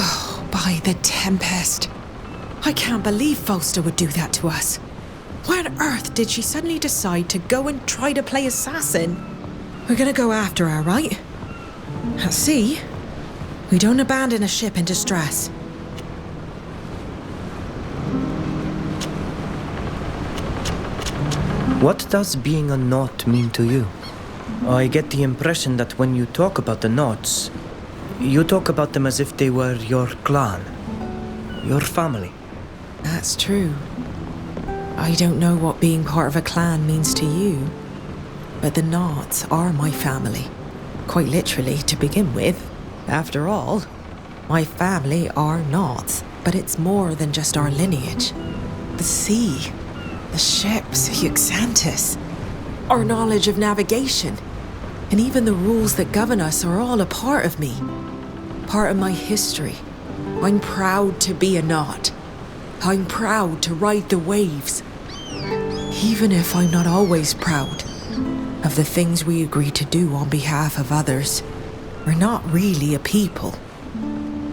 Oh, by the Tempest. I can't believe Fausta would do that to us. Why on earth did she suddenly decide to go and try to play assassin? We're gonna go after her, right? At sea, we don't abandon a ship in distress. What does being a Naut mean to you? I get the impression that when you talk about the Nauts, you talk about them as if they were your clan, your family. That's true. I don't know what being part of a clan means to you, but the Nauts are my family. Quite literally, to begin with. After all, my family are Nauts, but it's more than just our lineage. The sea, the ships, Euxantis, our knowledge of navigation, and even the rules that govern us are all a part of me. Part of my history. I'm proud to be a Naut. I'm proud to ride the waves. Even if I'm not always proud of the things we agree to do on behalf of others. We're not really a people.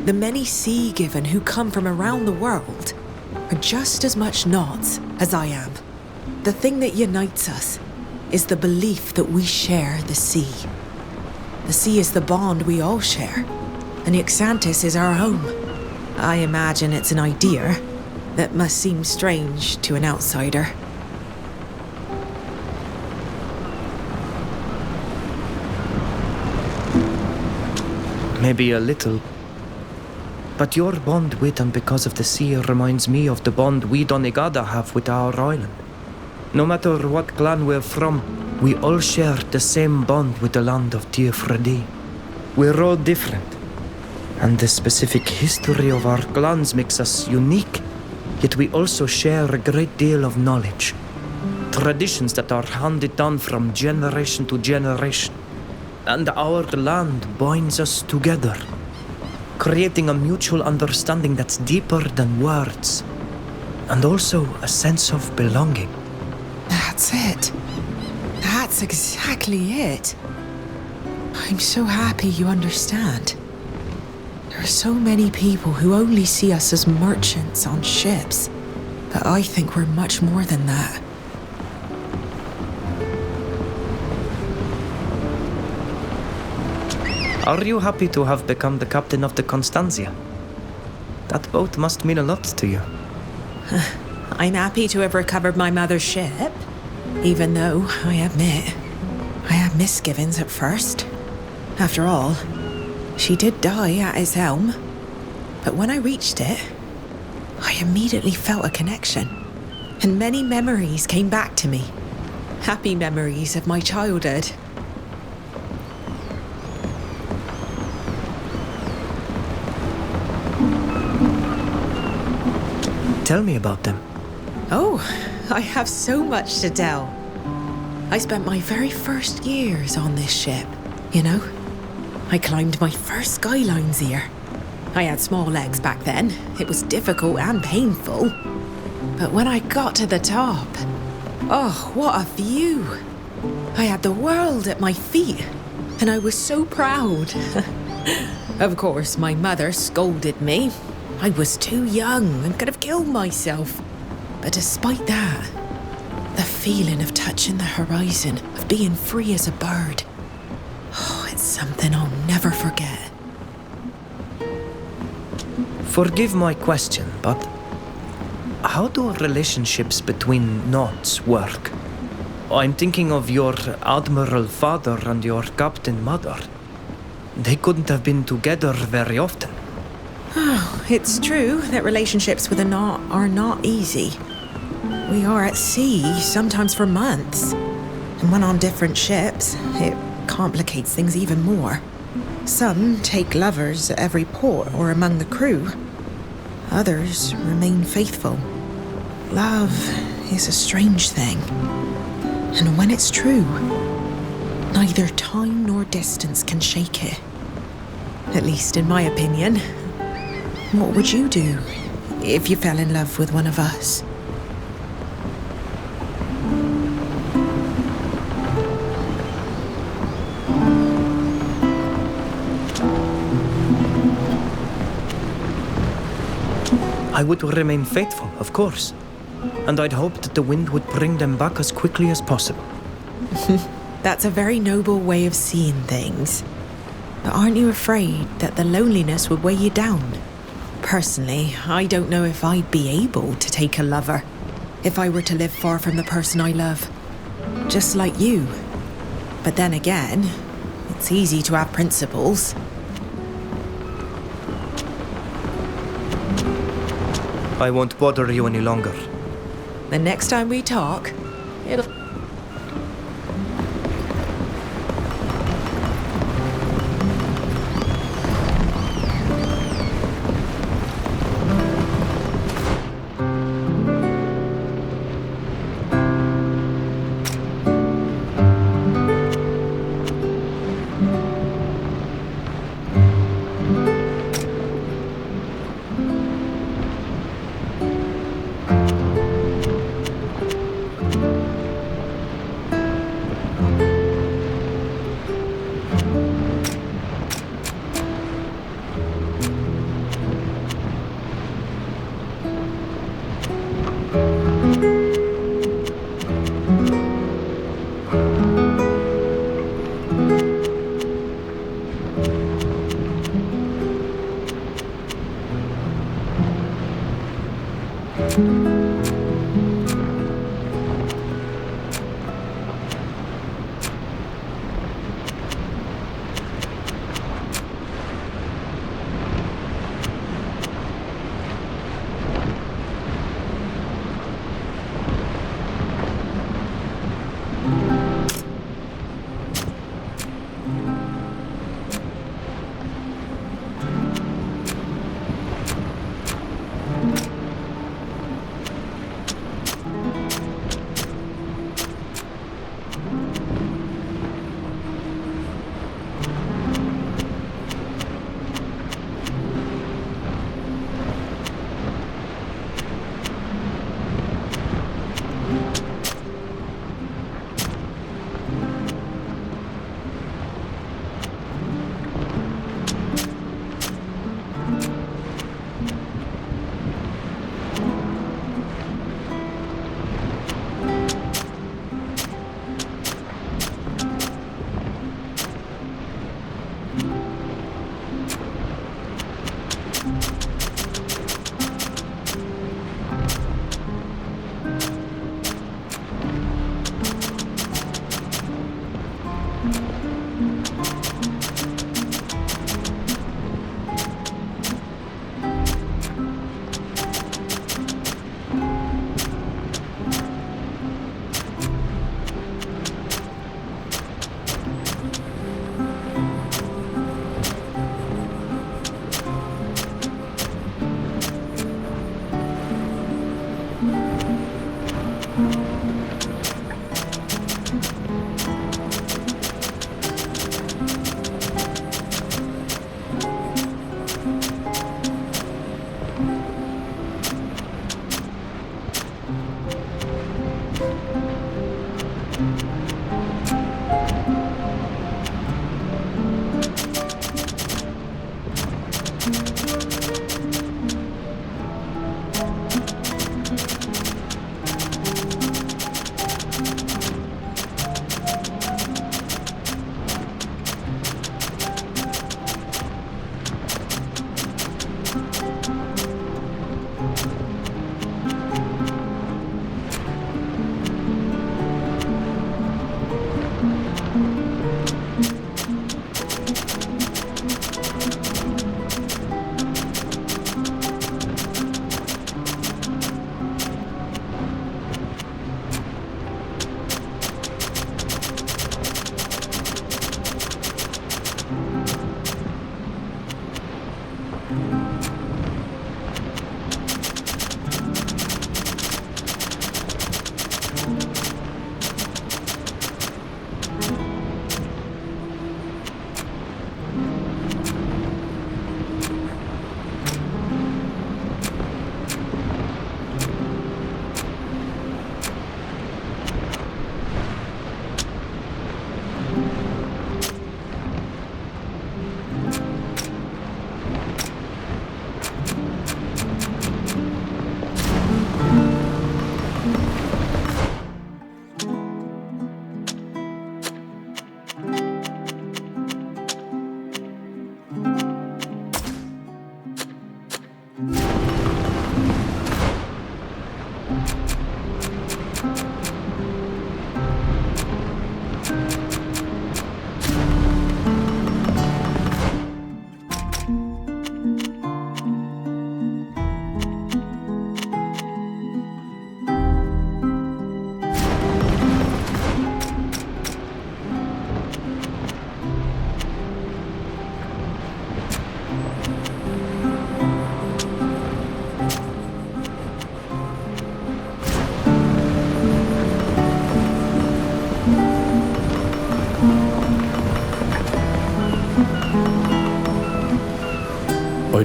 The many sea-given who come from around the world are just as much Nauts as I am. The thing that unites us is the belief that we share the sea. The sea is the bond we all share, and Euxantis is our home. I imagine it's an idea that must seem strange to an outsider. Maybe a little. But your bond with and because of the sea reminds me of the bond we Donegada have with our island. No matter what clan we're from, we all share the same bond with the land of Teer Fradee. We're all different, and the specific history of our clans makes us unique, yet we also share a great deal of knowledge. Traditions that are handed down from generation to generation. And our land binds us together, creating a mutual understanding that's deeper than words, and also a sense of belonging. That's it. That's exactly it. I'm so happy you understand. There are so many people who only see us as merchants on ships, but I think we're much more than that. Are you happy to have become the captain of the Constantia? That boat must mean a lot to you. I'm happy to have recovered my mother's ship, even though, I admit, I had misgivings at first. After all, she did die at its helm, but when I reached it, I immediately felt a connection, and many memories came back to me. Happy memories of my childhood. Tell me about them. Oh, I have so much to tell. I spent my very first years on this ship, you know? I climbed my first skylines here. I had small legs back then. It was difficult and painful. But when I got to the top, oh, what a view! I had the world at my feet, and I was so proud. Of course, my mother scolded me. I was too young and could have killed myself. But despite that, the feeling of touching the horizon, of being free as a bird, oh, it's something I'll never forget. Forgive my question, but how do relationships between Nauts work? I'm thinking of your admiral father and your captain mother. They couldn't have been together very often. Oh, it's true that relationships with a Naut are not easy. We are at sea, sometimes for months. And when on different ships, it complicates things even more. Some take lovers at every port or among the crew. Others remain faithful. Love is a strange thing. And when it's true, neither time nor distance can shake it. At least in my opinion. What would you do if you fell in love with one of us? I would remain faithful, of course. And I'd hope that the wind would bring them back as quickly as possible. That's a very noble way of seeing things. But aren't you afraid that the loneliness would weigh you down? Personally, I don't know if I'd be able to take a lover if I were to live far from the person I love. Just like you. But then again, it's easy to have principles. I won't bother you any longer. The next time we talk, it'll...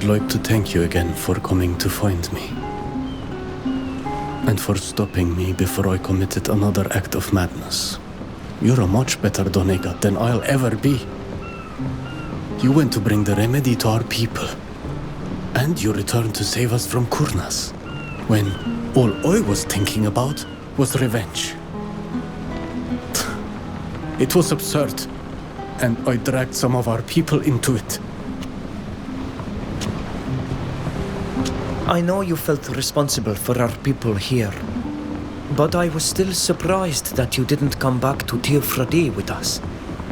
I'd like to thank you again for coming to find me. And for stopping me before I committed another act of madness. You're a much better Donegad than I'll ever be. You went to bring the remedy to our people. And you returned to save us from Kurnas. When all I was thinking about was revenge. It was absurd. And I dragged some of our people into it. I know you felt responsible for our people here, but I was still surprised that you didn't come back to Teer Fradee with us.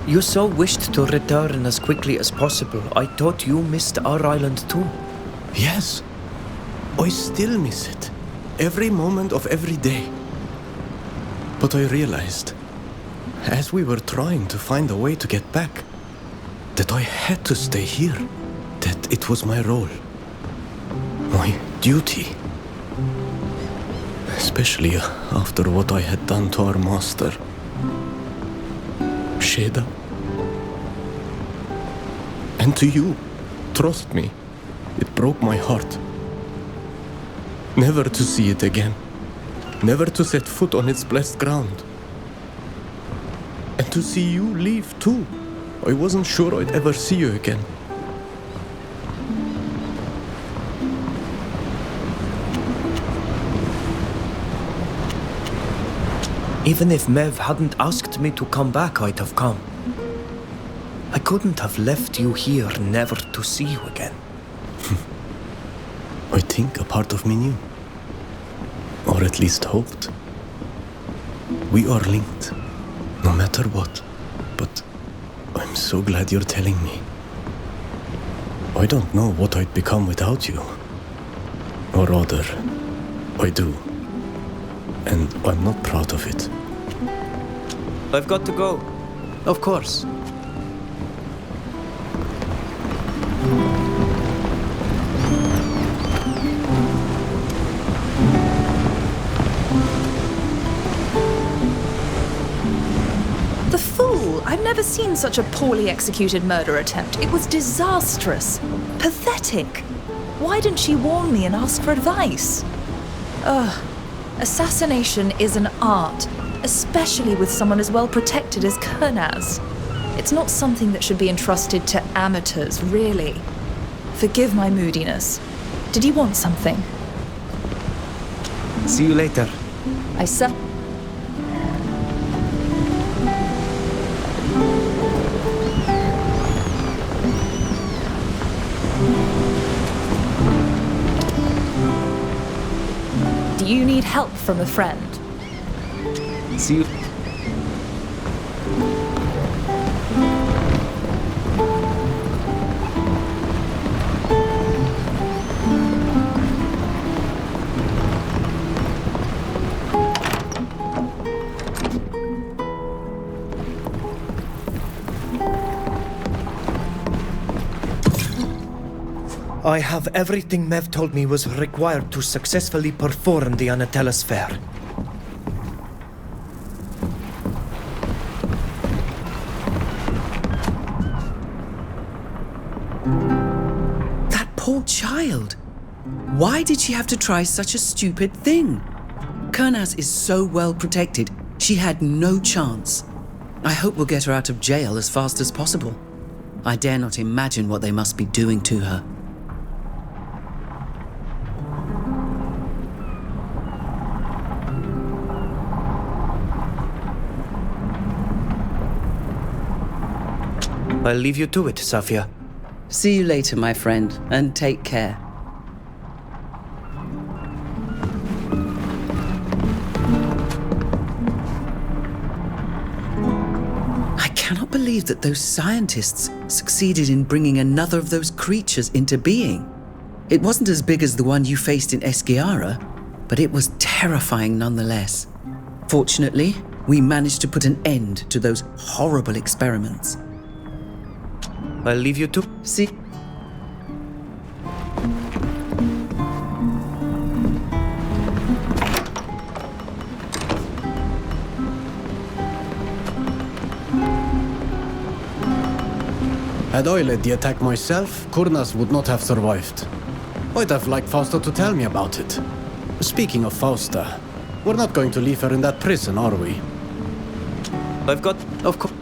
You so wished to return as quickly as possible. I thought you missed our island too. Yes, I still miss it. Every moment of every day. But I realized, as we were trying to find a way to get back, that I had to stay here. That it was my role. My duty. Especially after what I had done to our master. Sheda. And to you. Trust me. It broke my heart. Never to see it again. Never to set foot on its blessed ground. And to see you leave too. I wasn't sure I'd ever see you again. Even if Mev hadn't asked me to come back, I'd have come. I couldn't have left you here never to see you again. I think a part of me knew. Or at least hoped. We are linked, no matter what. But I'm so glad you're telling me. I don't know what I'd become without you. Or rather, I do. And I'm not proud of it. I've got to go. Of course. The fool! I've never seen such a poorly executed murder attempt. It was disastrous. Pathetic. Why didn't she warn me and ask for advice? Ugh. Assassination is an art, especially with someone as well protected as Kurnaz. It's not something that should be entrusted to amateurs, really. Forgive my moodiness. Did you want something? See you later. I said. Do you need help from a friend? See you. I have everything Mev told me was required to successfully perform the Anatella's Fair. That poor child. Why did she have to try such a stupid thing? Kurnaz is so well protected, she had no chance. I hope we'll get her out of jail as fast as possible. I dare not imagine what they must be doing to her. I'll leave you to it, Safia. See you later, my friend, and take care. I cannot believe that those scientists succeeded in bringing another of those creatures into being. It wasn't as big as the one you faced in Esquiara, but it was terrifying nonetheless. Fortunately, we managed to put an end to those horrible experiments. I'll leave you to. See. Had I led the attack myself, Kurnas would not have survived. I'd have liked Fausta to tell me about it. Speaking of Fausta, we're not going to leave her in that prison, are we? I've got... Of course...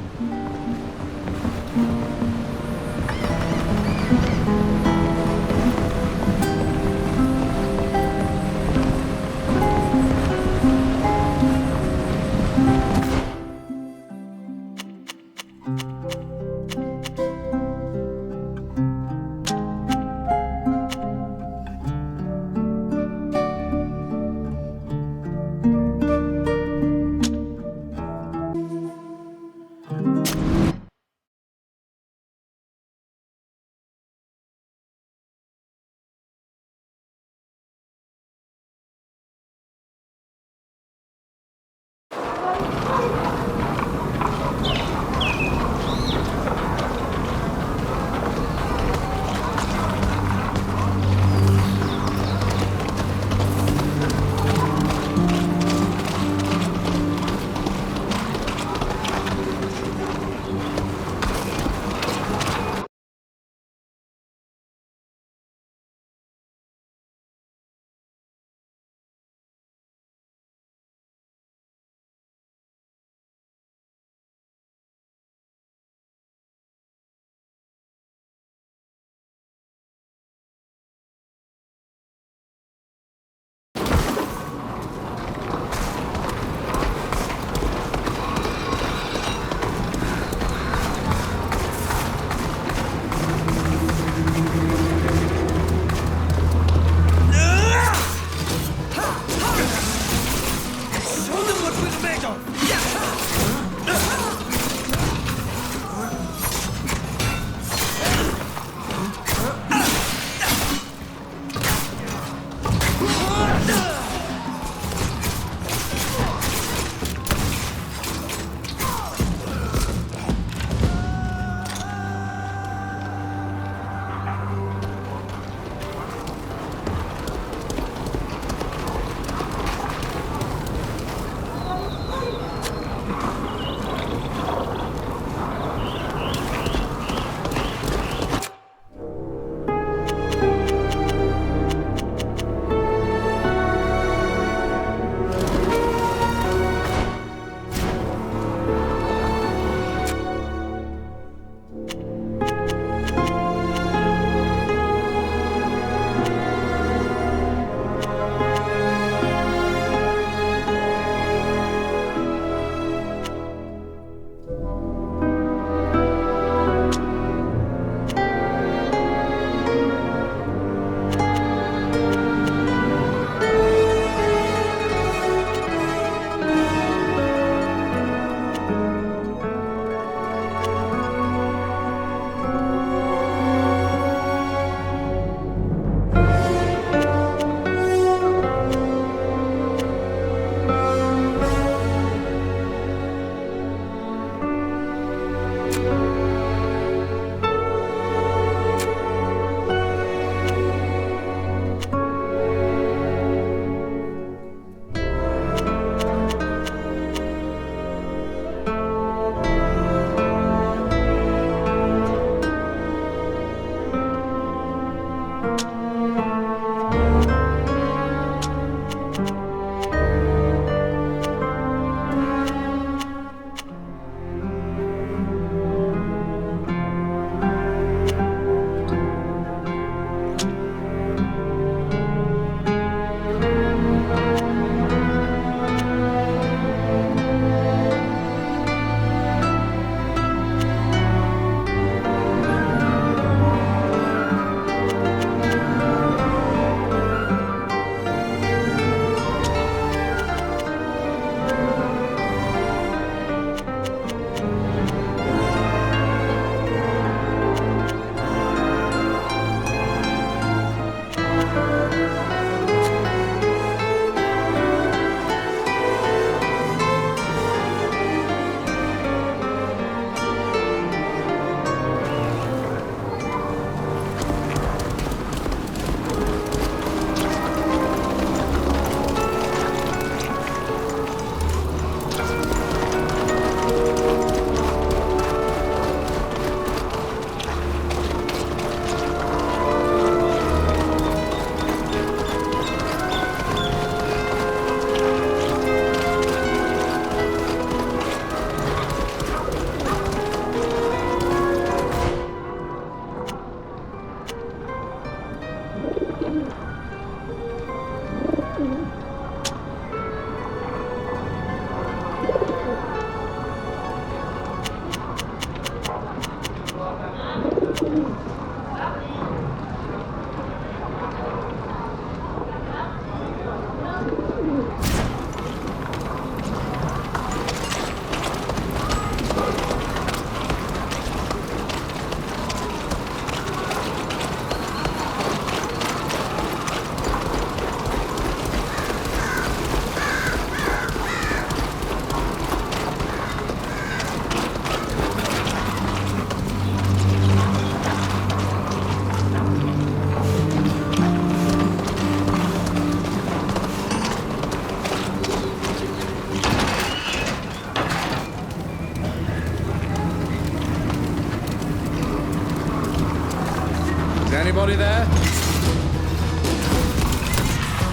Anybody there?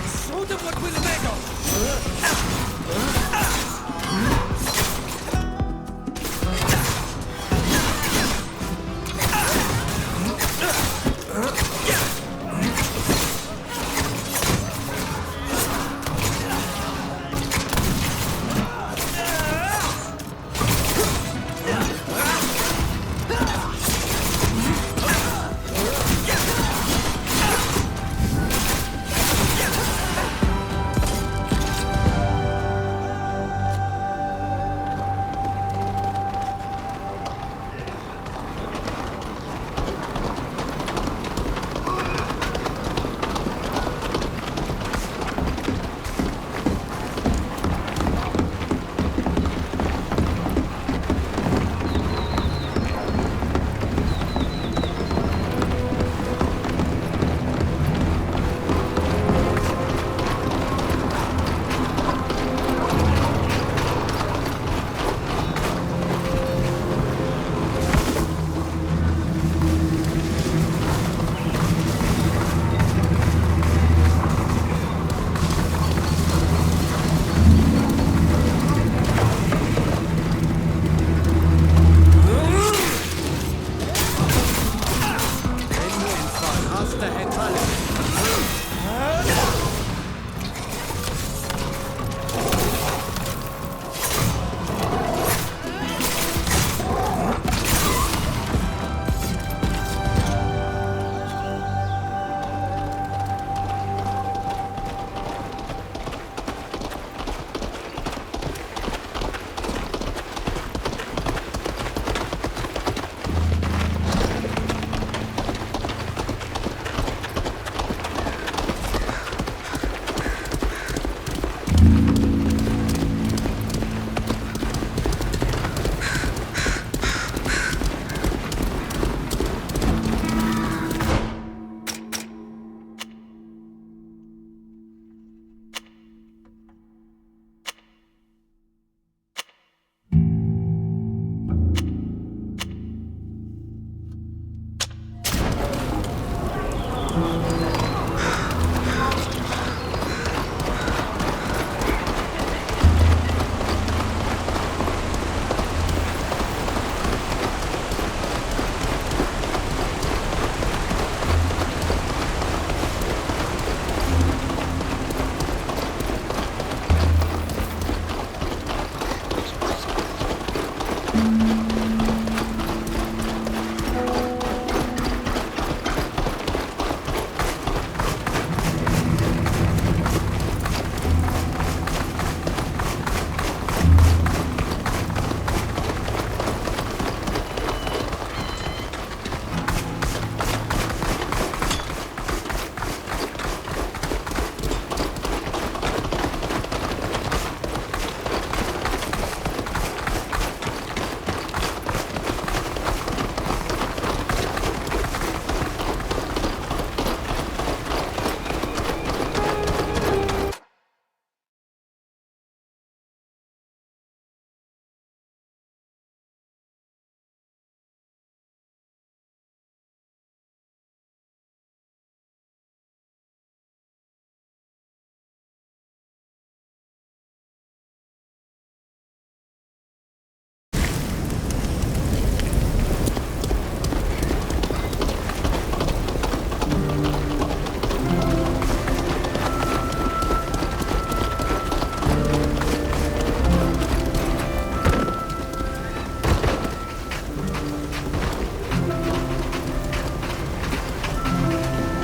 Show them what we're made of!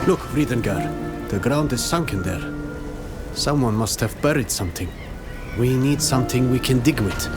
Look, Vridengar, the ground is sunken there. Someone must have buried something. We need something we can dig with.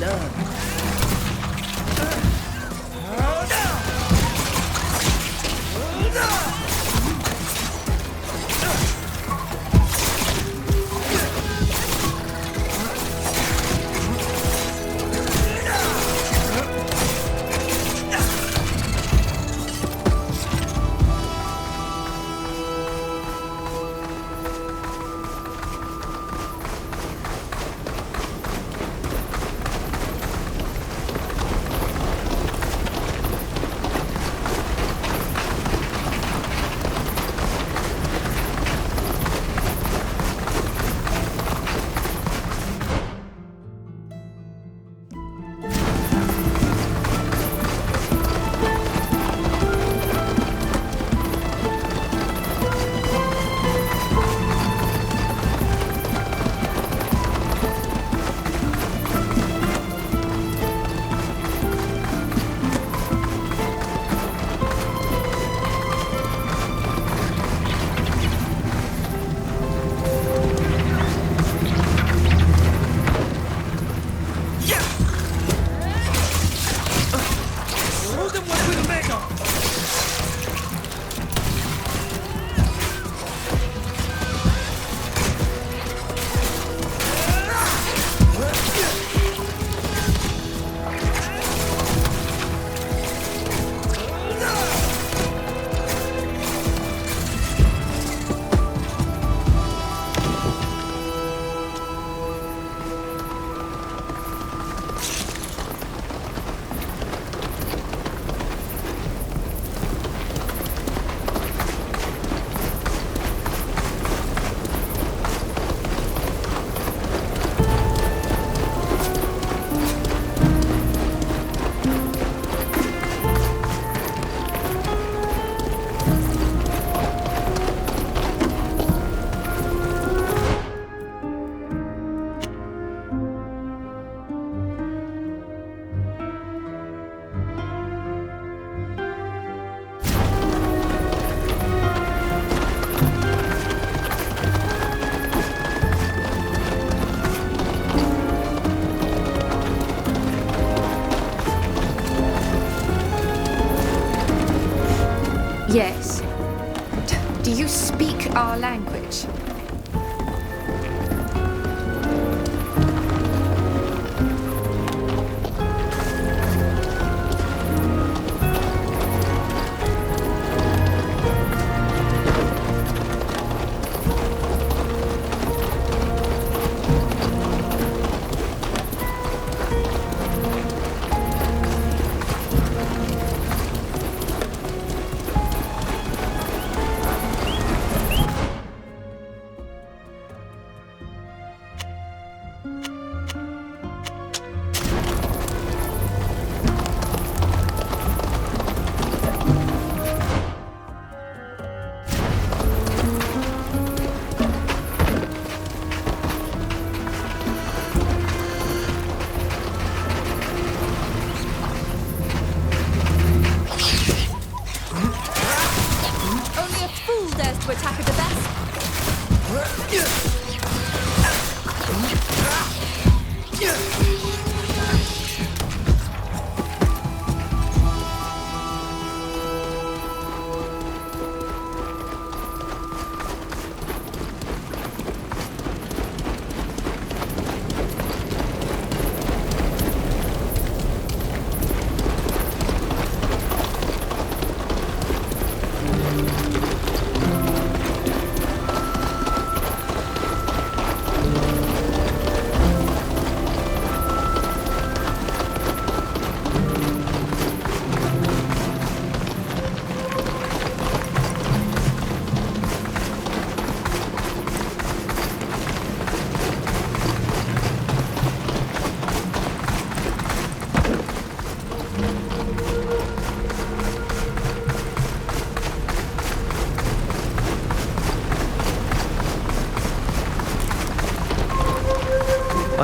learn. Yes. Do you speak our language? To attack at the best.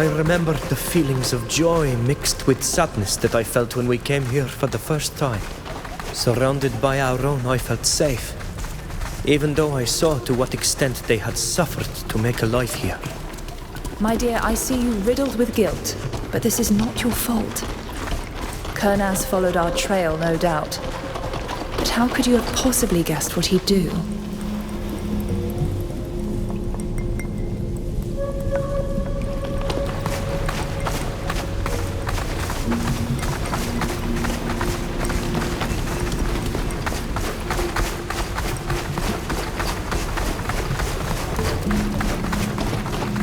I remember the feelings of joy mixed with sadness that I felt when we came here for the first time. Surrounded by our own, I felt safe, even though I saw to what extent they had suffered to make a life here. My dear, I see you riddled with guilt. but this is not your fault. Kurnaz followed our trail, no doubt. But how could you have possibly guessed what he'd do?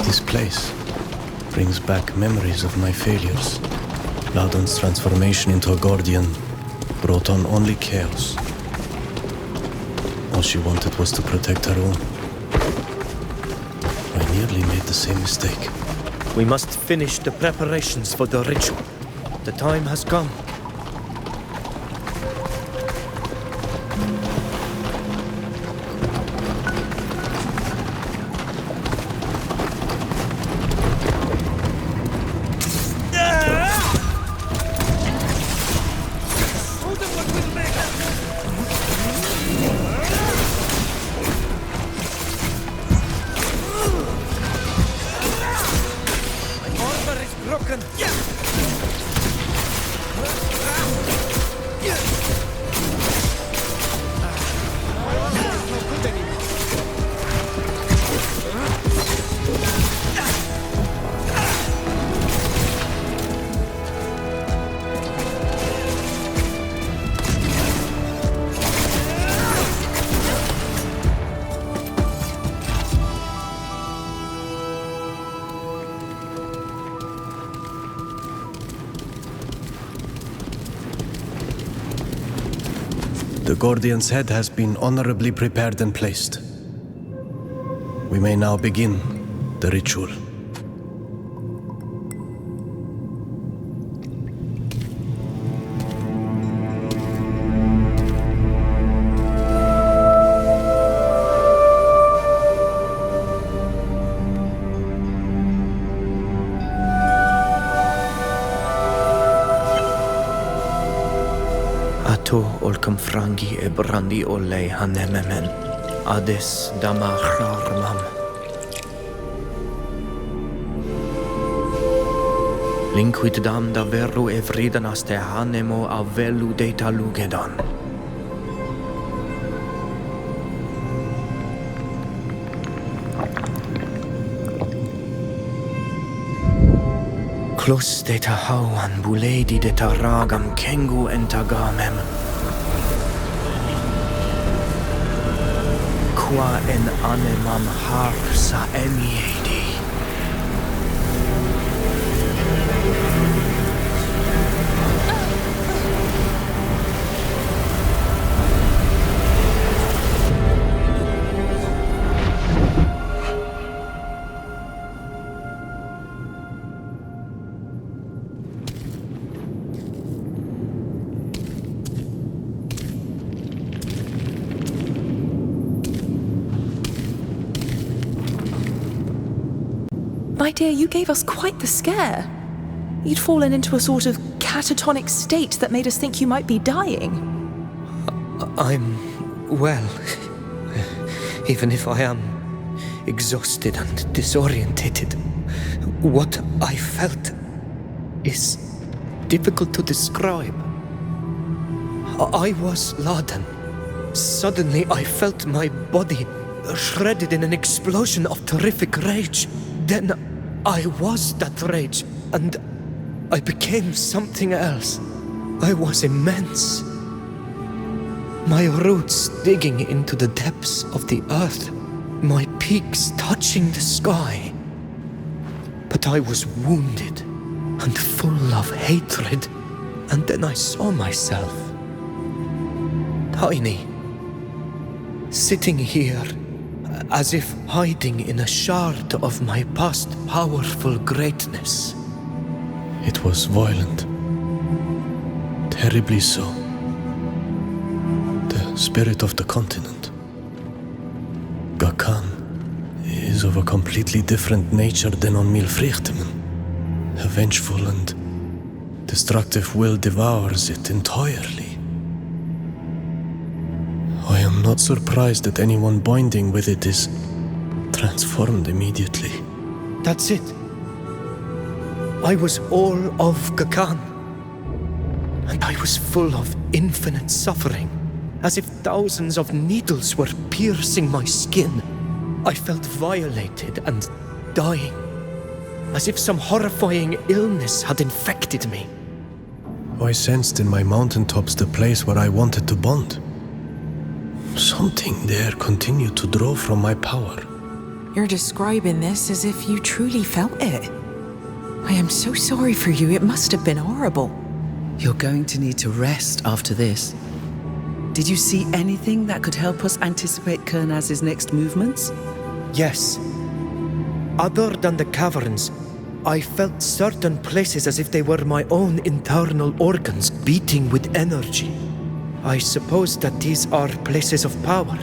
This place brings back memories of my failures. Loudon's transformation into a guardian brought on only chaos. All she wanted was to protect her own. I nearly made the same mistake. We must finish the preparations for the ritual. The time has come. The Guardian's head has been honorably prepared and placed. We may now begin the ritual. Ato olcam frangi e brandi ole hanememen. Ades dama charmam. Linquid dam da veru evridanas te hanemo avelu de talugedon. Klus de ta hauan buledi de ta ragam kengu entagamem. Qua en anemam har sa emiedi. My dear, you gave us quite the scare. You'd fallen into a sort of catatonic state that made us think you might be dying. I'm well, even if I am exhausted and disorientated. What I felt is difficult to describe. I was laden. Suddenly I felt my body shredded in an explosion of terrific rage. Then I was that rage, and I became something else. I was immense. My roots digging into the depths of the earth, my peaks touching the sky. But I was wounded and full of hatred, and then I saw myself. Tiny, sitting here, as if hiding in a shard of my past powerful greatness. It was violent. Terribly so. The spirit of the continent. Gakan is of a completely different nature than on Milfrichtemen. A vengeful and destructive will devours it entirely. I am not surprised that anyone binding with it is transformed immediately. That's it. I was all of Gakan. And I was full of infinite suffering, as if thousands of needles were piercing my skin. I felt violated and dying, as if some horrifying illness had infected me. I sensed in my mountaintops the place where I wanted to bond. Something there continued to draw from my power. You're describing this as if you truly felt it. I am so sorry for you. It must have been horrible. You're going to need to rest after this. Did you see anything that could help us anticipate Kernaz's next movements? Yes. Other than the caverns, I felt certain places as if they were my own internal organs beating with energy. I suppose that these are places of power.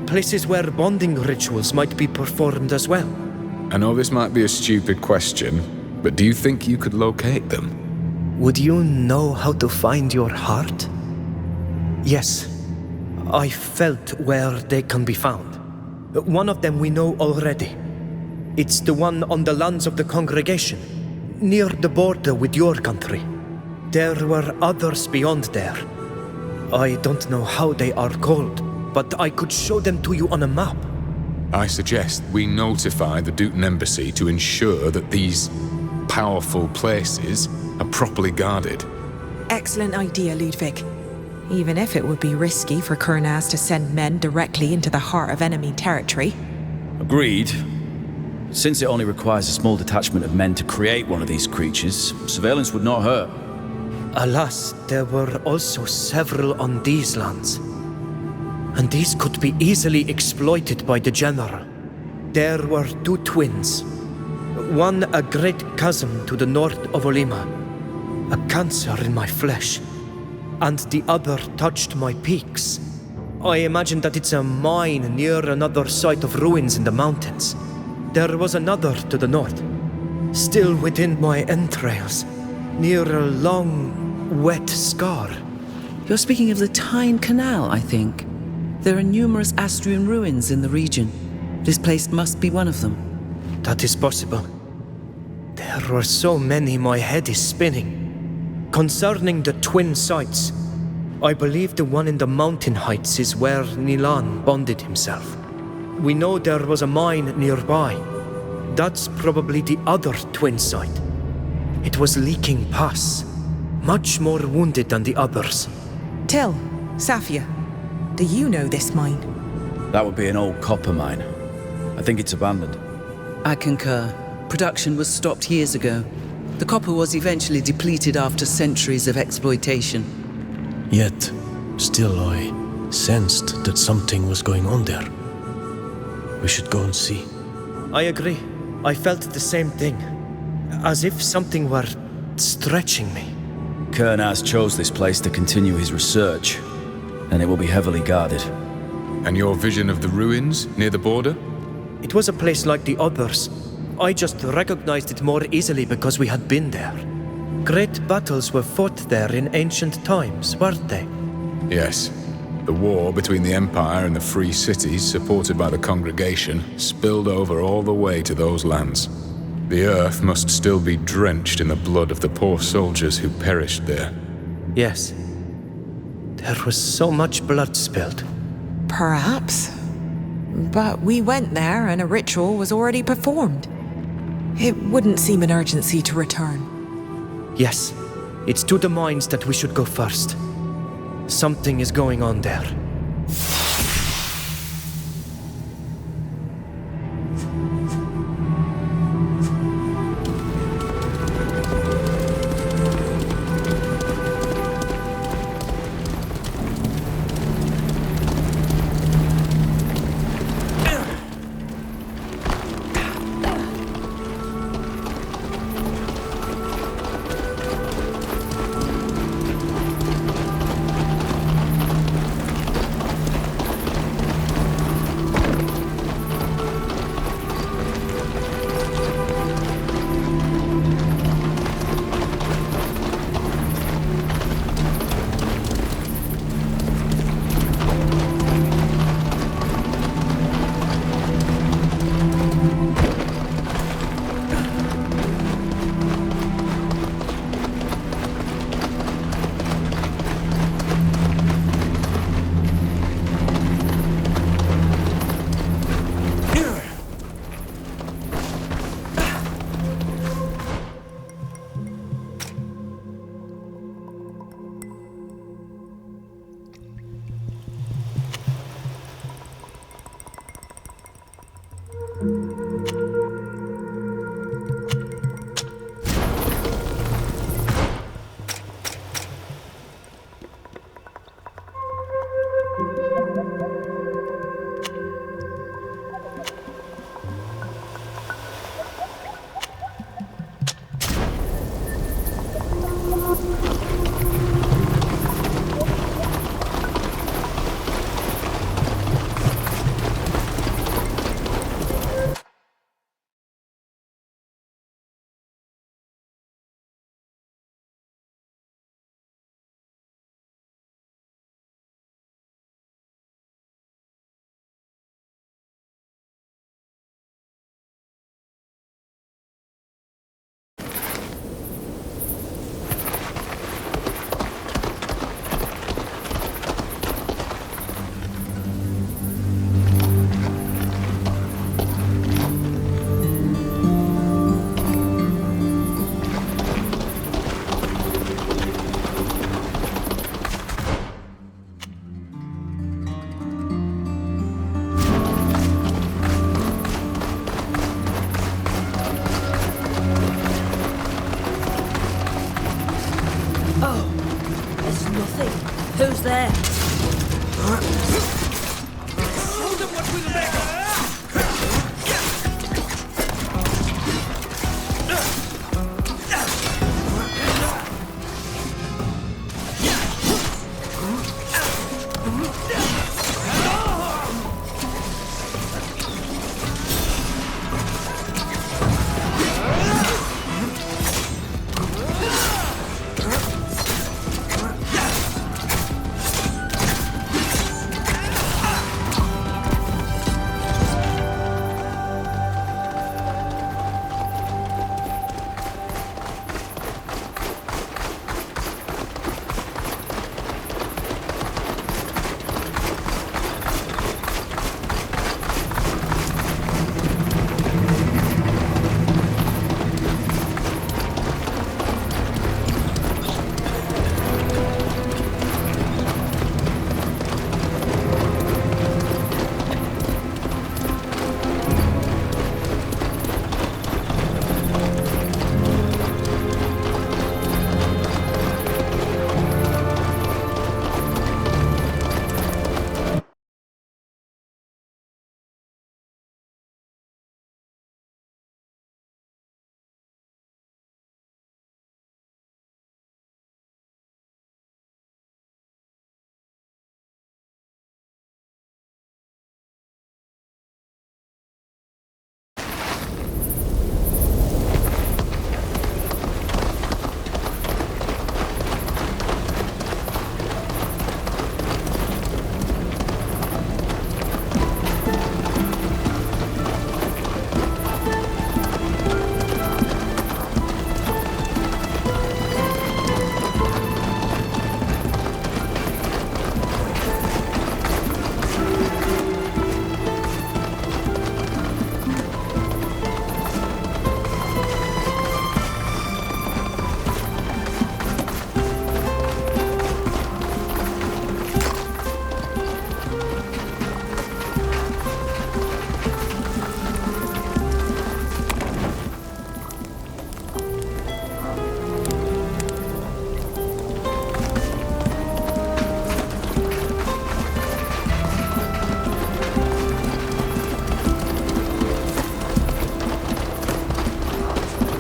Places where bonding rituals might be performed as well. I know this might be a stupid question, but do you think you could locate them? Would you know how to find your heart? Yes. I felt where they can be found. One of them we know already. It's the one on the lands of the congregation, near the border with your country. There were others beyond there. I don't know how they are called, but I could show them to you on a map. I suggest we notify the Dutan Embassy to ensure that these powerful places are properly guarded. Excellent idea, Ludwig. Even if it would be risky for Kernaz to send men directly into the heart of enemy territory. Agreed. Since it only requires a small detachment of men to create one of these creatures, surveillance would not hurt. Alas, there were also several on these lands. And these could be easily exploited by the General. There were two twins. One a great chasm to the north of Olima, a cancer in my flesh, and the other touched my peaks. I imagine that it's a mine near another site of ruins in the mountains. There was another to the north, still within my entrails, near a long, wet scar. You're speaking of the Tyne Canal, I think. There are numerous Astrian ruins in the region. This place must be one of them. That is possible. There were so many, my head is spinning. Concerning the twin sites, I believe the one in the mountain heights is where Nilan bonded himself. We know there was a mine nearby. That's probably the other twin site. It was leaking pus, much more wounded than the others. Till, Safia, do you know this mine? That would be an old copper mine. I think it's abandoned. I concur. Production was stopped years ago. The copper was eventually depleted after centuries of exploitation. Yet, still I sensed that something was going on there. We should go and see. I agree. I felt the same thing. As if something were stretching me. Kernaz chose this place to continue his research, and it will be heavily guarded. And your vision of the ruins near the border? It was a place like the others. I just recognized it more easily because we had been there. Great battles were fought there in ancient times, weren't they? Yes. The war between the Empire and the free cities, supported by the congregation, spilled over all the way to those lands. The earth must still be drenched in the blood of the poor soldiers who perished there. Yes. There was so much blood spilled. Perhaps. But we went there and a ritual was already performed. It wouldn't seem an urgency to return. Yes. It's to the mines that we should go first. Something is going on there.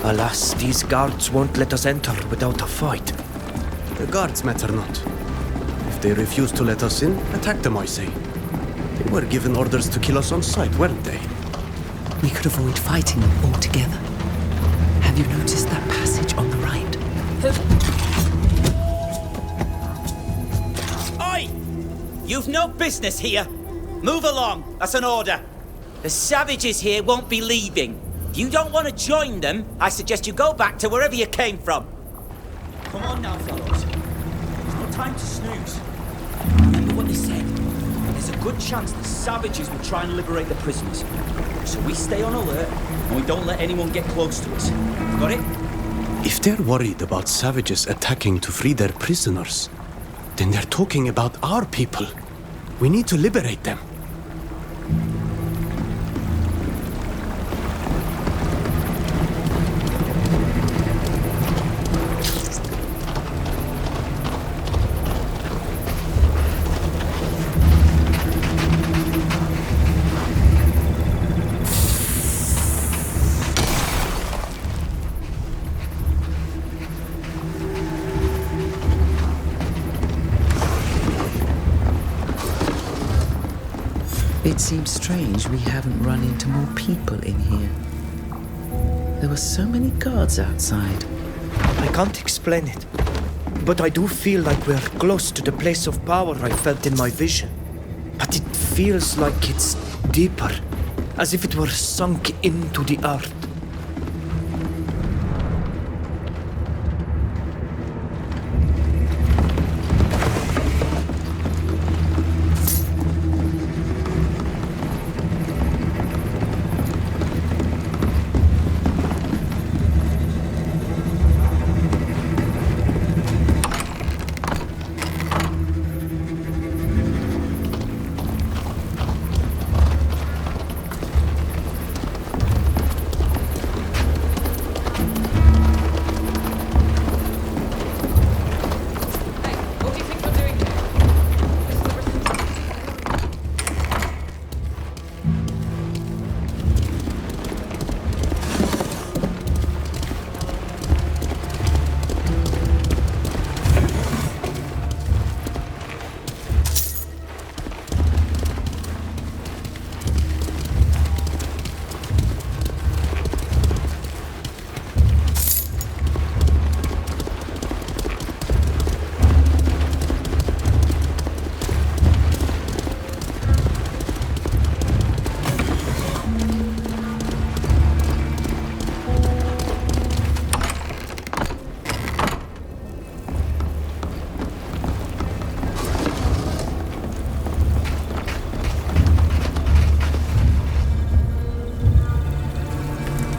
Alas, these guards won't let us enter without a fight. The guards matter not. If they refuse to let us in, attack them, I say. They were given orders to kill us on sight, weren't they? We could avoid fighting them altogether. Have you noticed that passage on the right? Oi! You've no business here. Move along, that's an order. The savages here won't be leaving. If you don't want to join them, I suggest you go back to wherever you came from. Come on now, fellows. There's no time to snooze. Remember what they said. There's a good chance the savages will try and liberate the prisoners. So we stay on alert, and we don't let anyone get close to us. Got it? If they're worried about savages attacking to free their prisoners, then they're talking about our people. We need to liberate them. It seems strange we haven't run into more people in here. There were so many guards outside. I can't explain it, but I do feel like we're close to the place of power I felt in my vision. But it feels like it's deeper, as if it were sunk into the earth.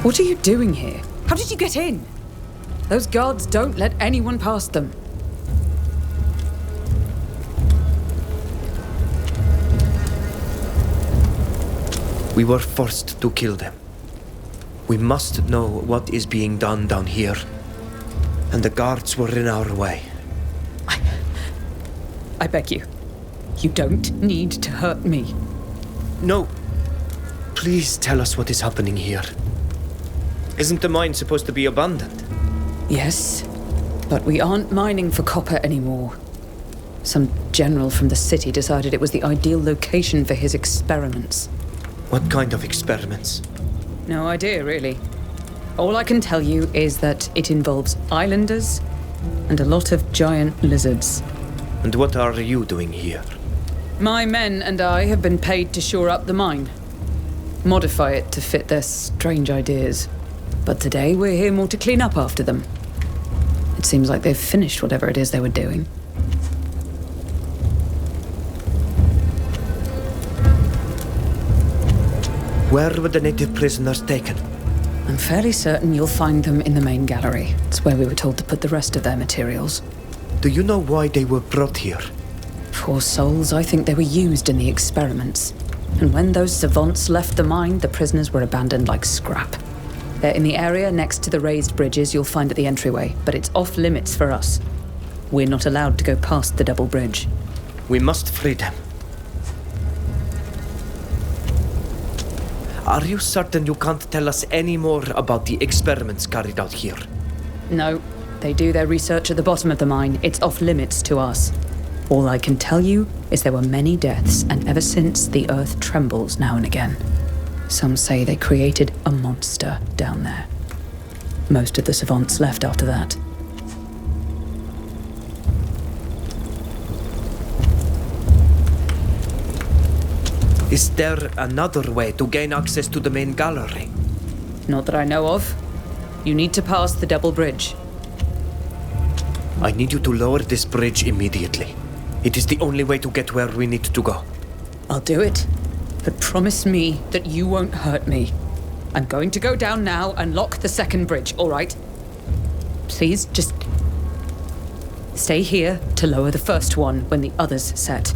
What are you doing here? How did you get in? Those guards don't let anyone past them. We were forced to kill them. We must know what is being done down here. And the guards were in our way. I beg you. You don't need to hurt me. No. Please tell us what is happening here. Isn't the mine supposed to be abandoned? Yes, but we aren't mining for copper anymore. Some general from the city decided it was the ideal location for his experiments. What kind of experiments? No idea, really. All I can tell you is that it involves islanders and a lot of giant lizards. And what are you doing here? My men and I have been paid to shore up the mine. Modify it to fit their strange ideas. But today we're here more to clean up after them. It seems like they've finished whatever it is they were doing. Where were the native prisoners taken? I'm fairly certain you'll find them in the main gallery. It's where we were told to put the rest of their materials. Do you know why they were brought here? Poor souls, I think they were used in the experiments. And when those savants left the mine, the prisoners were abandoned like scrap. They're in the area next to the raised bridges you'll find at the entryway, but it's off limits for us. We're not allowed to go past the double bridge. We must free them. Are you certain you can't tell us any more about the experiments carried out here? No, they do their research at the bottom of the mine. It's off limits to us. All I can tell you is there were many deaths, and ever since, the earth trembles now and again. Some say they created a monster down there. Most of the savants left after that. Is there another way to gain access to the main gallery? Not that I know of. You need to pass the double bridge. I need you to lower this bridge immediately. It is the only way to get where we need to go. I'll do it, but promise me that you won't hurt me. I'm going to go down now and lock the second bridge, all right? Please, just stay here to lower the first one when the others set.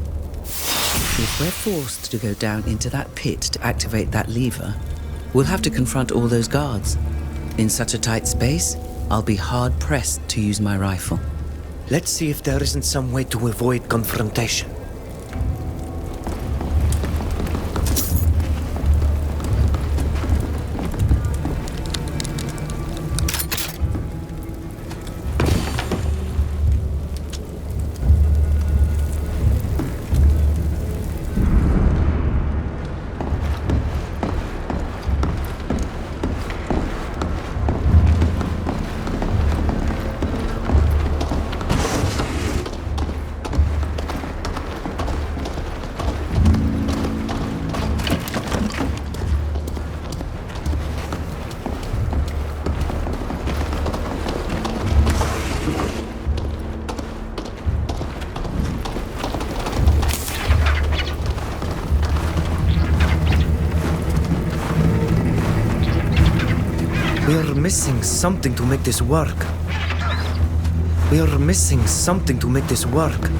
If we're forced to go down into that pit to activate that lever, we'll have to confront all those guards. In such a tight space, I'll be hard-pressed to use my rifle. Let's see if there isn't some way to avoid confrontation. We're missing something to make this work. We're missing something to make this work.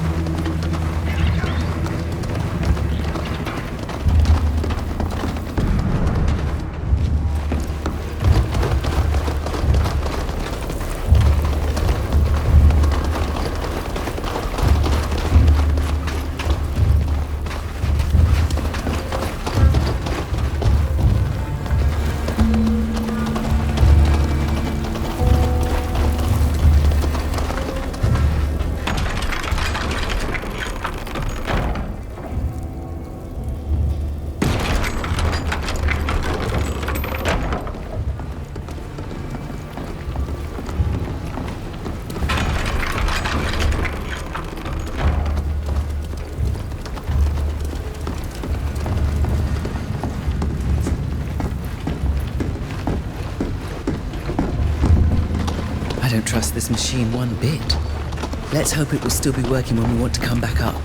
I don't trust this machine one bit. Let's hope it will still be working when we want to come back up.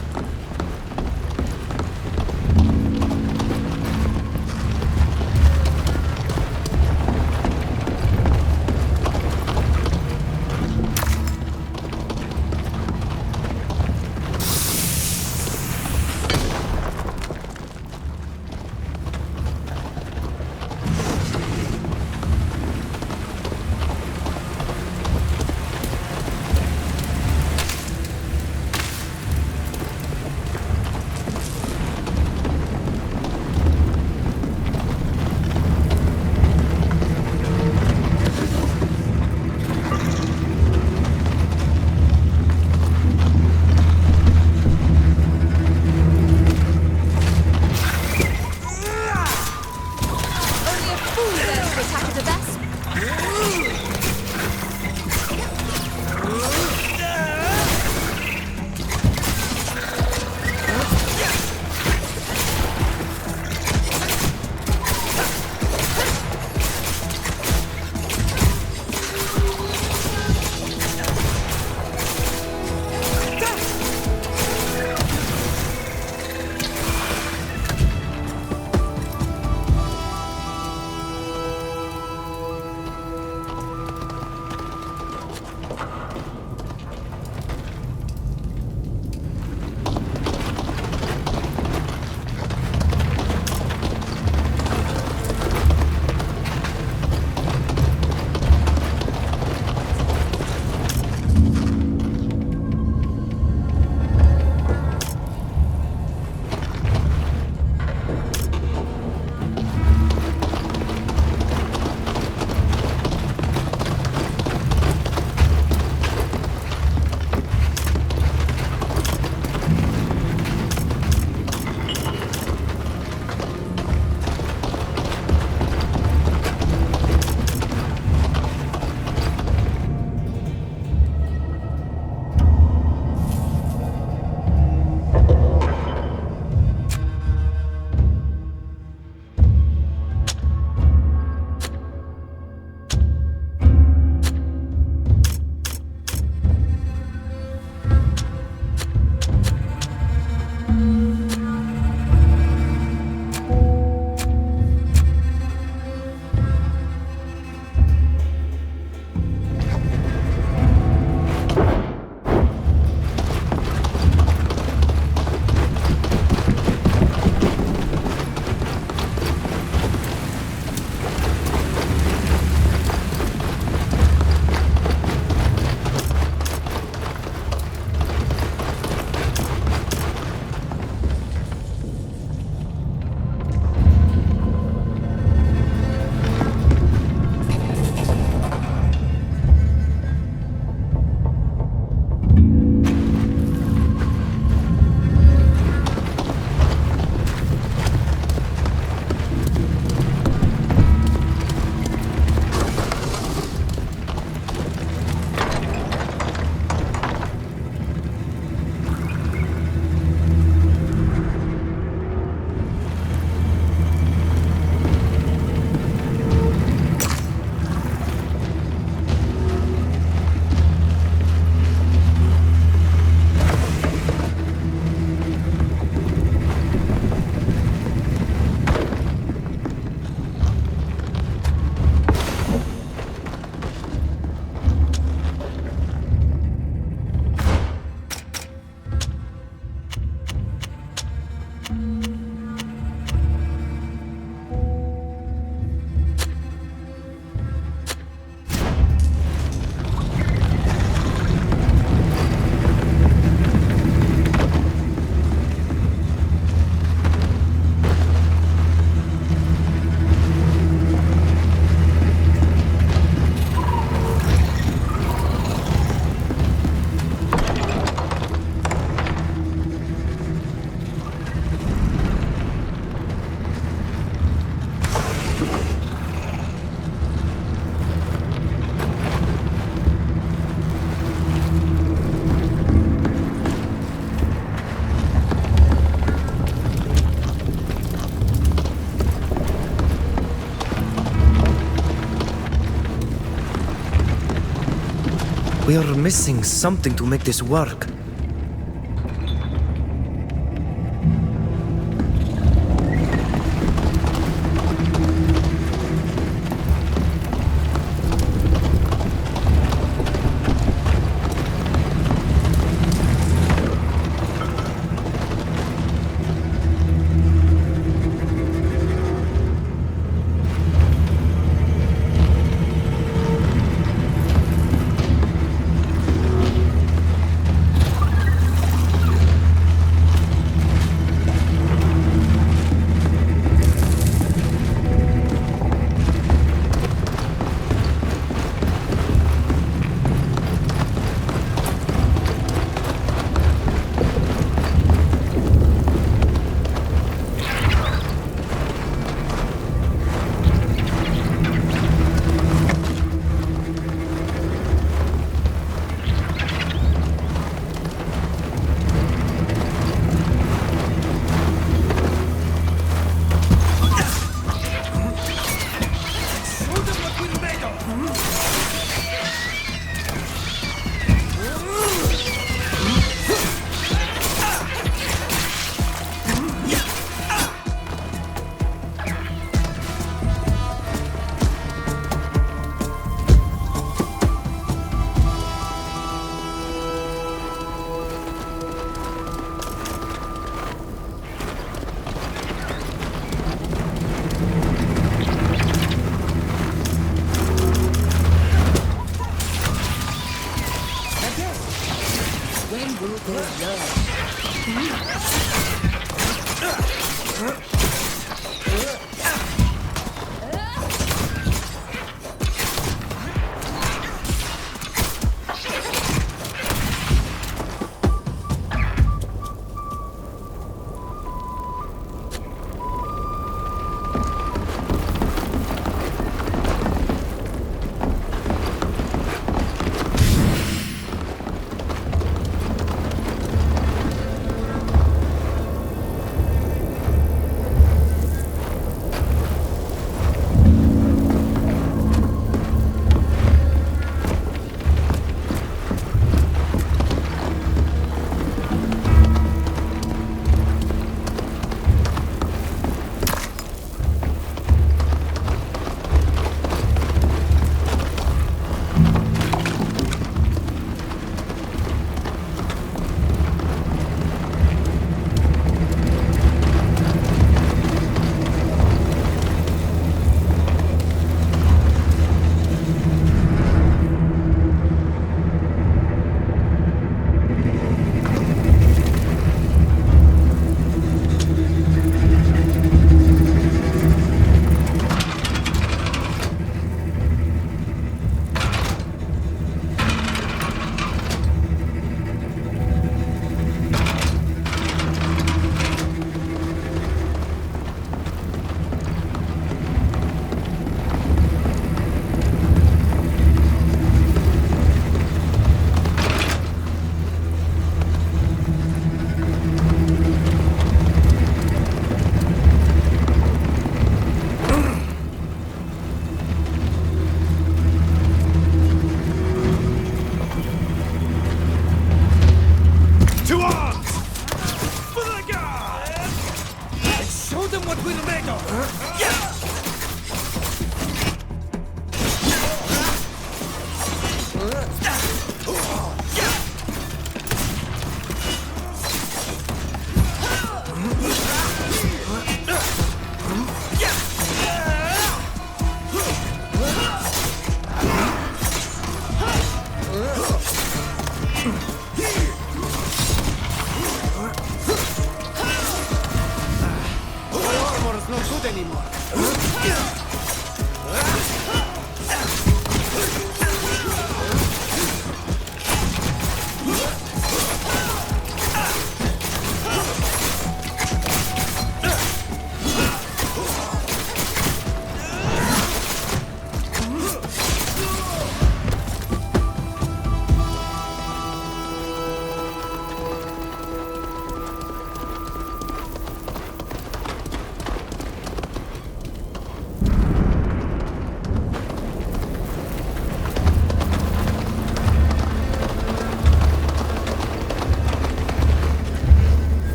We're missing something to make this work.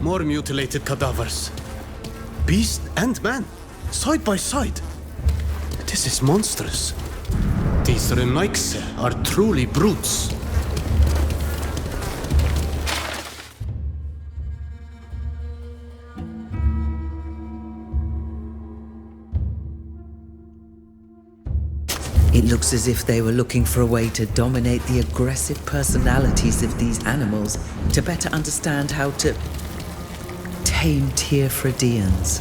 More mutilated cadavers. Beast and man, side by side. This is monstrous. These Renaikse are truly brutes. It looks as if they were looking for a way to dominate the aggressive personalities of these animals to better understand how to tame Teer Fradeans.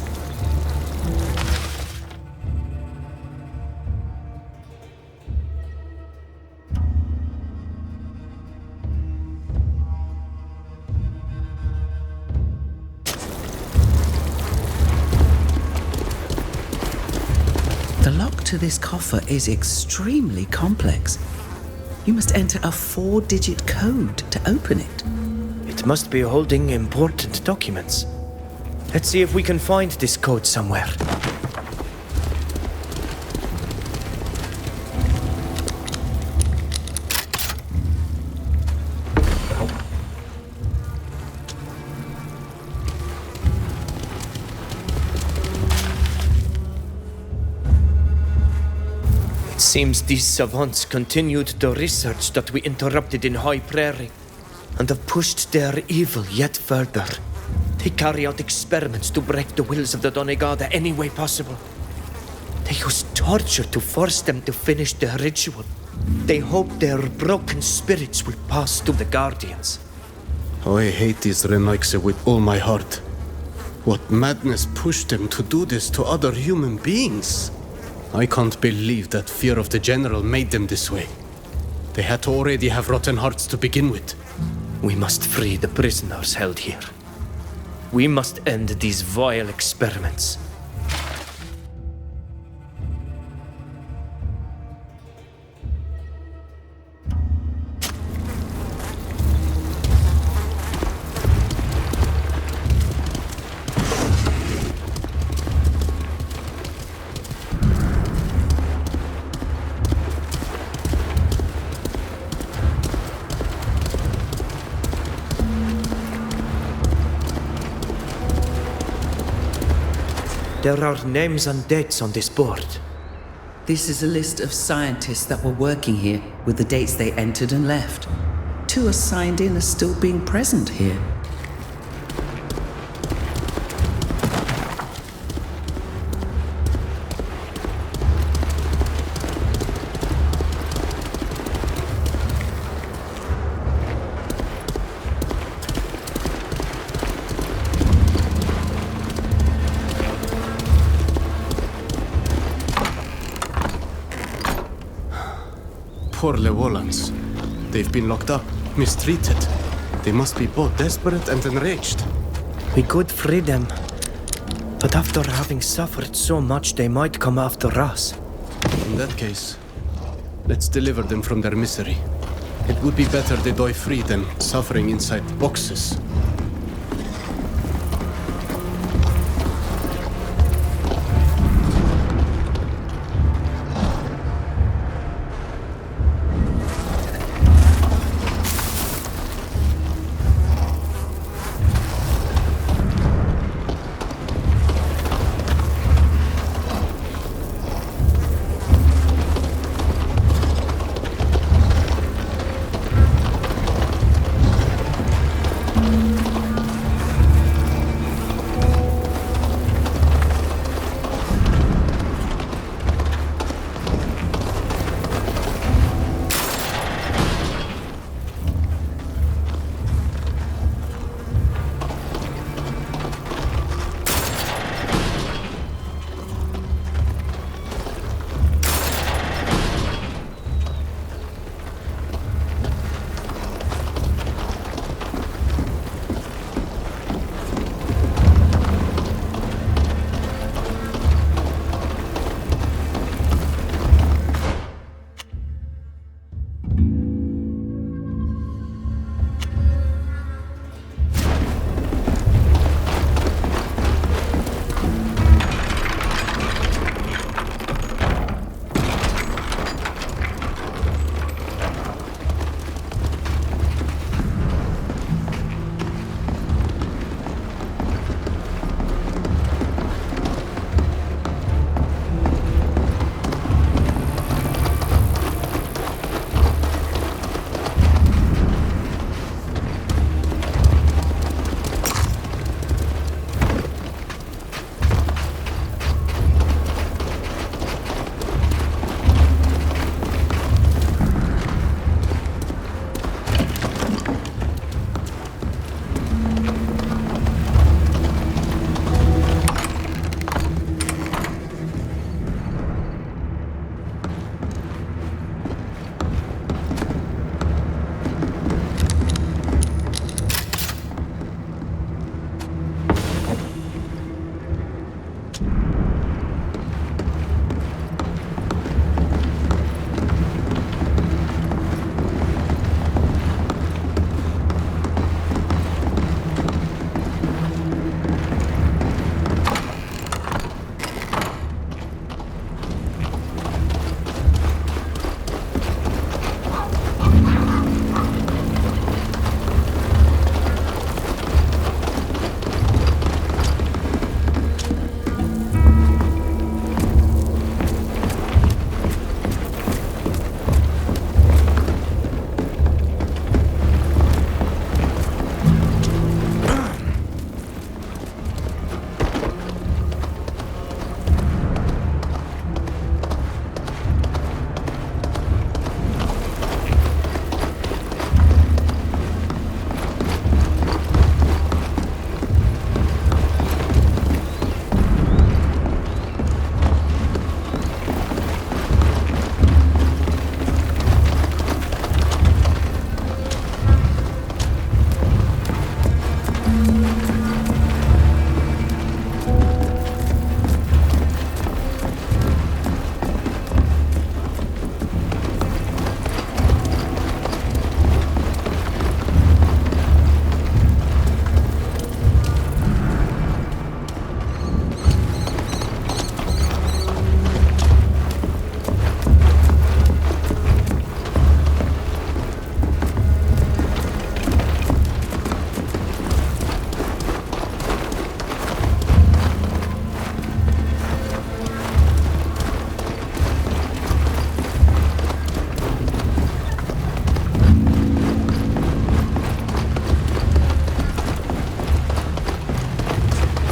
The lock to this coffer is extremely complex. You must enter a 4-digit code to open it. It must be holding important documents. Let's see if we can find this code somewhere. It seems these savants continued the research that we interrupted in High Prairie, and have pushed their evil yet further. They carry out experiments to break the wills of the Donegada any way possible. They use torture to force them to finish their ritual. They hope their broken spirits will pass to the Guardians. Oh, I hate these Renaikse with all my heart. What madness pushed them to do this to other human beings? I can't believe that fear of the General made them this way. They had to already have rotten hearts to begin with. We must free the prisoners held here. We must end these vile experiments. There are names and dates on this board. This is a list of scientists that were working here with the dates they entered and left. 2 assigned in as still being present here. Poor Lewolans. They've been locked up, mistreated. They must be both desperate and enraged. We could free them. But after having suffered so much, they might come after us. In that case, let's deliver them from their misery. It would be better they die free than suffering inside boxes.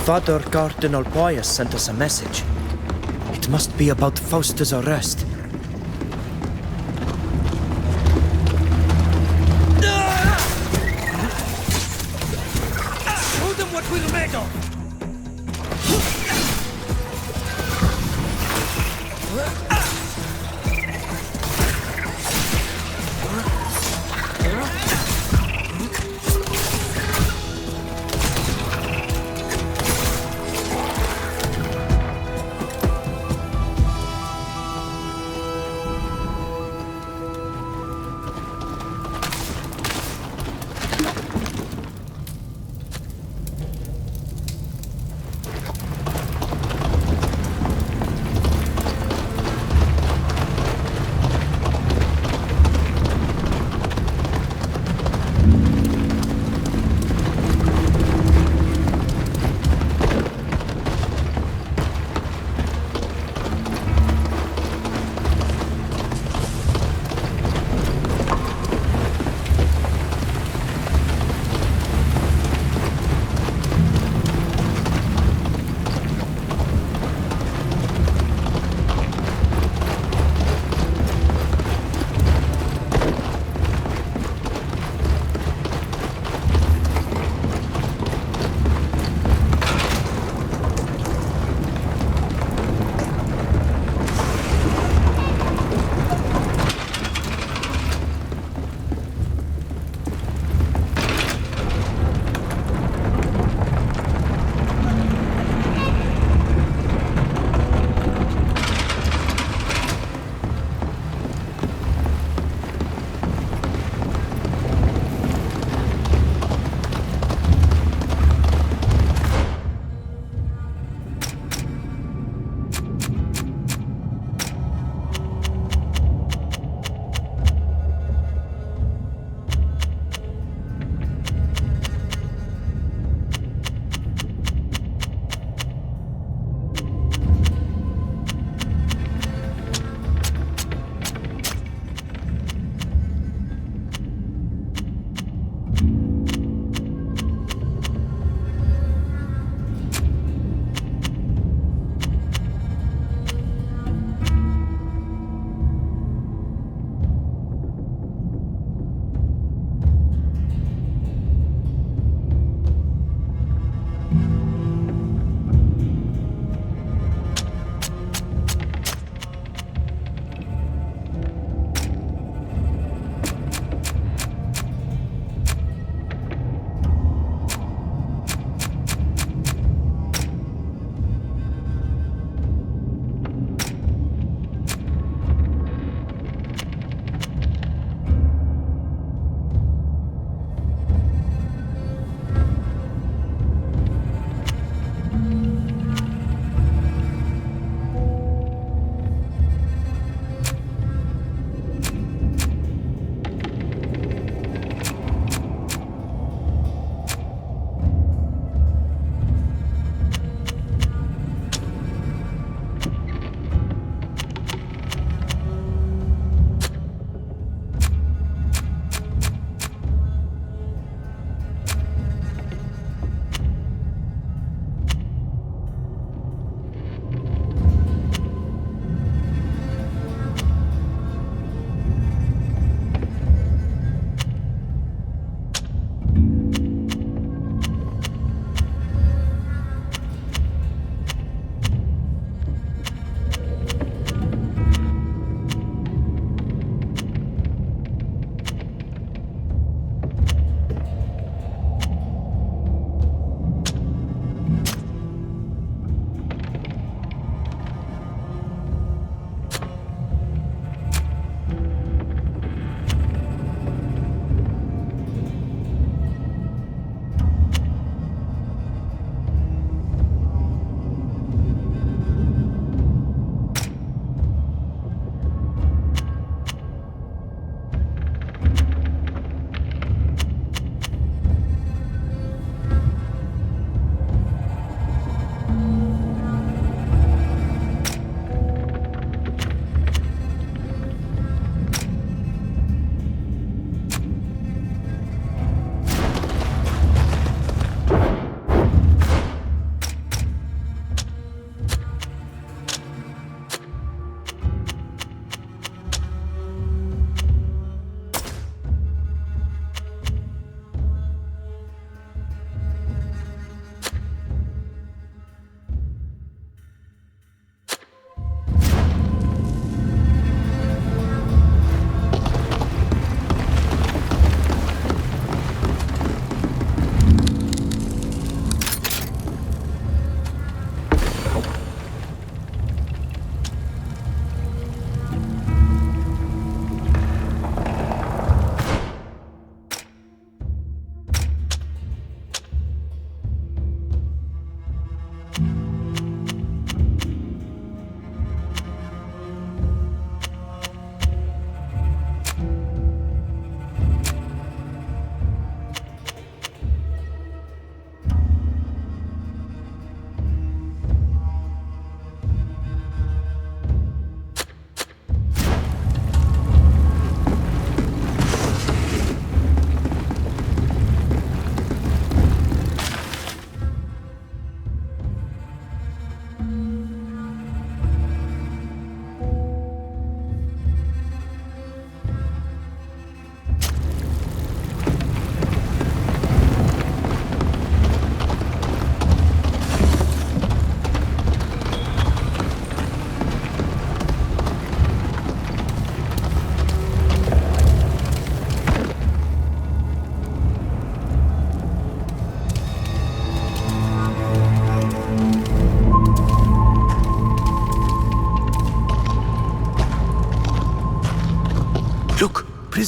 Father Cardinal Pius sent us a message. It must be about Fausta's arrest. Show them what we're made of!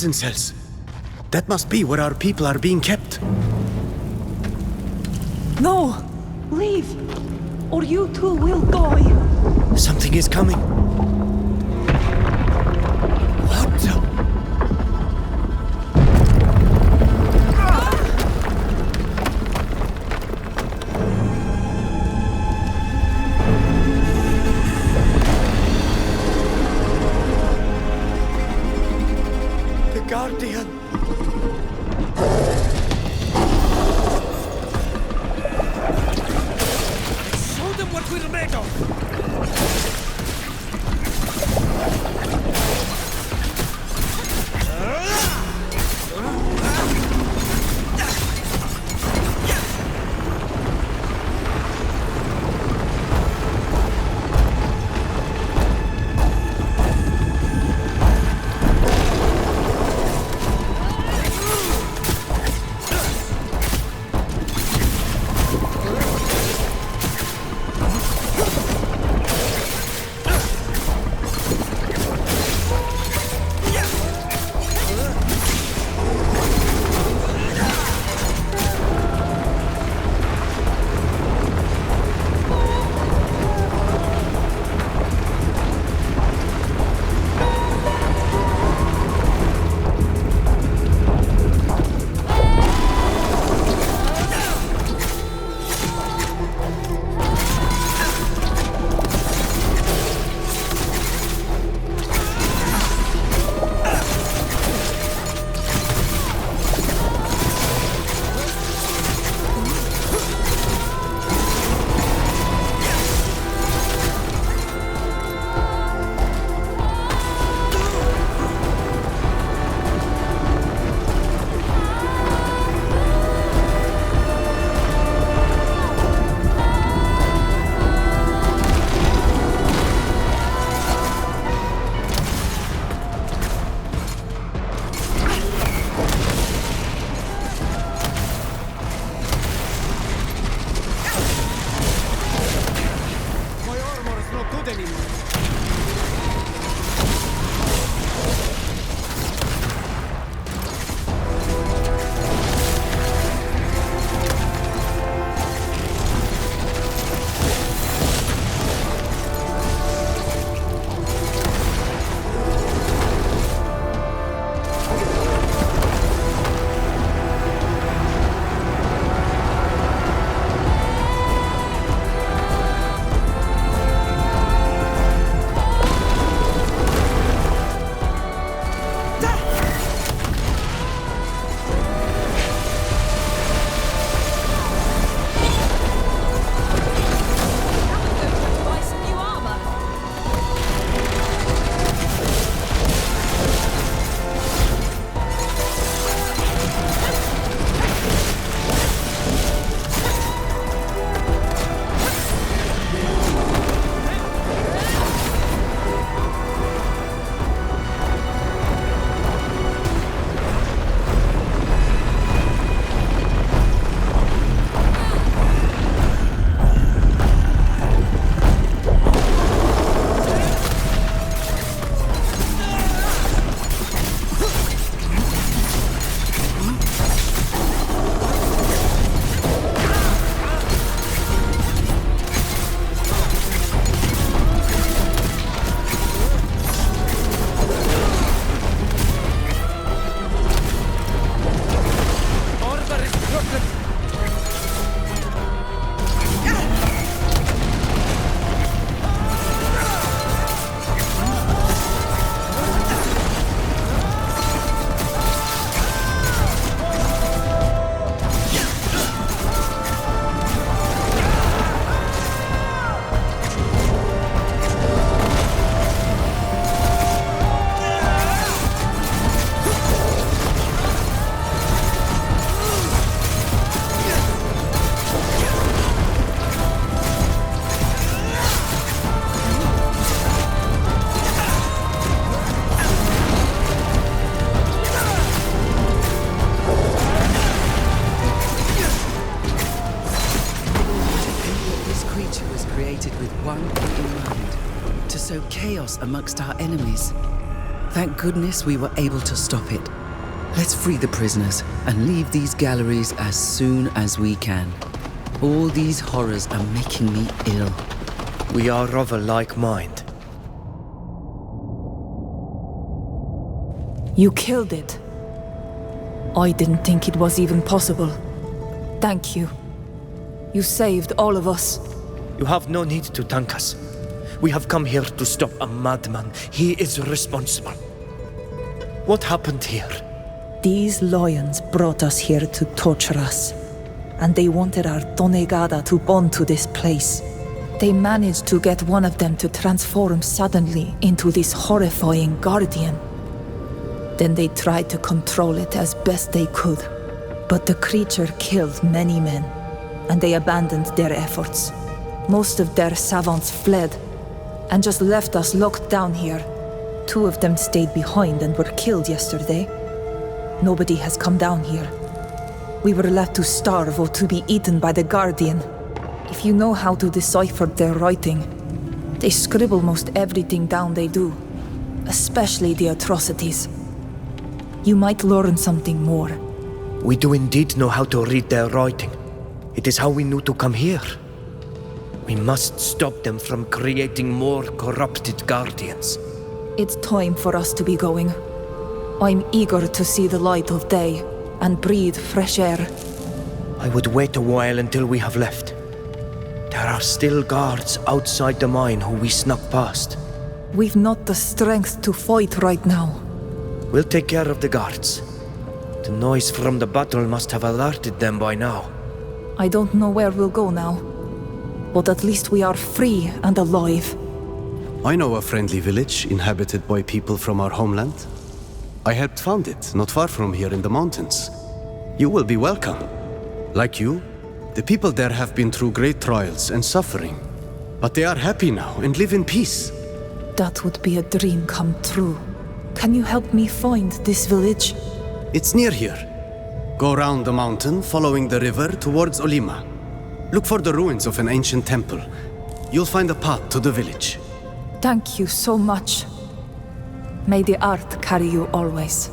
prison cells. That must be where our people are being kept. No! Leave! Or you too will die! Something is coming. What? The Guardian. Show them what we're made of! created with one thing in mind: to sow chaos amongst our enemies. Thank goodness we were able to stop it. Let's free the prisoners and leave these galleries as soon as we can. All these horrors are making me ill. We are of a like mind. You killed it. I didn't think it was even possible. Thank you. You saved all of us. You have no need to thank us. We have come here to stop a madman. He is responsible. What happened here? These lions brought us here to torture us. And they wanted our Donegada to bond to this place. They managed to get one of them to transform suddenly into this horrifying guardian. Then they tried to control it as best they could. But the creature killed many men, and they abandoned their efforts. Most of their savants fled, and just left us locked down here. 2 of them stayed behind and were killed yesterday. Nobody has come down here. We were left to starve or to be eaten by the Guardian. If you know how to decipher their writing, they scribble most everything down they do, especially the atrocities. You might learn something more. We do indeed know how to read their writing. It is how we knew to come here. We must stop them from creating more corrupted guardians. It's time for us to be going. I'm eager to see the light of day and breathe fresh air. I would wait a while until we have left. There are still guards outside the mine who we snuck past. We've not the strength to fight right now. We'll take care of the guards. The noise from the battle must have alerted them by now. I don't know where we'll go now, but at least we are free and alive. I know a friendly village inhabited by people from our homeland. I helped found it, not far from here in the mountains. You will be welcome. Like you, the people there have been through great trials and suffering. But they are happy now and live in peace. That would be a dream come true. Can you help me find this village? It's near here. Go round the mountain, following the river towards Olima. Look for the ruins of an ancient temple. You'll find a path to the village. Thank you so much. May the art carry you always.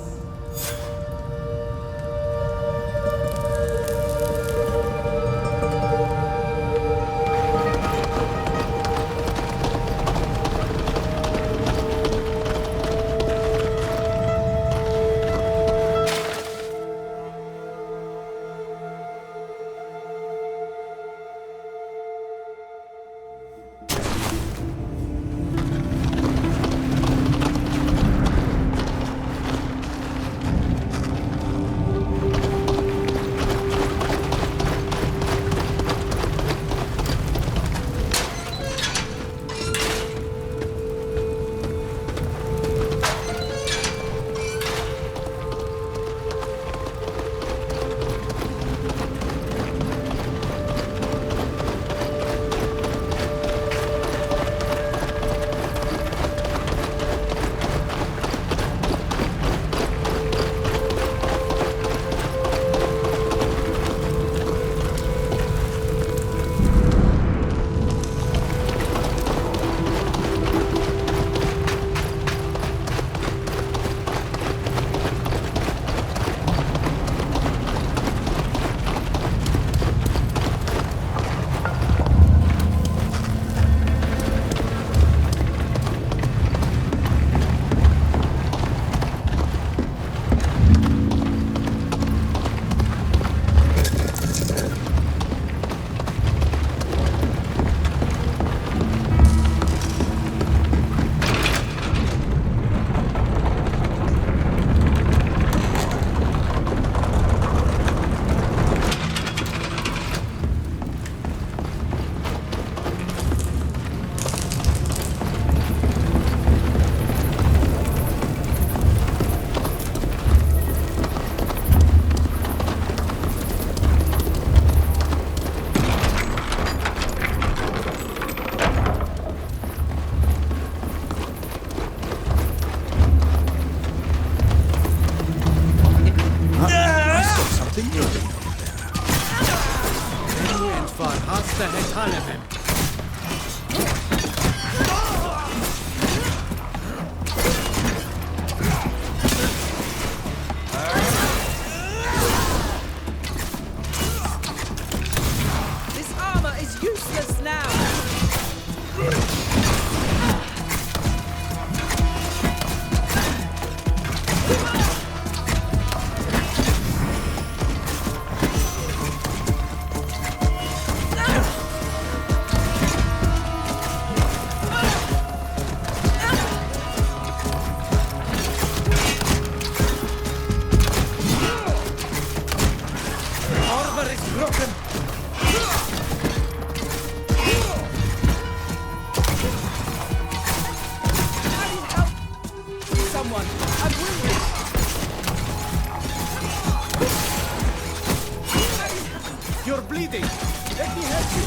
bleeding. Let me help you.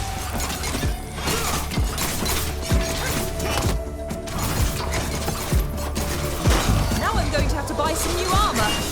Now I'm going to have to buy some new armor.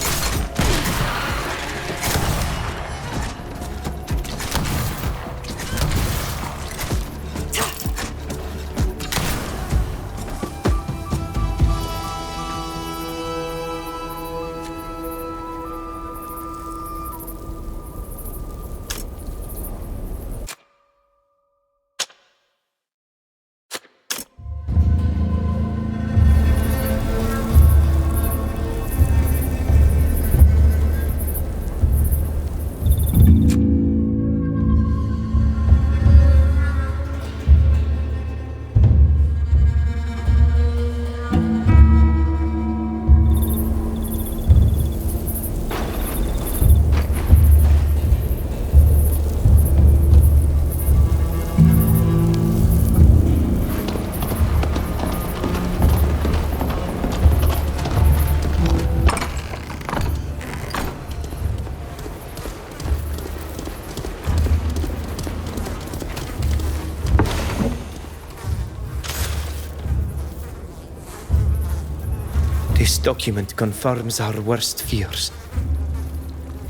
This document confirms our worst fears.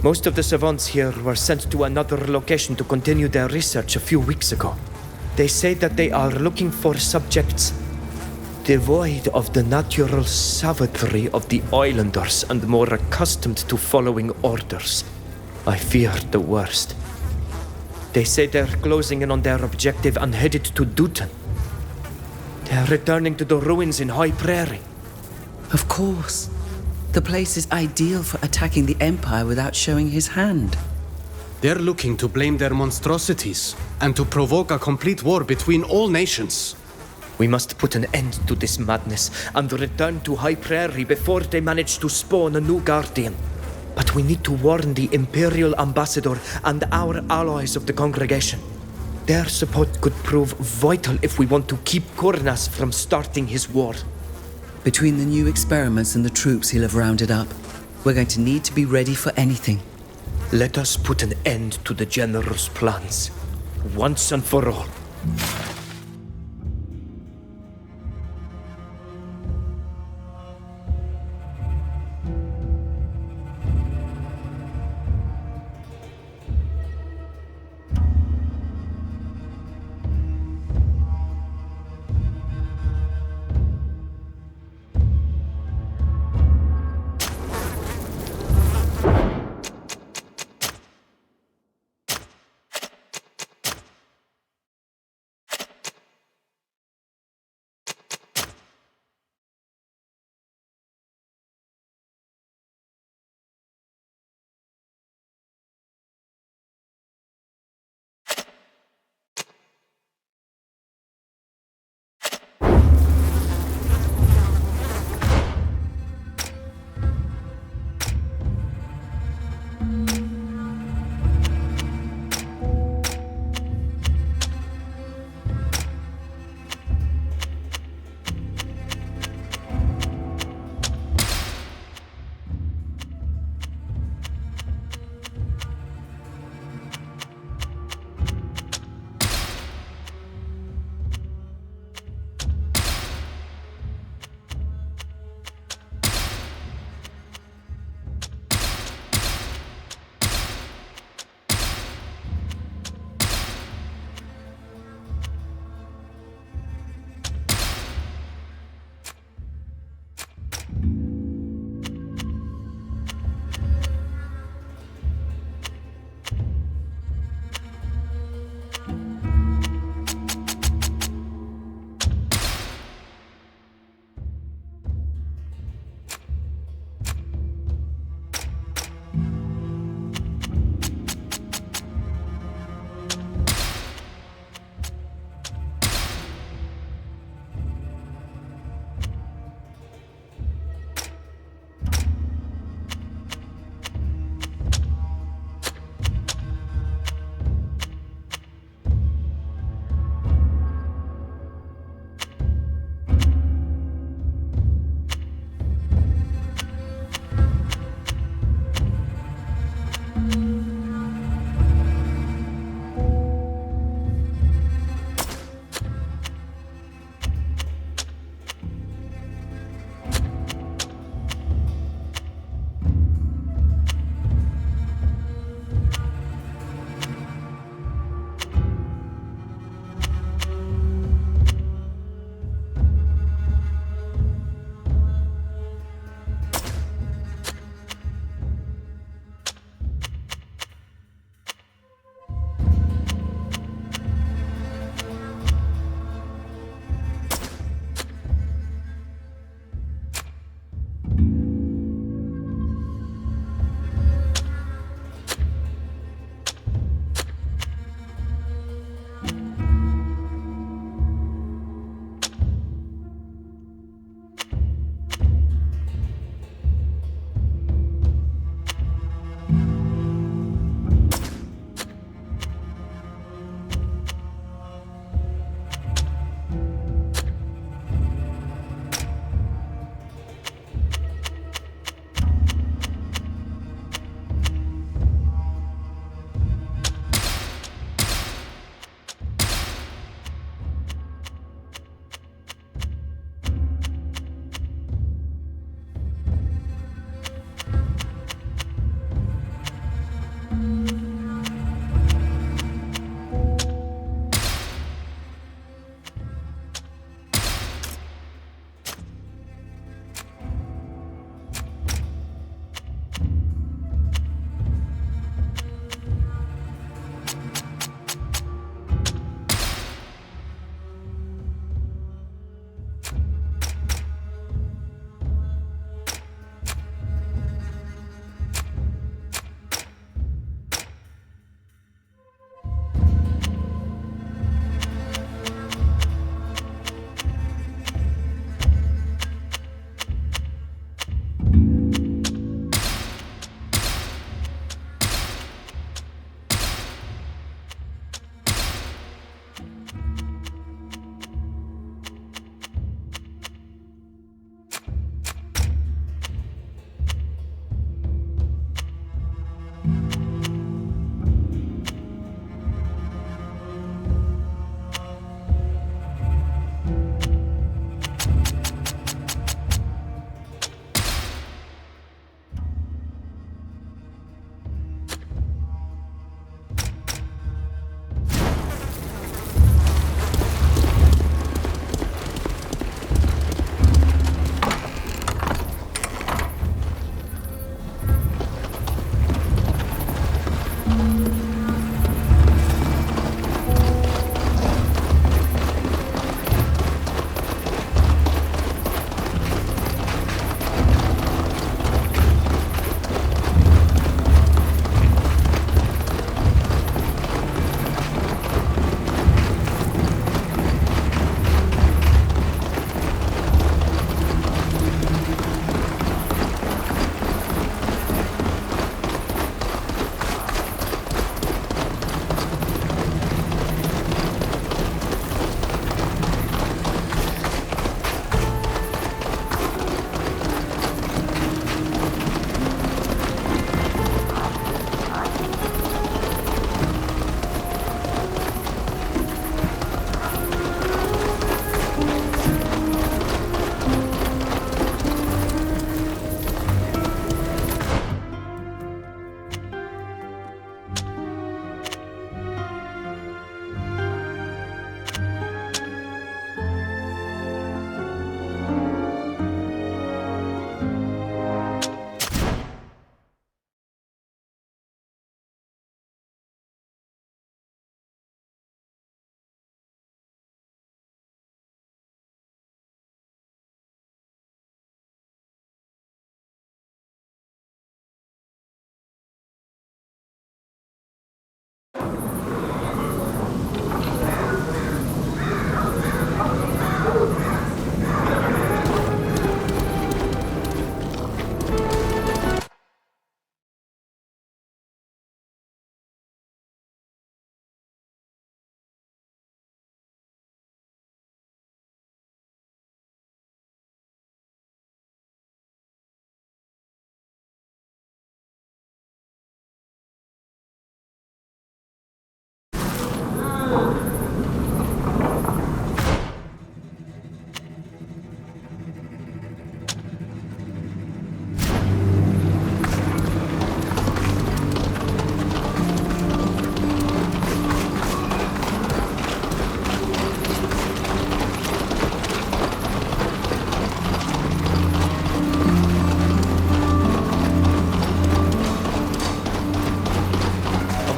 Most of the savants here were sent to another location to continue their research a few weeks ago. They say that they are looking for subjects devoid of the natural savagery of the islanders and more accustomed to following orders. I fear the worst. They say they're closing in on their objective and headed to Dutton. They're returning to the ruins in High Prairie. Of course. The place is ideal for attacking the Empire without showing his hand. They're looking to blame their monstrosities and to provoke a complete war between all nations. We must put an end to this madness and return to High Prairie before they manage to spawn a new guardian. But we need to warn the Imperial Ambassador and our allies of the congregation. Their support could prove vital if we want to keep Kurnas from starting his war. Between the new experiments and the troops he'll have rounded up, we're going to need to be ready for anything. Let us put an end to the General's plans, once and for all.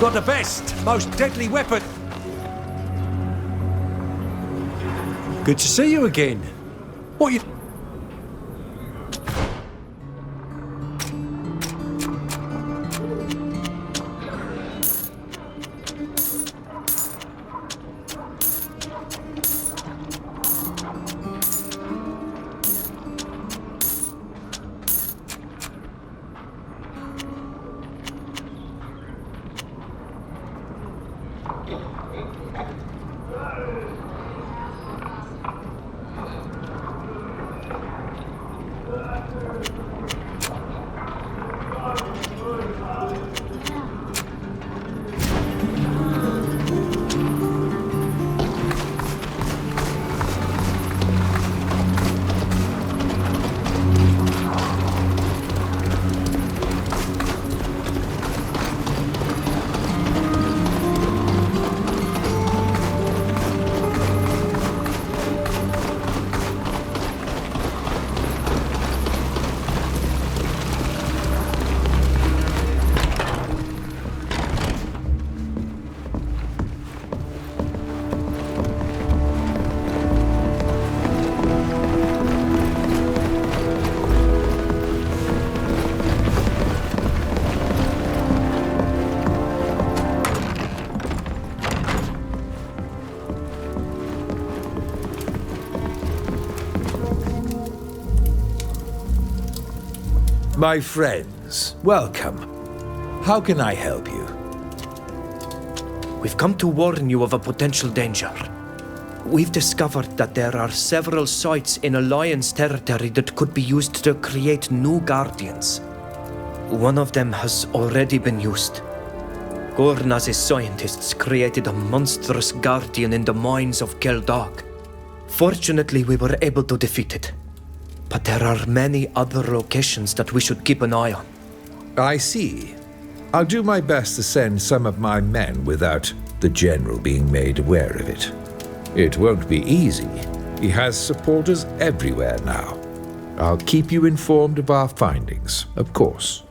Got the best, most deadly weapon. Good to see you again. What you... My friends, welcome. How can I help you? We've come to warn you of a potential danger. We've discovered that there are several sites in Alliance territory that could be used to create new Guardians. One of them has already been used. Gornaz's scientists created a monstrous Guardian in the mines of Keldag. Fortunately, we were able to defeat it. But there are many other locations that we should keep an eye on. I see. I'll do my best to send some of my men without the General being made aware of it. It won't be easy. He has supporters everywhere now. I'll keep you informed of our findings, of course.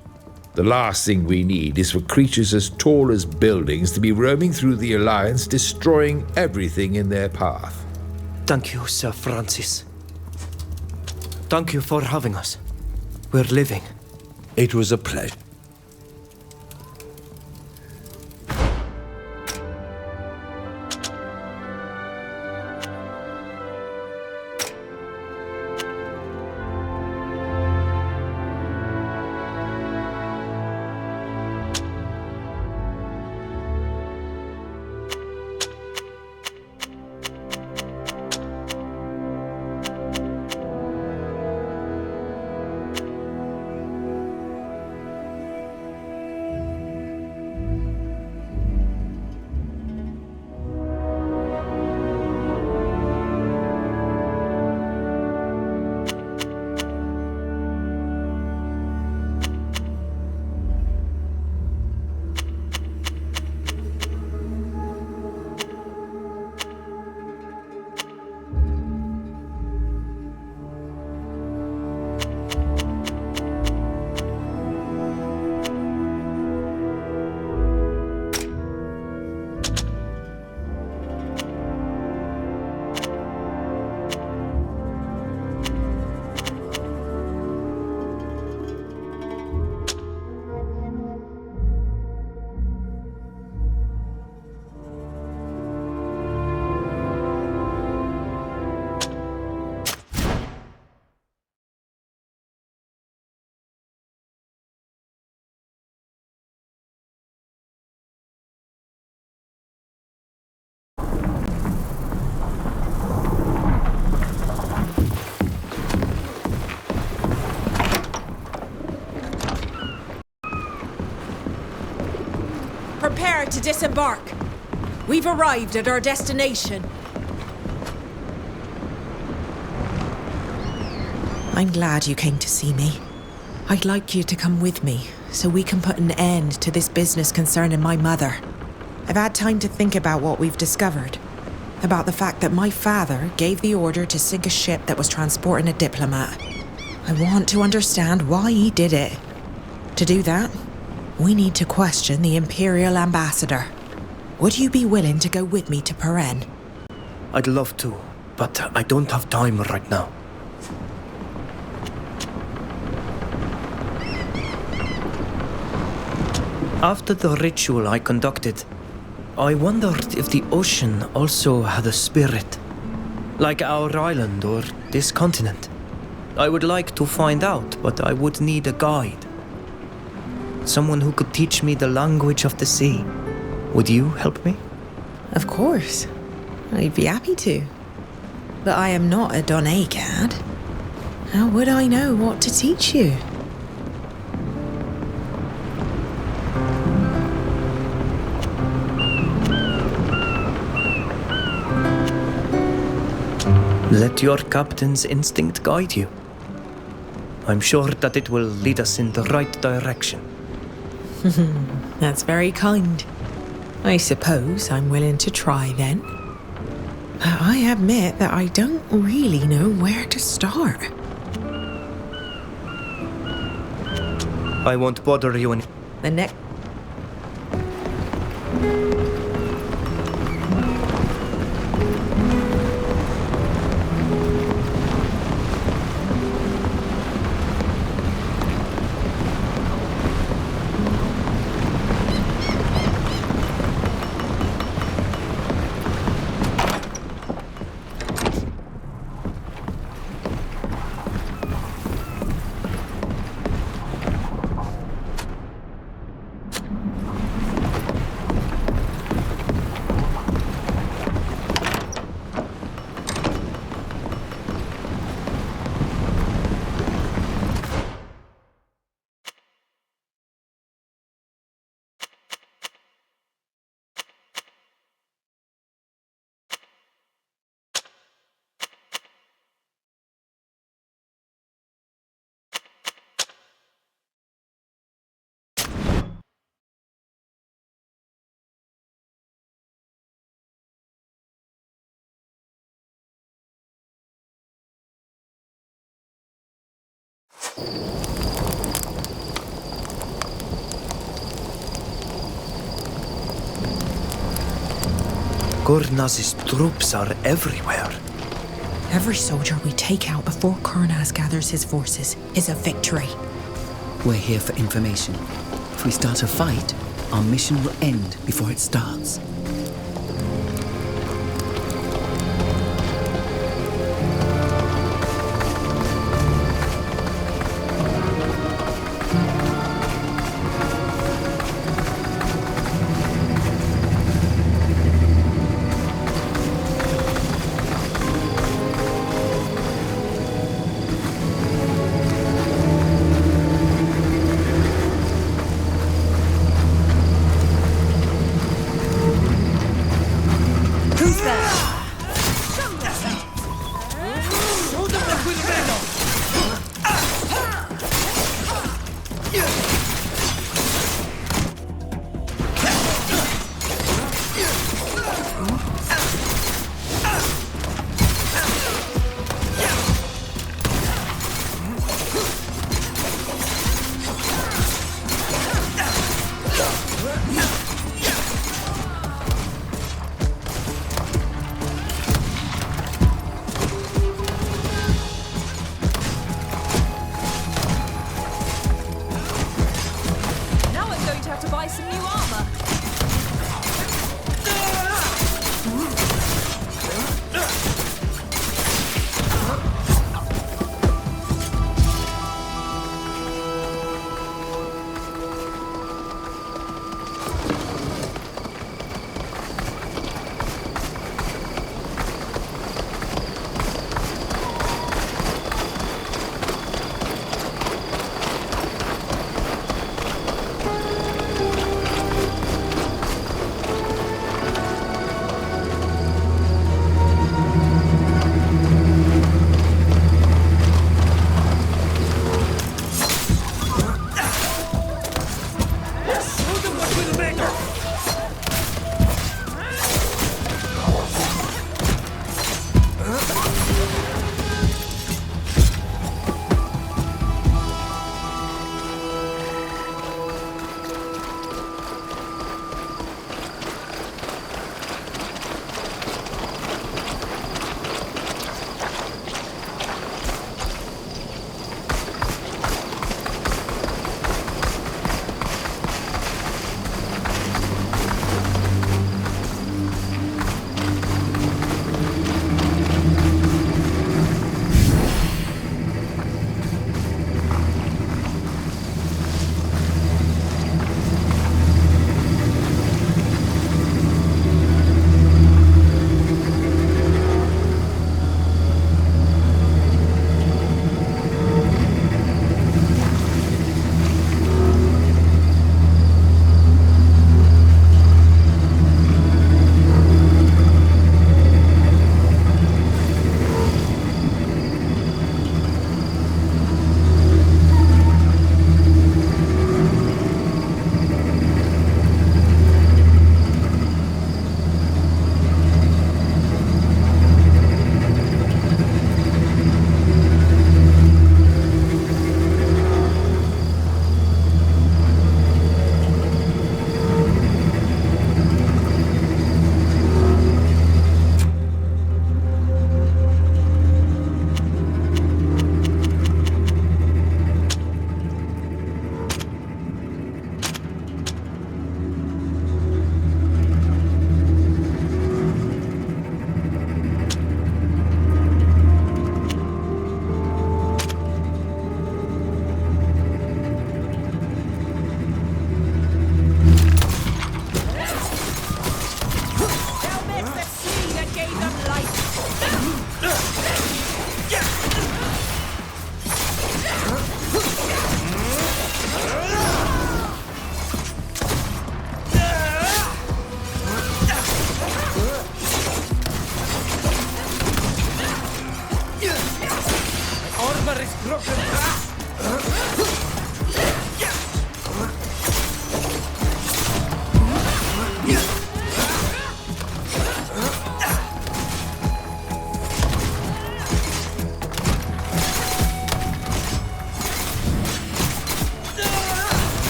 The last thing we need is for creatures as tall as buildings to be roaming through the Alliance, destroying everything in their path. Thank you, Sir Francis. Thank you for having us. We're living. It was a pleasure. Prepare to disembark. We've arrived at our destination. I'm glad you came to see me. I'd like you to come with me, so we can put an end to this business concerning my mother. I've had time to think about what we've discovered. About the fact that my father gave the order to sink a ship that was transporting a diplomat. I want to understand why he did it. To do that, we need to question the Imperial Ambassador. Would you be willing to go with me to Peren? I'd love to, but I don't have time right now. After the ritual I conducted, I wondered if the ocean also had a spirit, like our island or this continent. I would like to find out, but I would need a guide. Someone who could teach me the language of the sea. Would you help me? Of course. I'd be happy to. But I am not a Donegad. How would I know what to teach you? Let your captain's instinct guide you. I'm sure that it will lead us in the right direction. That's very kind. I suppose I'm willing to try then. But I admit that I don't really know where to start. I won't bother you any. The next. Gurnaz's troops are everywhere. Every soldier we take out before Karnaz gathers his forces is a victory. We're here for information. If we start a fight, our mission will end before it starts.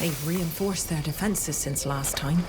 They've reinforced their defenses since last time.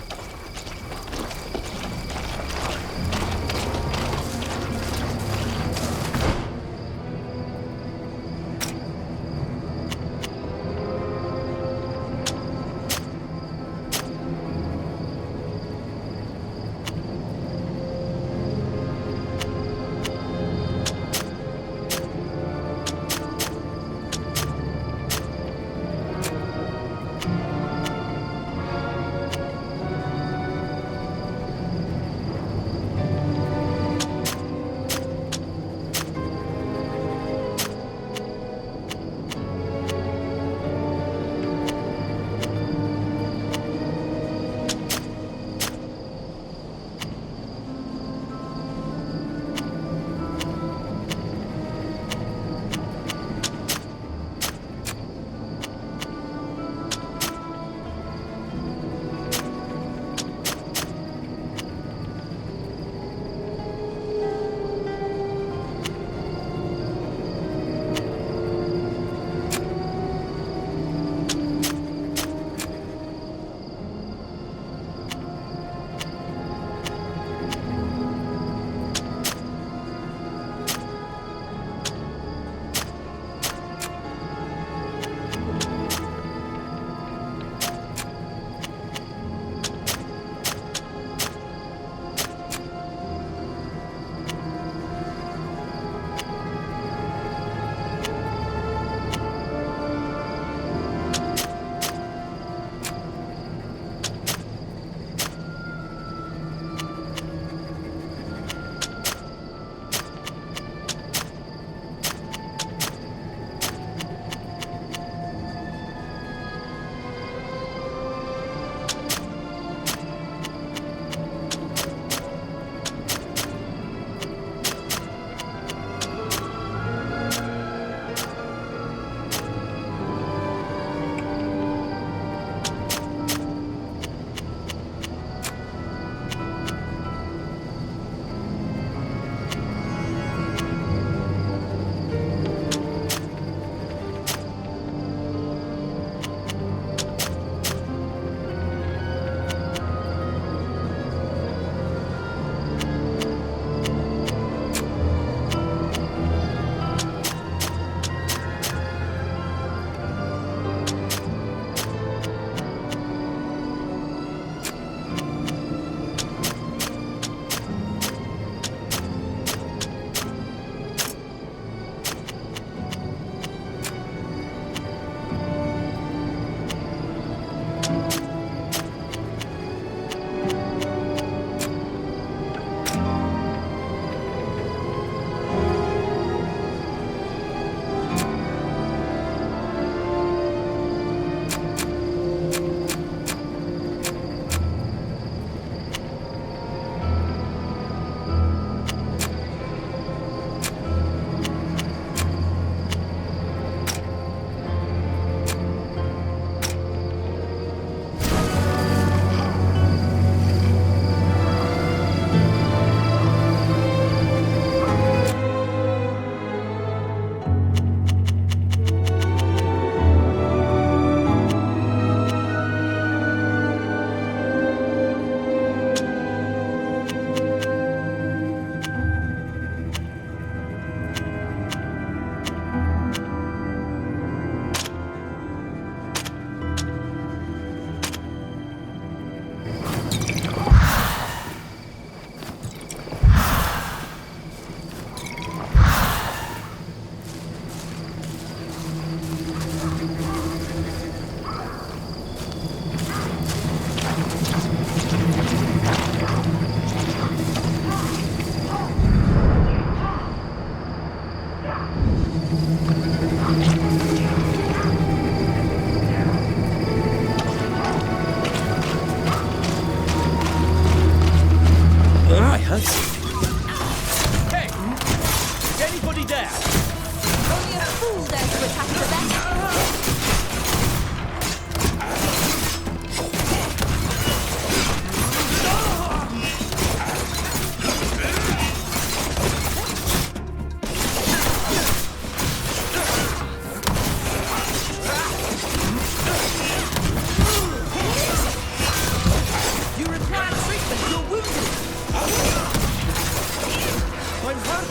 I'm hurt.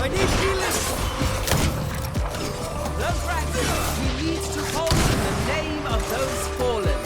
I need healing. Look, Brandon, we need to hold in the name of those fallen.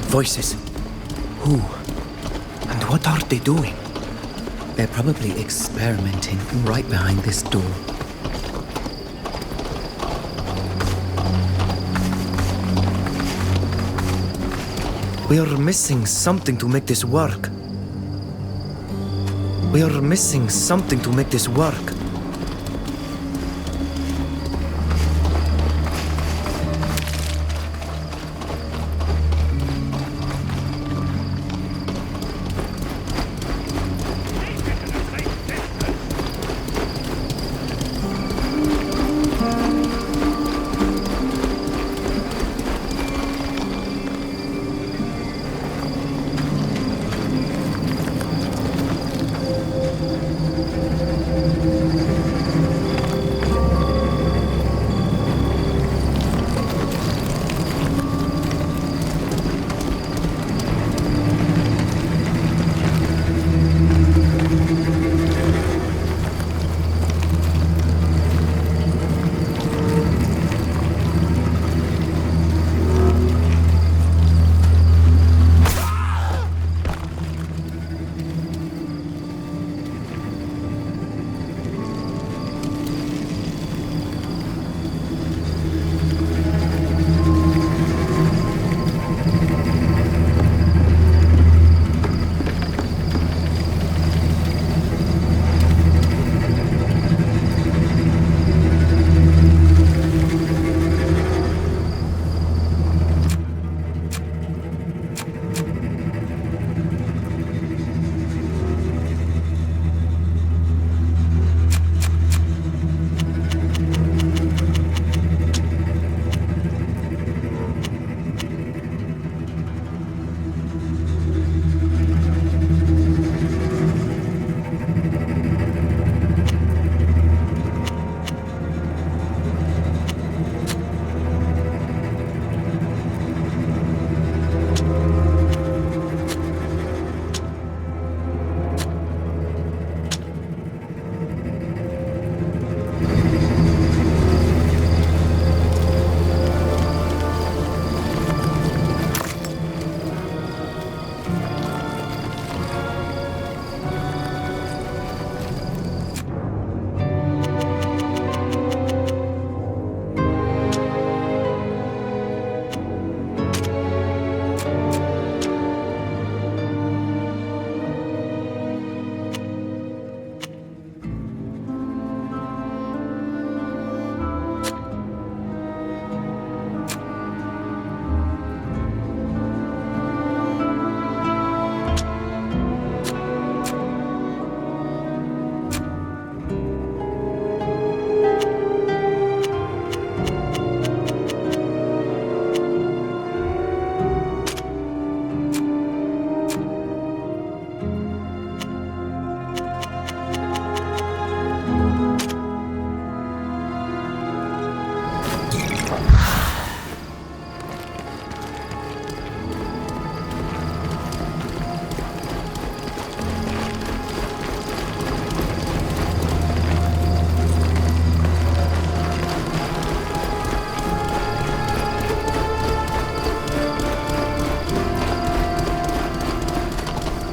Voices. Who? And what are they doing? They're probably experimenting right behind this door. We are missing something to make this work. We are missing something to make this work.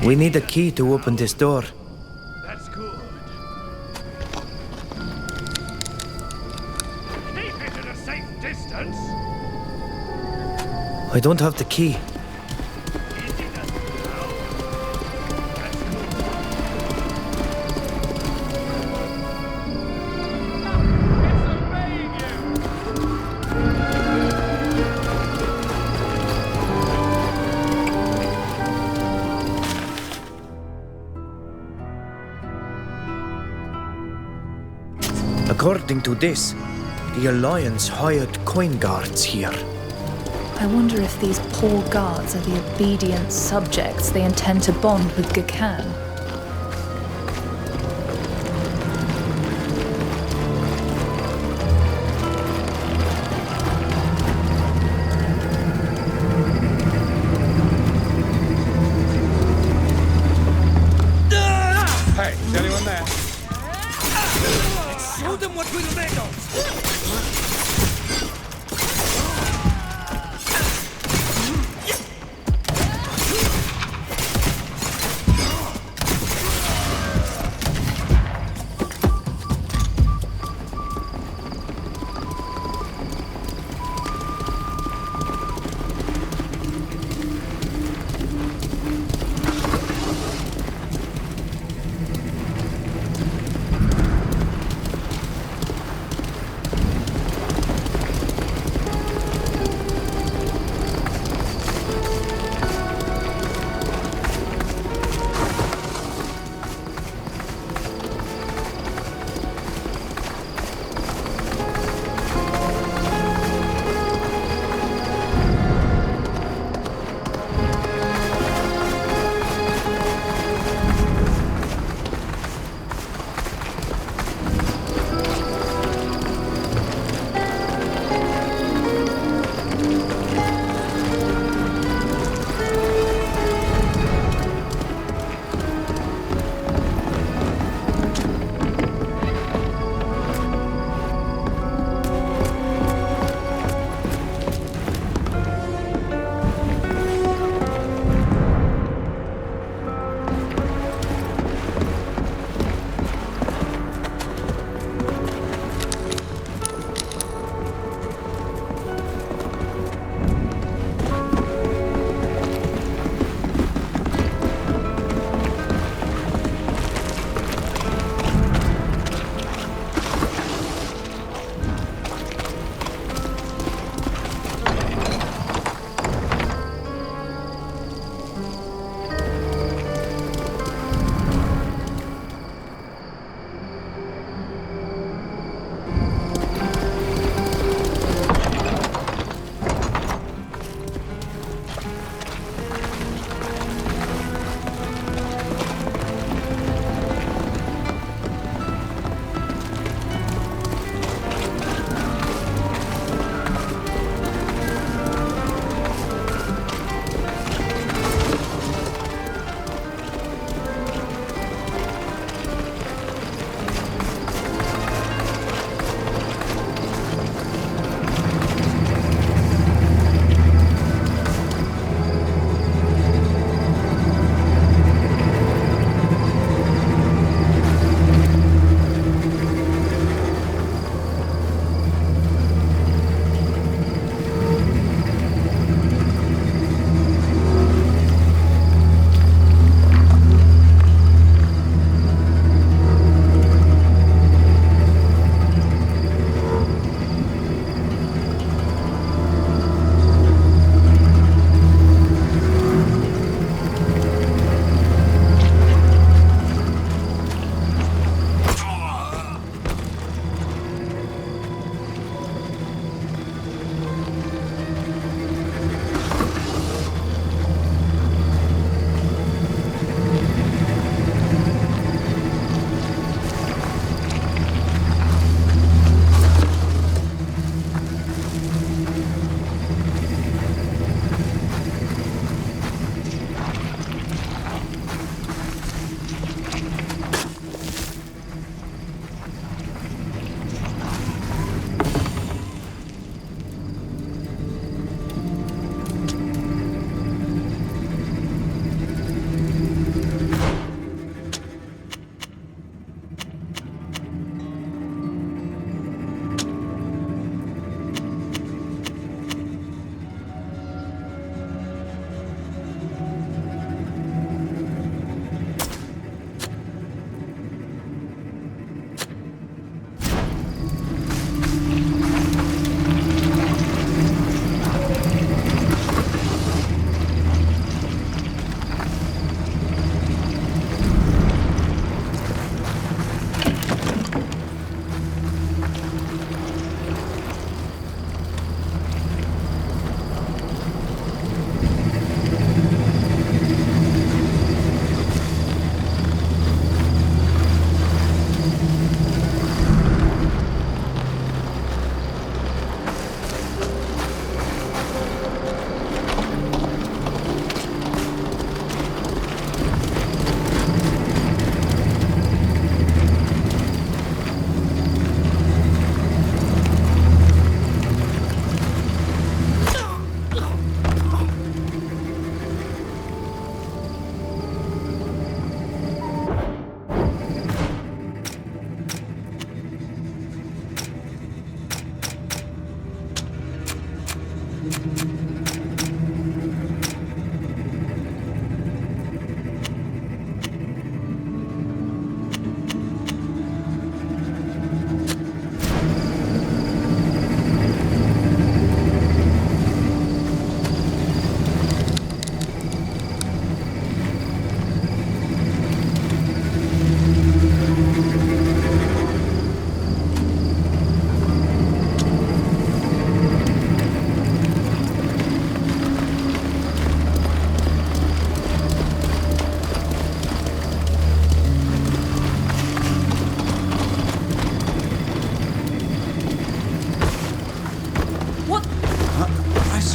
We need a key to open this door. That's good. Keep it at a safe distance. I don't have the key. According to this, the Alliance hired coin guards here. I wonder if these poor guards are the obedient subjects they intend to bond with Gakan. Hey, is anyone there? Show them what we're made of!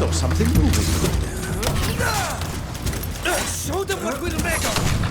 saw something moving. Show them what we're made of!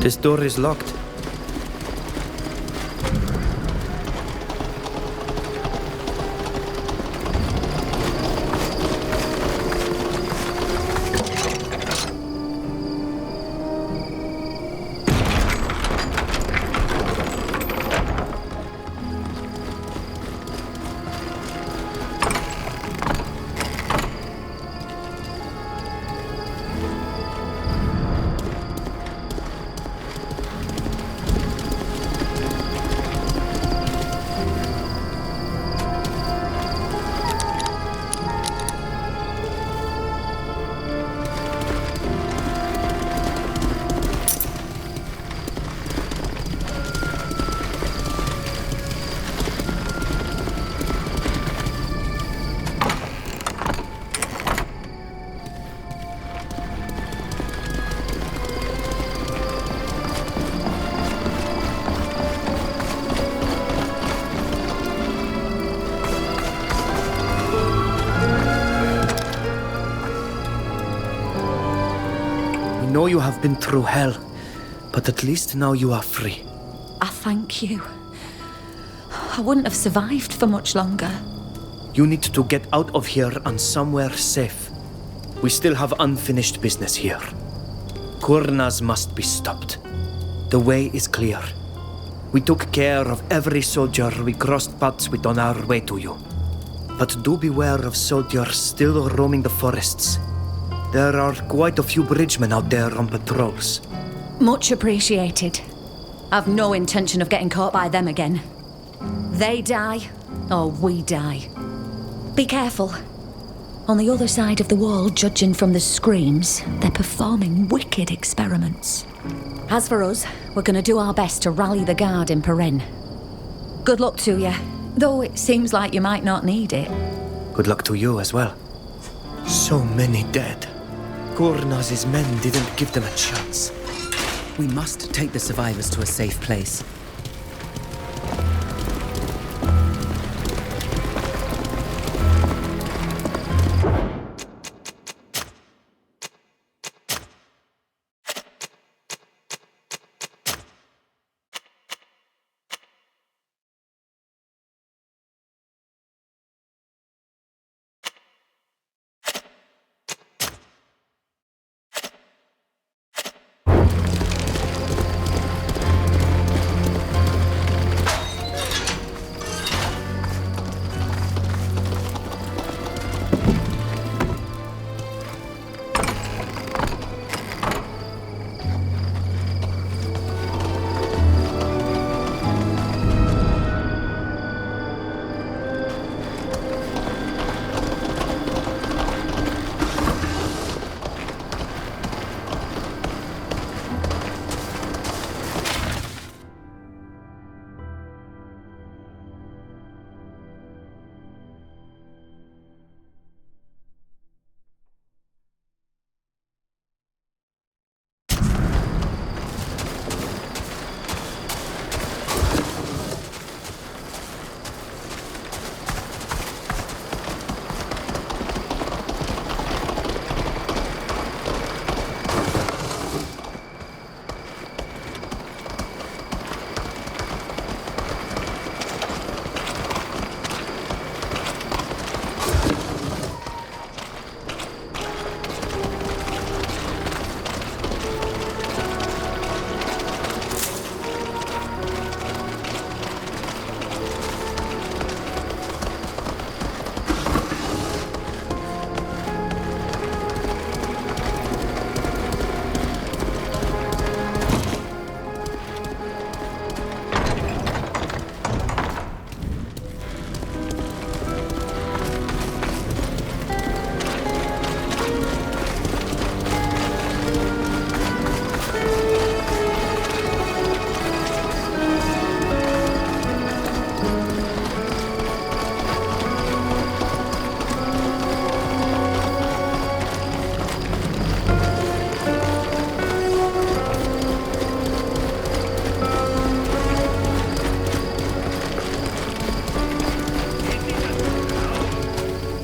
This door is locked. I know you have been through hell, but at least now you are free. I thank you. I wouldn't have survived for much longer. You need to get out of here and somewhere safe. We still have unfinished business here. Kurnas must be stopped. The way is clear. We took care of every soldier we crossed paths with on our way to you. But do beware of soldiers still roaming the forests. There are quite a few bridgemen out there on patrols. Much appreciated. I've no intention of getting caught by them again. They die, or we die. Be careful. On the other side of the wall, judging from the screams, they're performing wicked experiments. As for us, we're going to do our best to rally the guard in Peren. Good luck to you, though it seems like you might not need it. Good luck to you as well. So many dead. Kurnas' men didn't give them a chance. We must take the survivors to a safe place.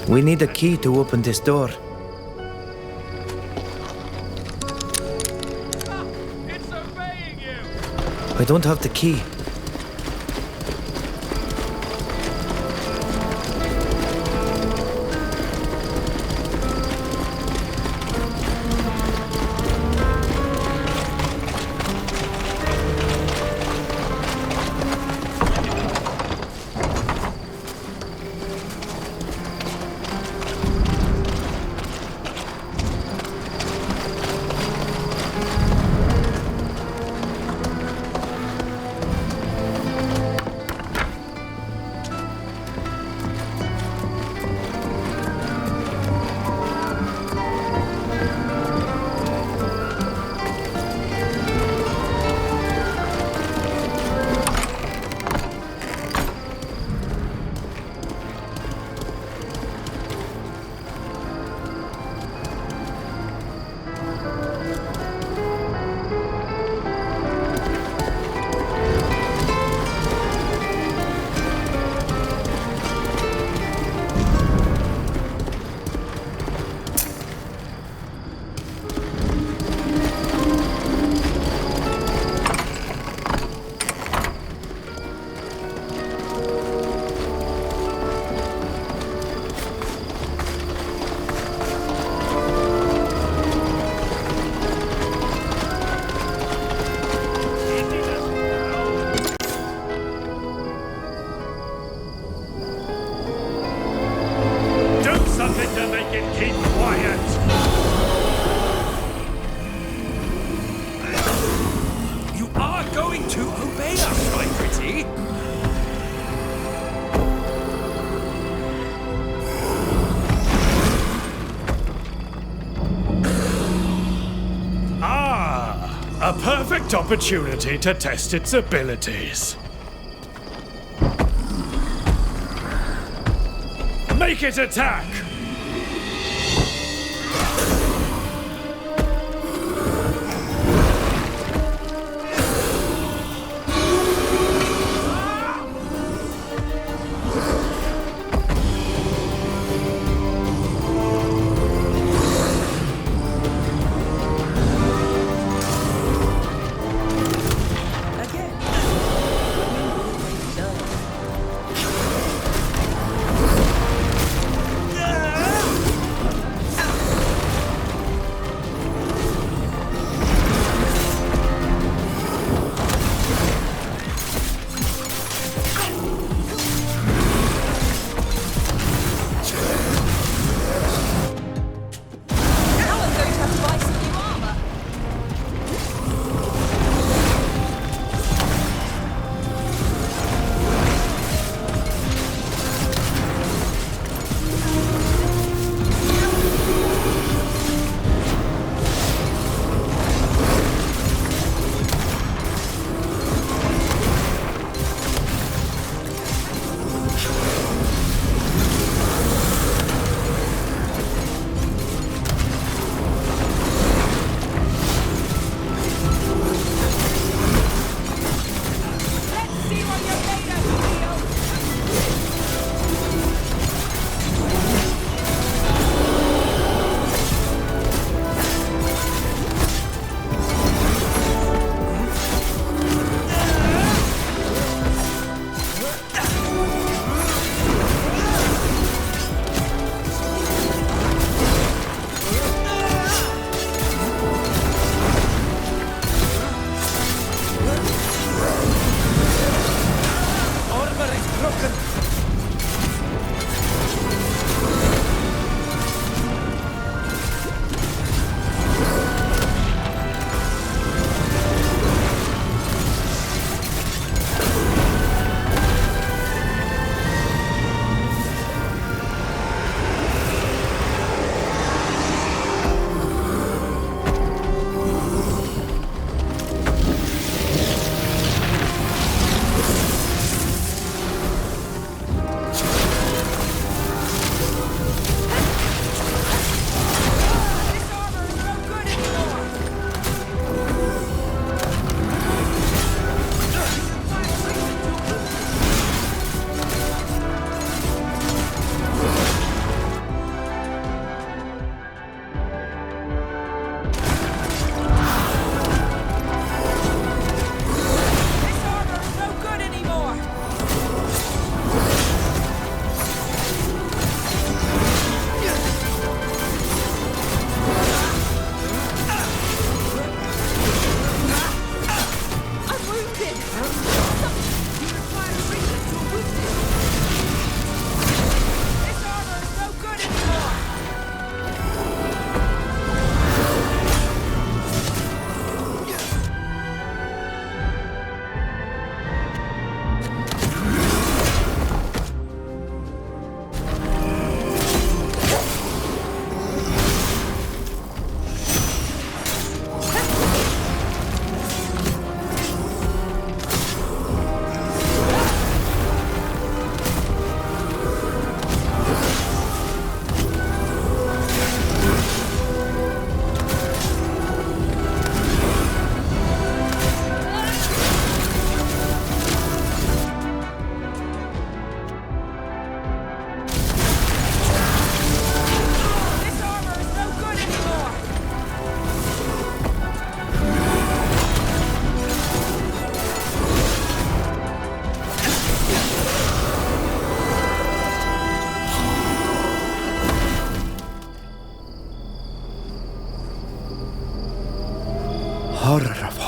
We need a key to open this door. It's obeying you! I don't have the key. A perfect opportunity to test its abilities. Make it attack! Yeah!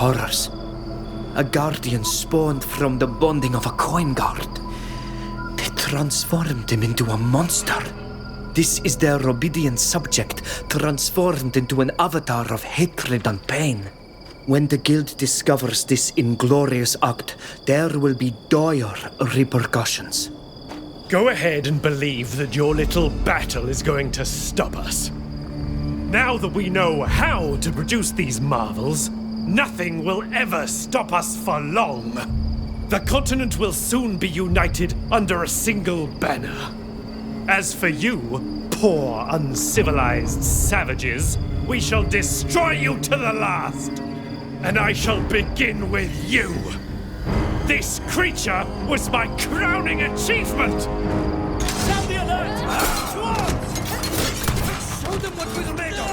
horrors. A guardian spawned from the bonding of a coin guard. They transformed him into a monster. This is their obedient subject, transformed into an avatar of hatred and pain. When the guild discovers this inglorious act, there will be dire repercussions. Go ahead and believe that your little battle is going to stop us. Now that we know how to produce these marvels, nothing will ever stop us for long. The continent will soon be united under a single banner. As for you, poor uncivilized savages, we shall destroy you to the last. And I shall begin with you. This creature was my crowning achievement! Sound the alert! To arms! Show them what we're made of!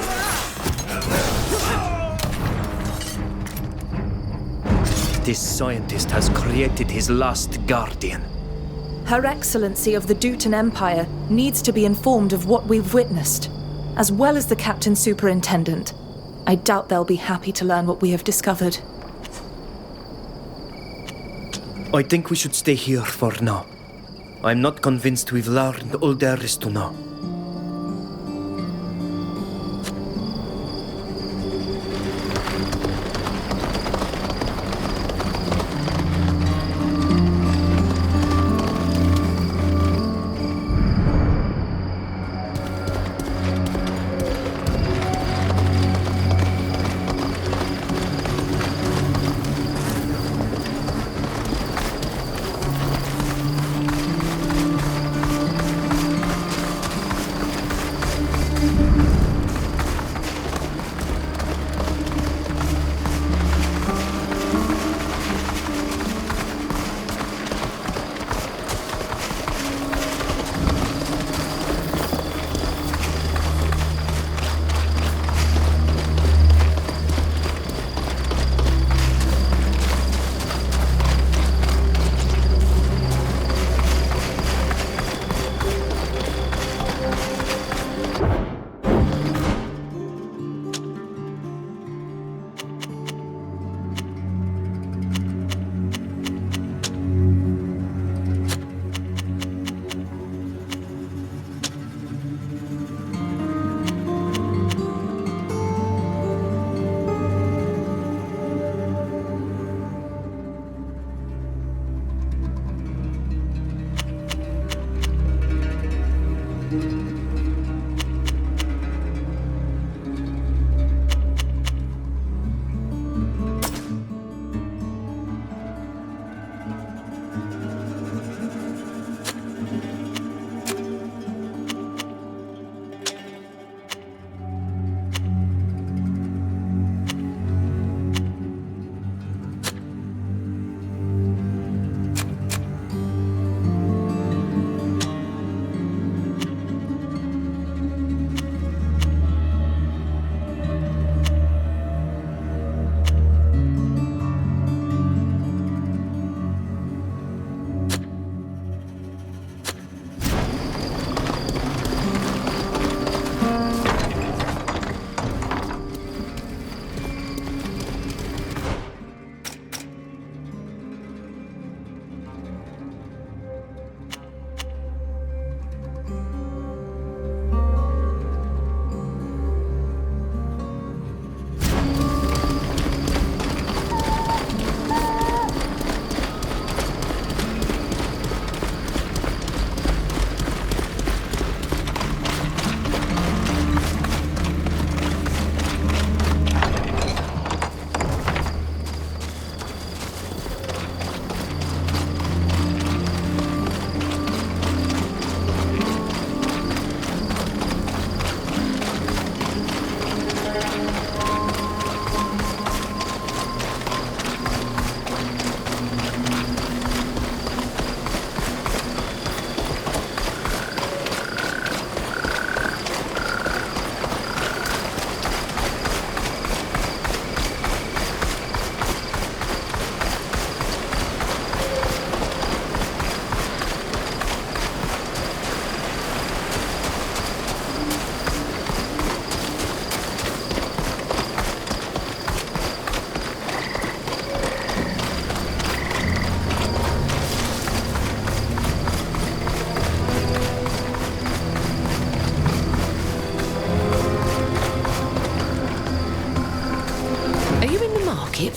This scientist has created his last guardian. Her Excellency of the Dutan Empire needs to be informed of what we've witnessed, as well as the Captain Superintendent. I doubt they'll be happy to learn what we have discovered. I think we should stay here for now. I'm not convinced we've learned all there is to know.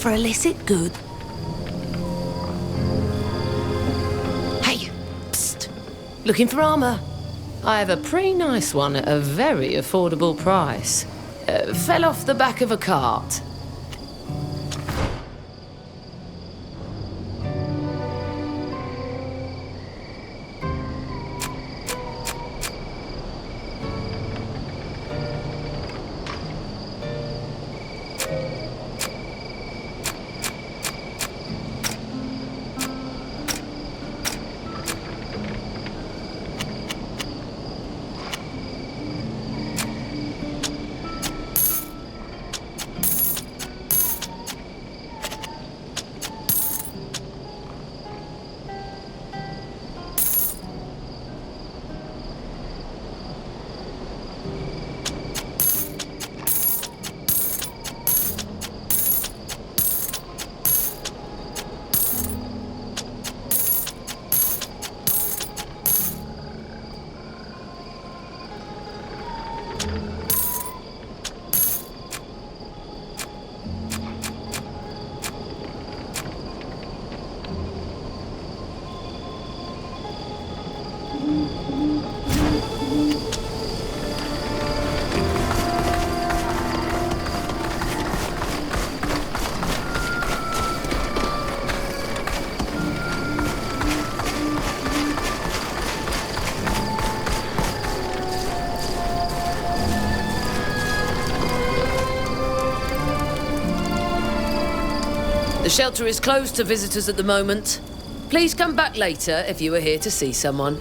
for illicit goods. Hey, psst. Looking for armor? I have a pretty nice one at a very affordable price. Fell off the back of a cart. The shelter is closed to visitors at the moment. Please come back later if you are here to see someone.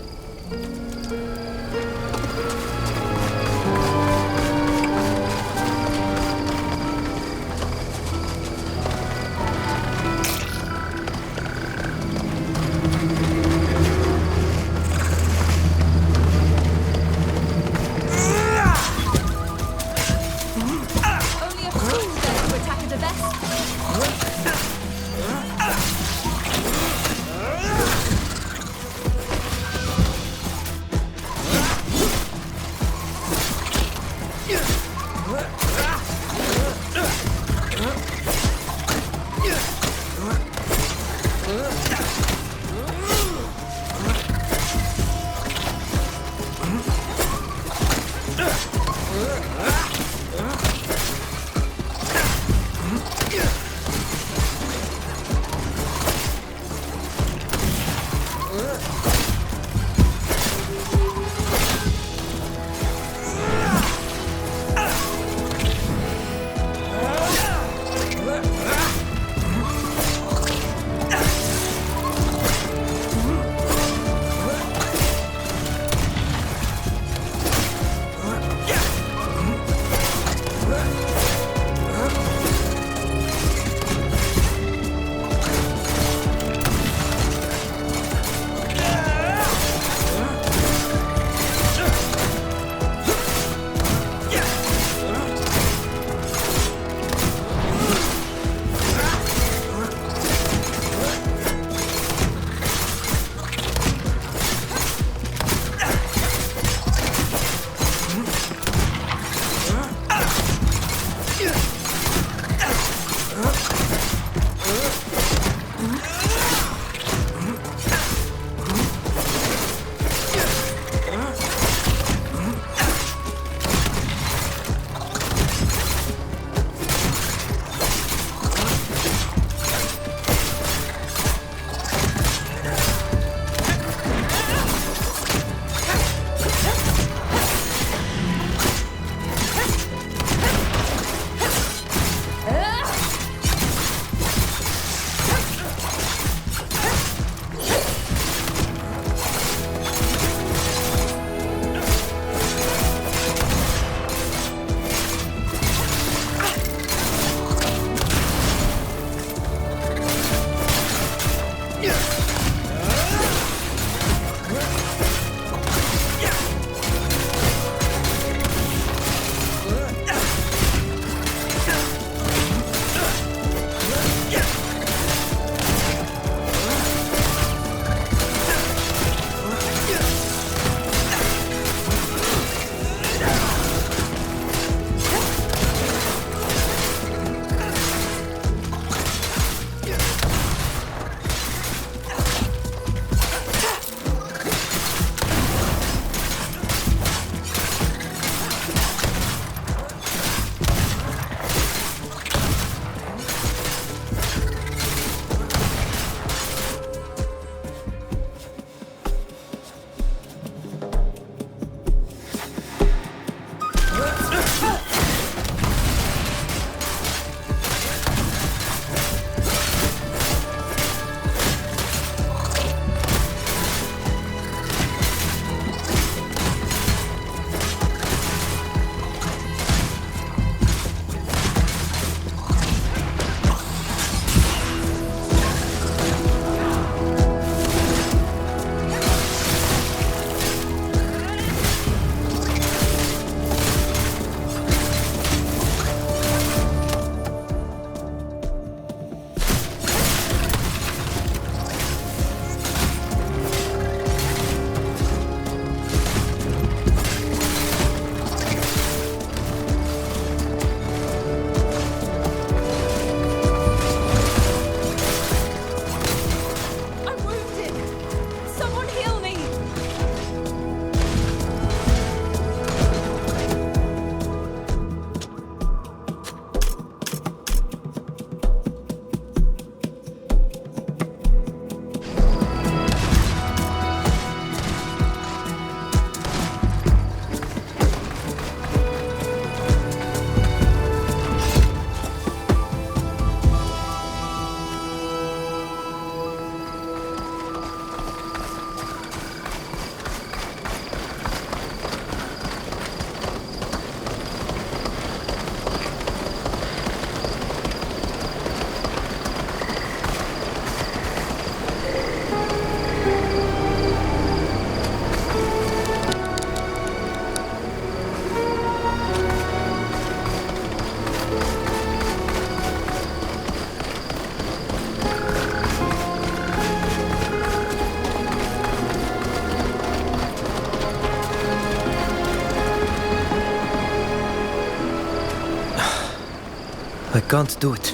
I can't do it.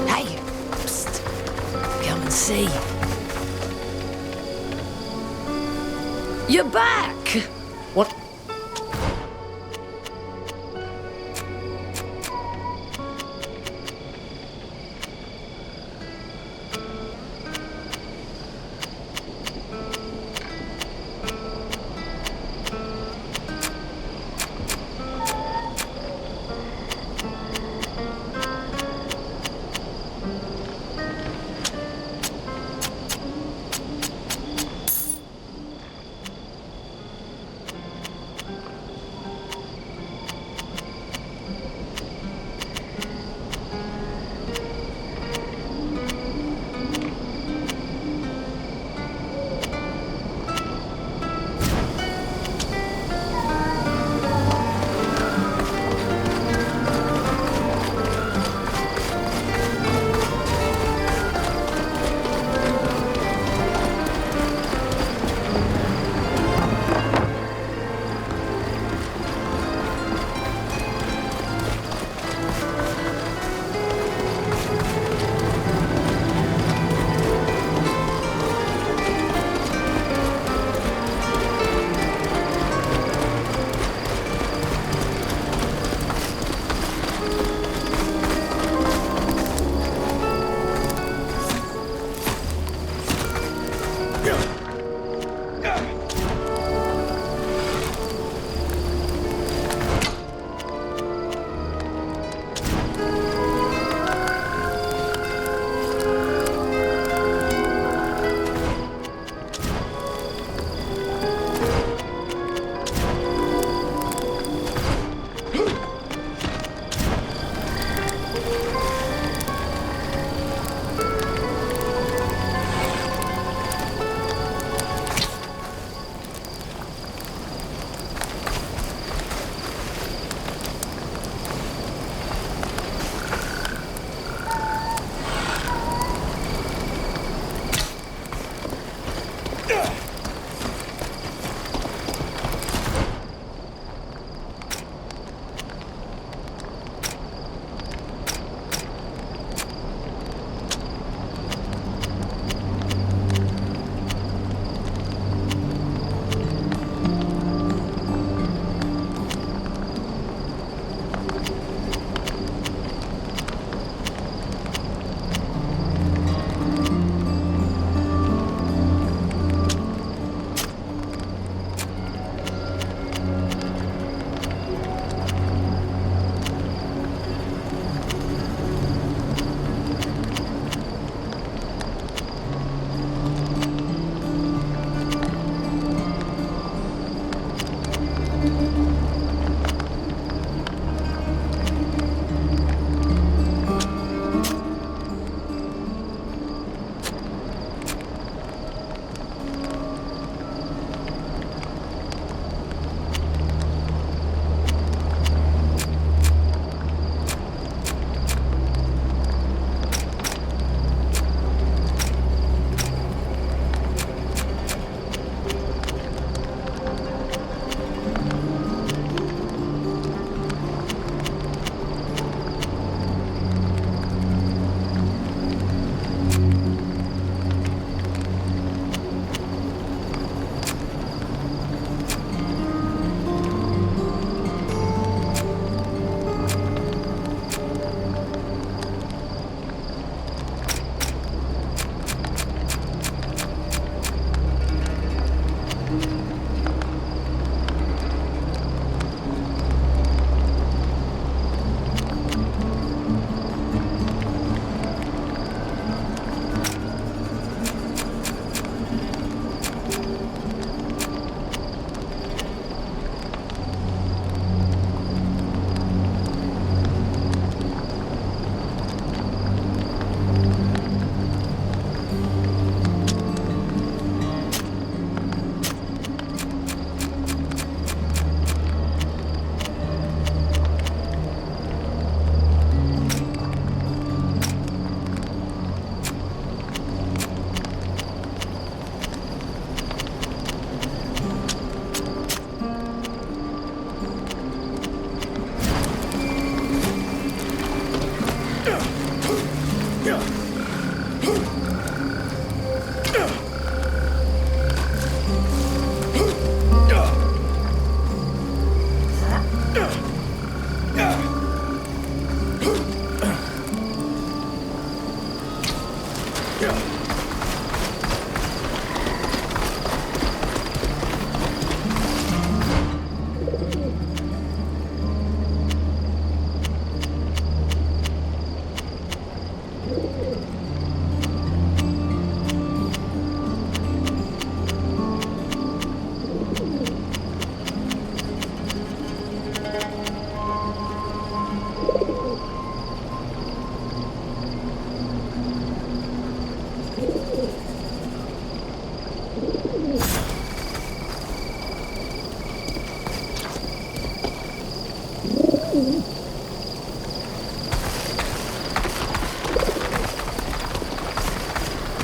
Hey! Psst. Come and see. You're back! What?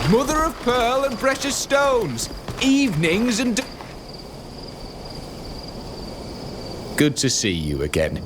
Mother of pearl and precious stones, evenings and... Good to see you again.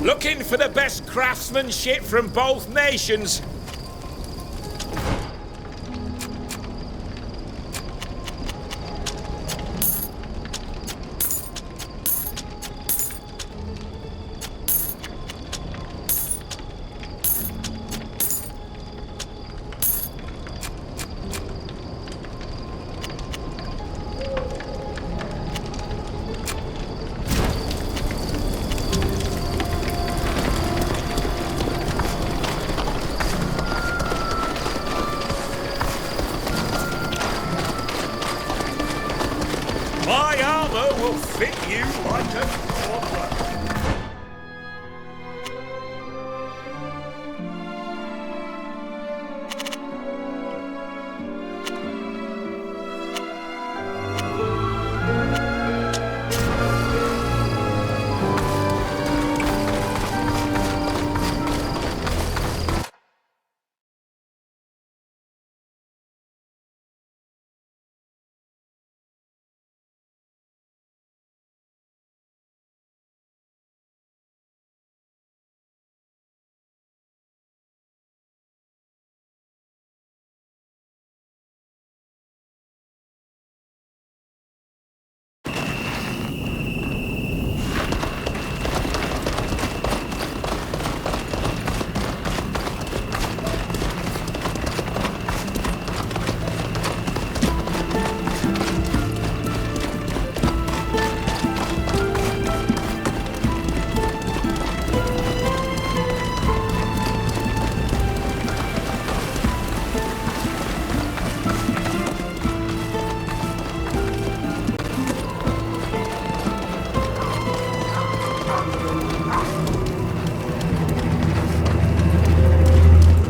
Looking for the best craftsmanship from both nations. My armor will fit you like a cobra.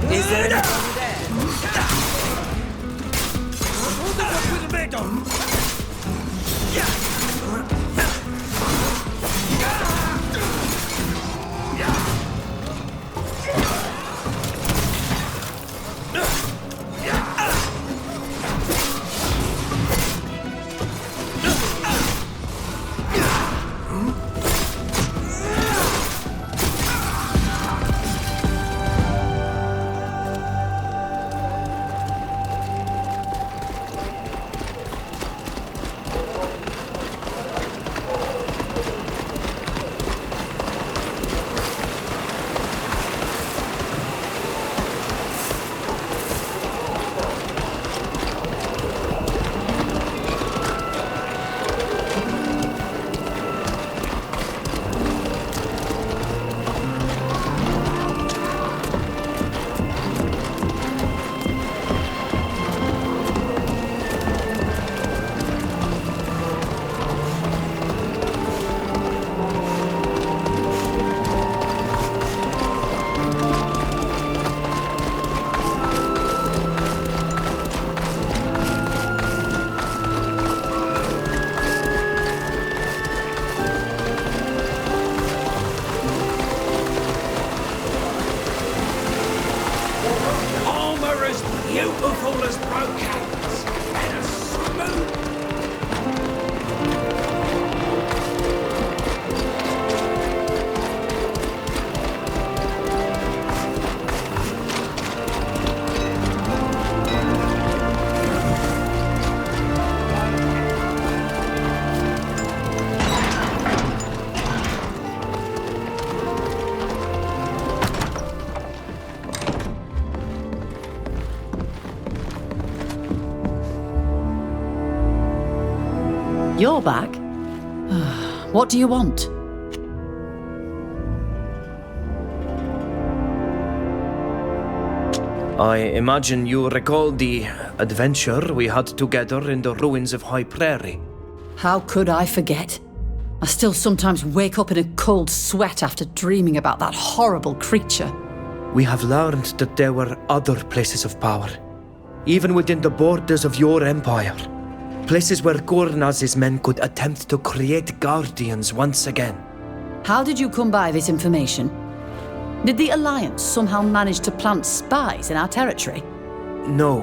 Is there anybody there? Hold the fuck with the bed on. broke hands and a smooth. You're back? What do you want? I imagine you recall the adventure we had together in the ruins of High Prairie. How could I forget? I still sometimes wake up in a cold sweat after dreaming about that horrible creature. We have learned that there were other places of power, even within the borders of your empire. Places where Gurnaz's men could attempt to create guardians once again. How did you come by this information? Did the Alliance somehow manage to plant spies in our territory? No.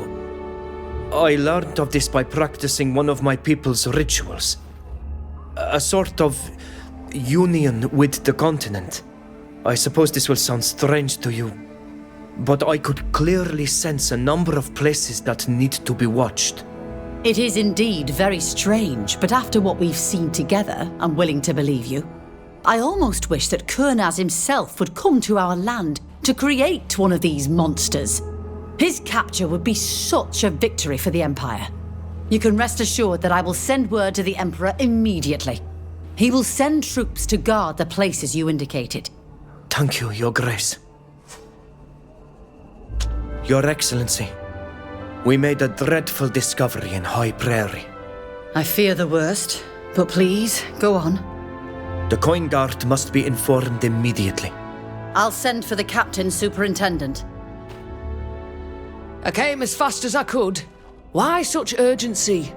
I learned of this by practicing one of my people's rituals. A sort of union with the continent. I suppose this will sound strange to you, but I could clearly sense a number of places that need to be watched. It is indeed very strange, but after what we've seen together, I'm willing to believe you. I almost wish that Gurnaz himself would come to our land to create one of these monsters. His capture would be such a victory for the Empire. You can rest assured that I will send word to the Emperor immediately. He will send troops to guard the places you indicated. Thank you, Your Grace. Your Excellency, we made a dreadful discovery in High Prairie. I fear the worst, but please, go on. The Coin Guard must be informed immediately. I'll send for the Captain Superintendent. I came as fast as I could. Why such urgency?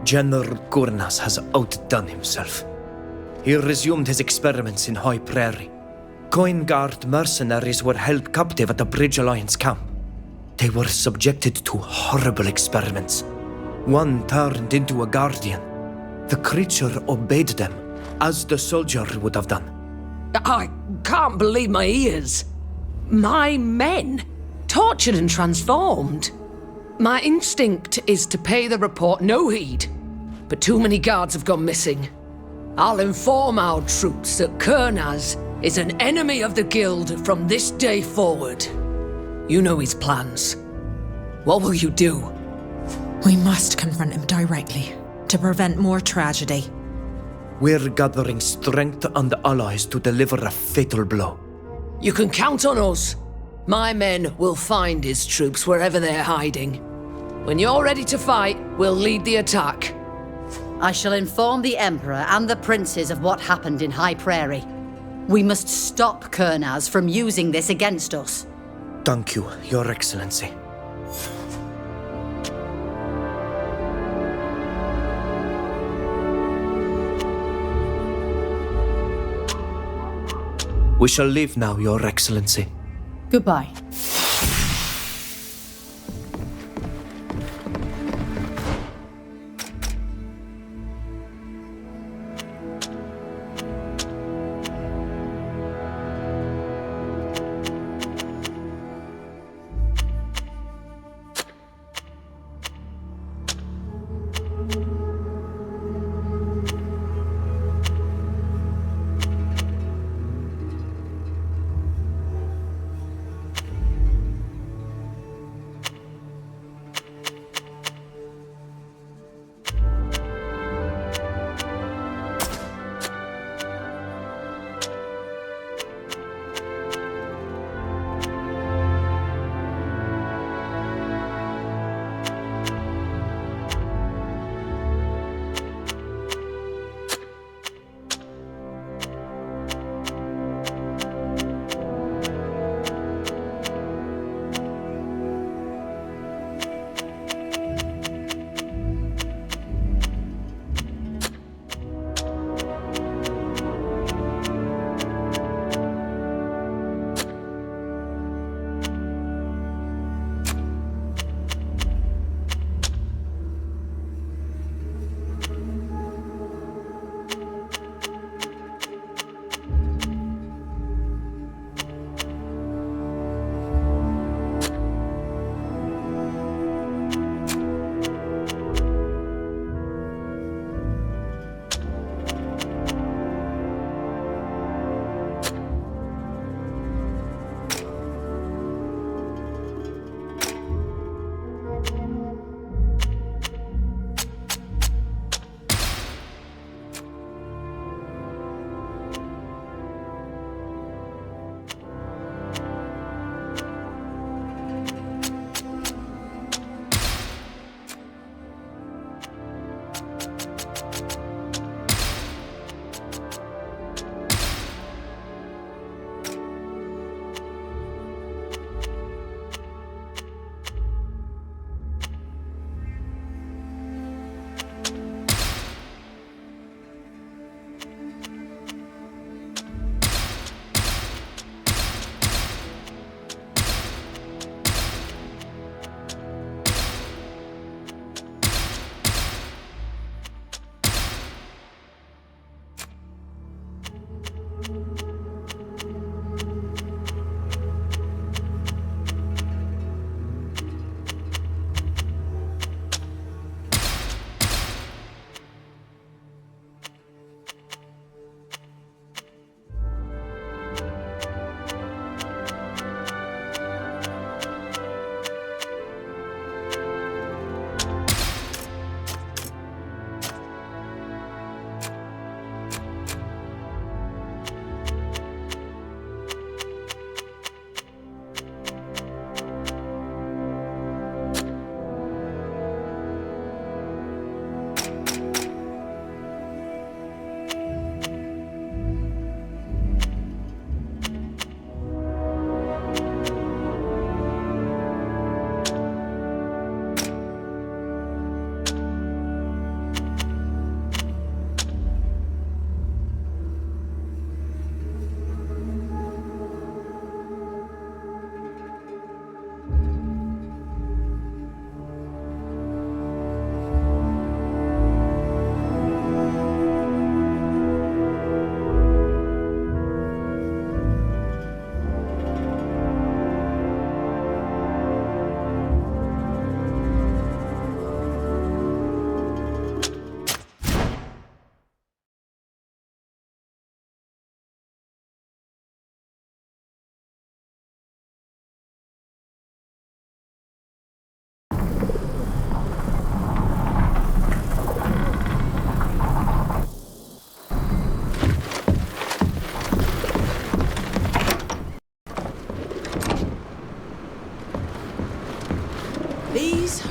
General Gurnaz has outdone himself. He resumed his experiments in High Prairie. Coin Guard mercenaries were held captive at the Bridge Alliance camp. They were subjected to horrible experiments. One turned into a guardian. The creature obeyed them, as the soldier would have done. I can't believe my ears. My men, tortured and transformed. My instinct is to pay the report no heed, but too many guards have gone missing. I'll inform our troops that Gurnaz is an enemy of the Guild from this day forward. You know his plans. What will you do? We must confront him directly to prevent more tragedy. We're gathering strength and allies to deliver a fatal blow. You can count on us. My men will find his troops wherever they're hiding. When you're ready to fight, we'll lead the attack. I shall inform the Emperor and the princes of what happened in High Prairie. We must stop Gurnaz from using this against us. Thank you, Your Excellency. We shall leave now, Your Excellency. Goodbye.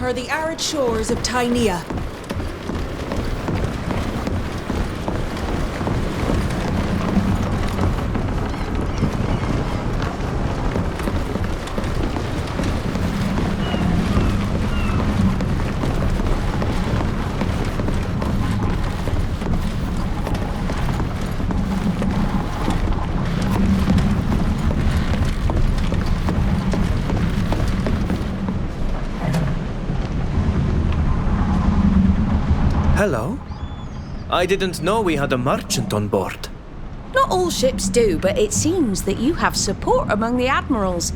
her the arid shores of Tainea. Hello? I didn't know we had a merchant on board. Not all ships do, but it seems that you have support among the admirals.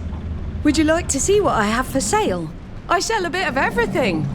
Would you like to see what I have for sale? I sell a bit of everything.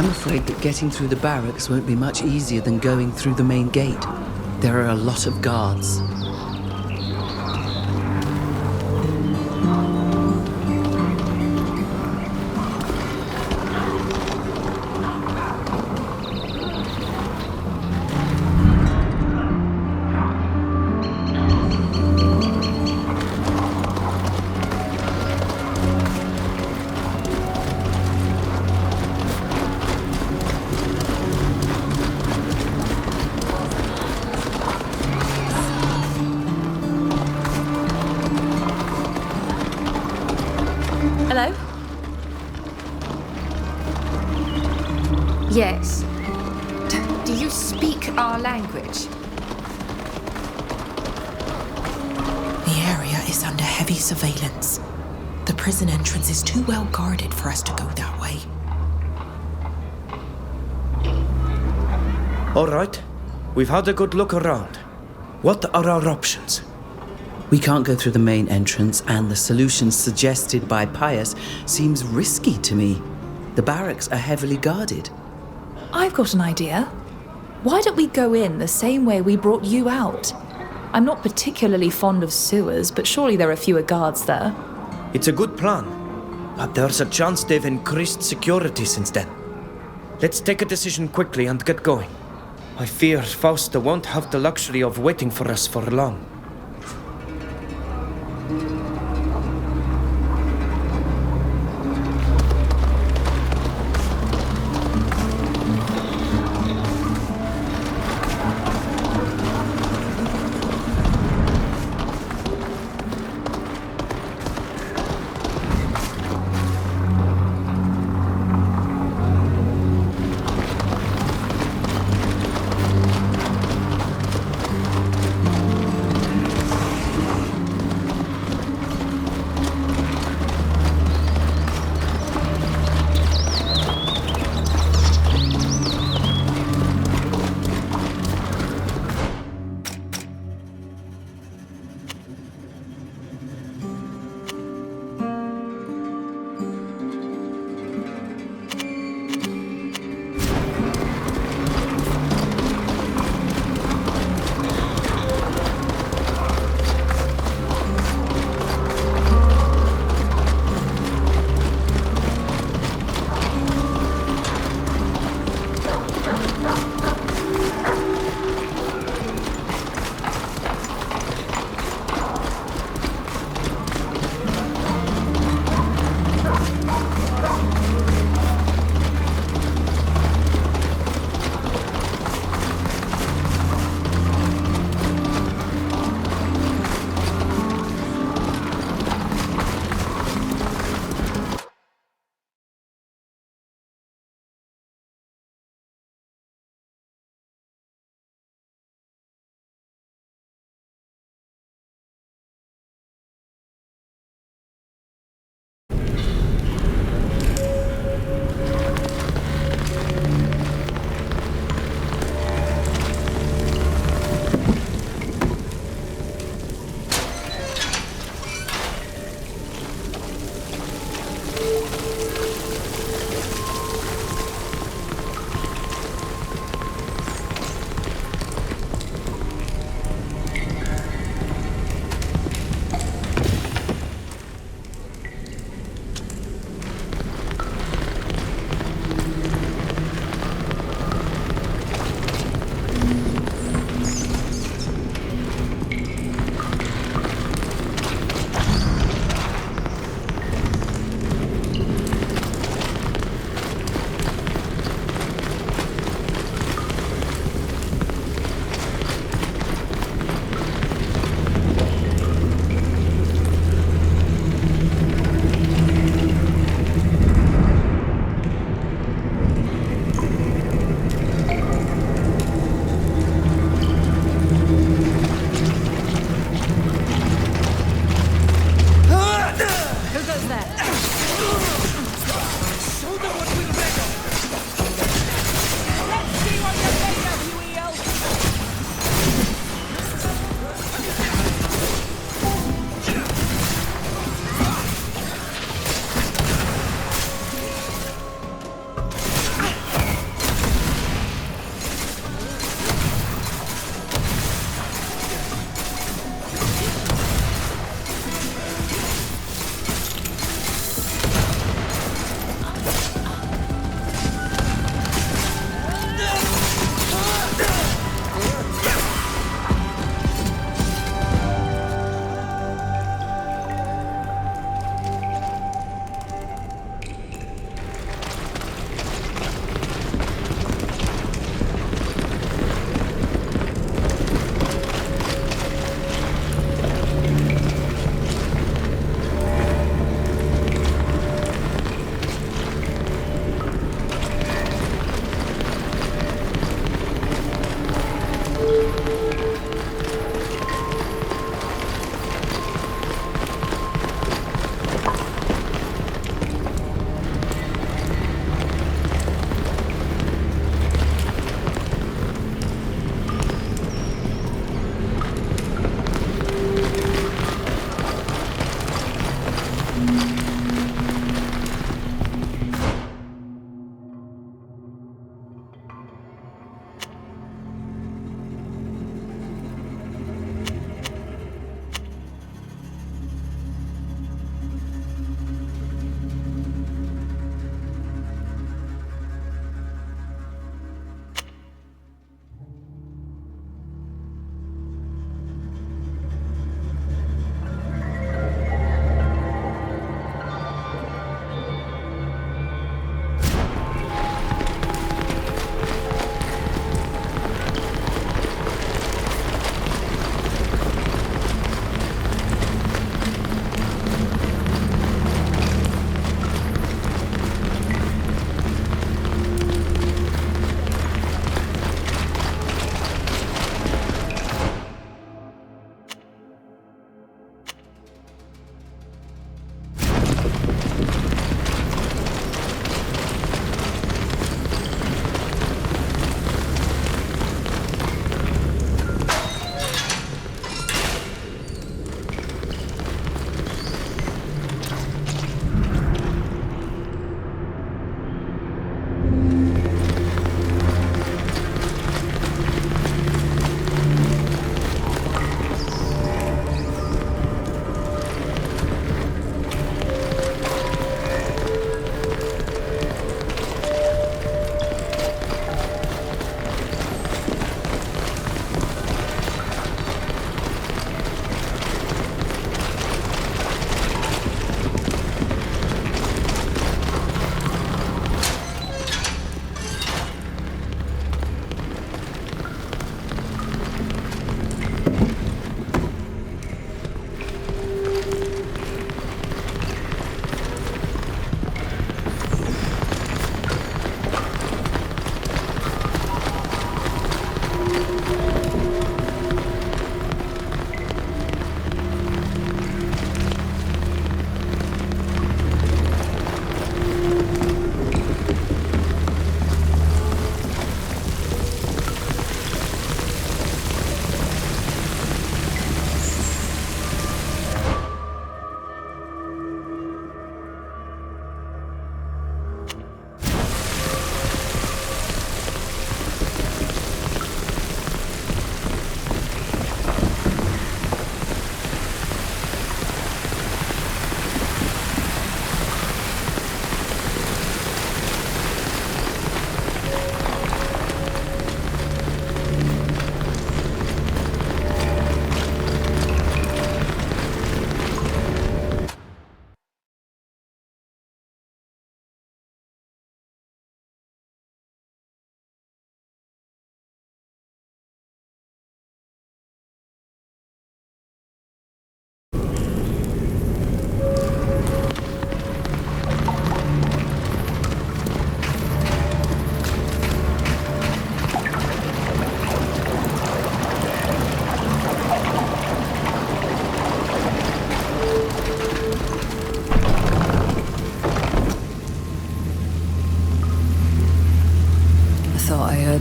I'm afraid that getting through the barracks won't be much easier than going through the main gate. There are a lot of guards. Hello? Yes. Do you speak our language? The area is under heavy surveillance. The prison entrance is too well guarded for us to go that way. All right. We've had a good look around. What are our options? We can't go through the main entrance, and the solution suggested by Pius seems risky to me. The barracks are heavily guarded. I've got an idea. Why don't we go in the same way we brought you out? I'm not particularly fond of sewers, but surely there are fewer guards there. It's a good plan, but there's a chance they've increased security since then. Let's take a decision quickly and get going. I fear Fausta won't have the luxury of waiting for us for long.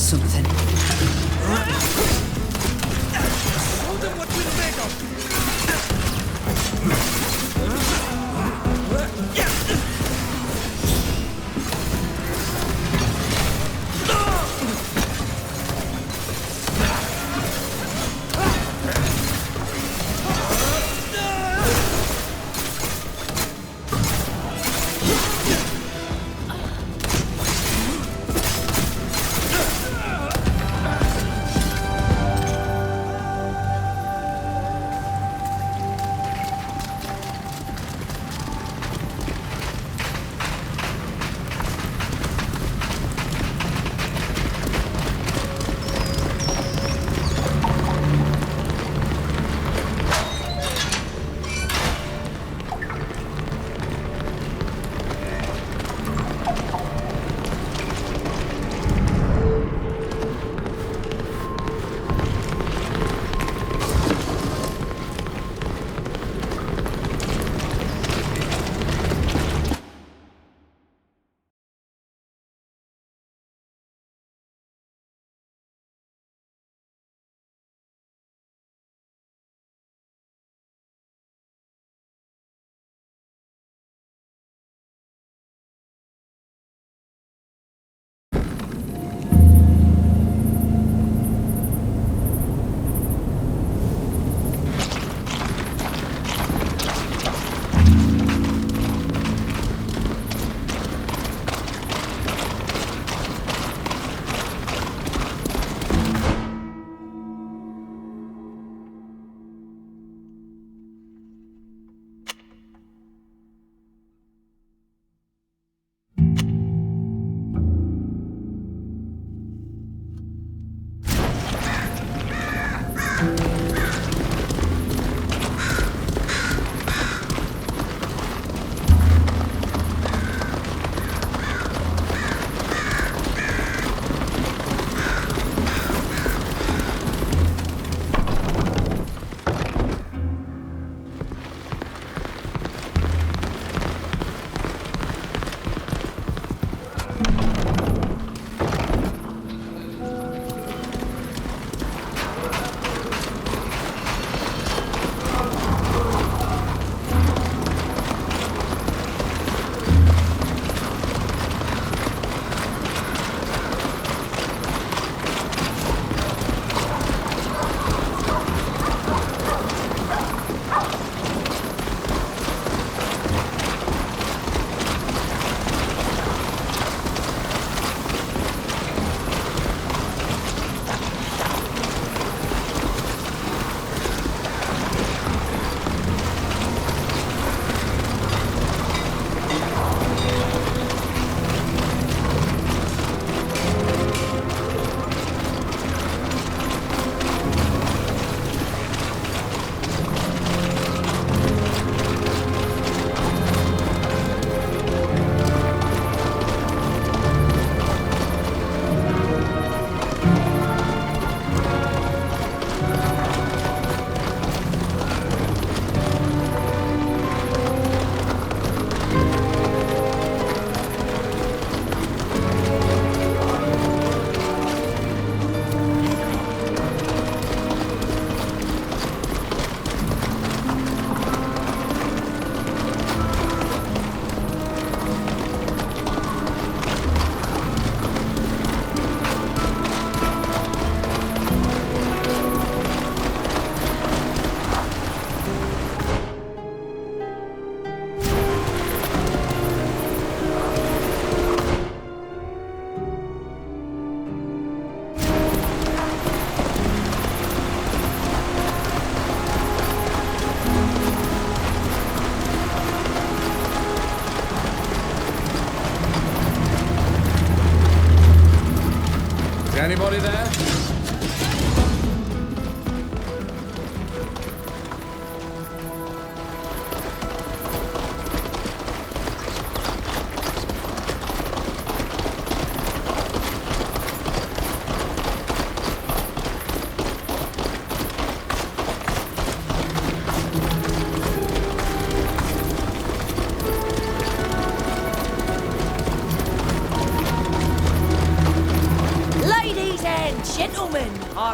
found something. Show them what we're made of!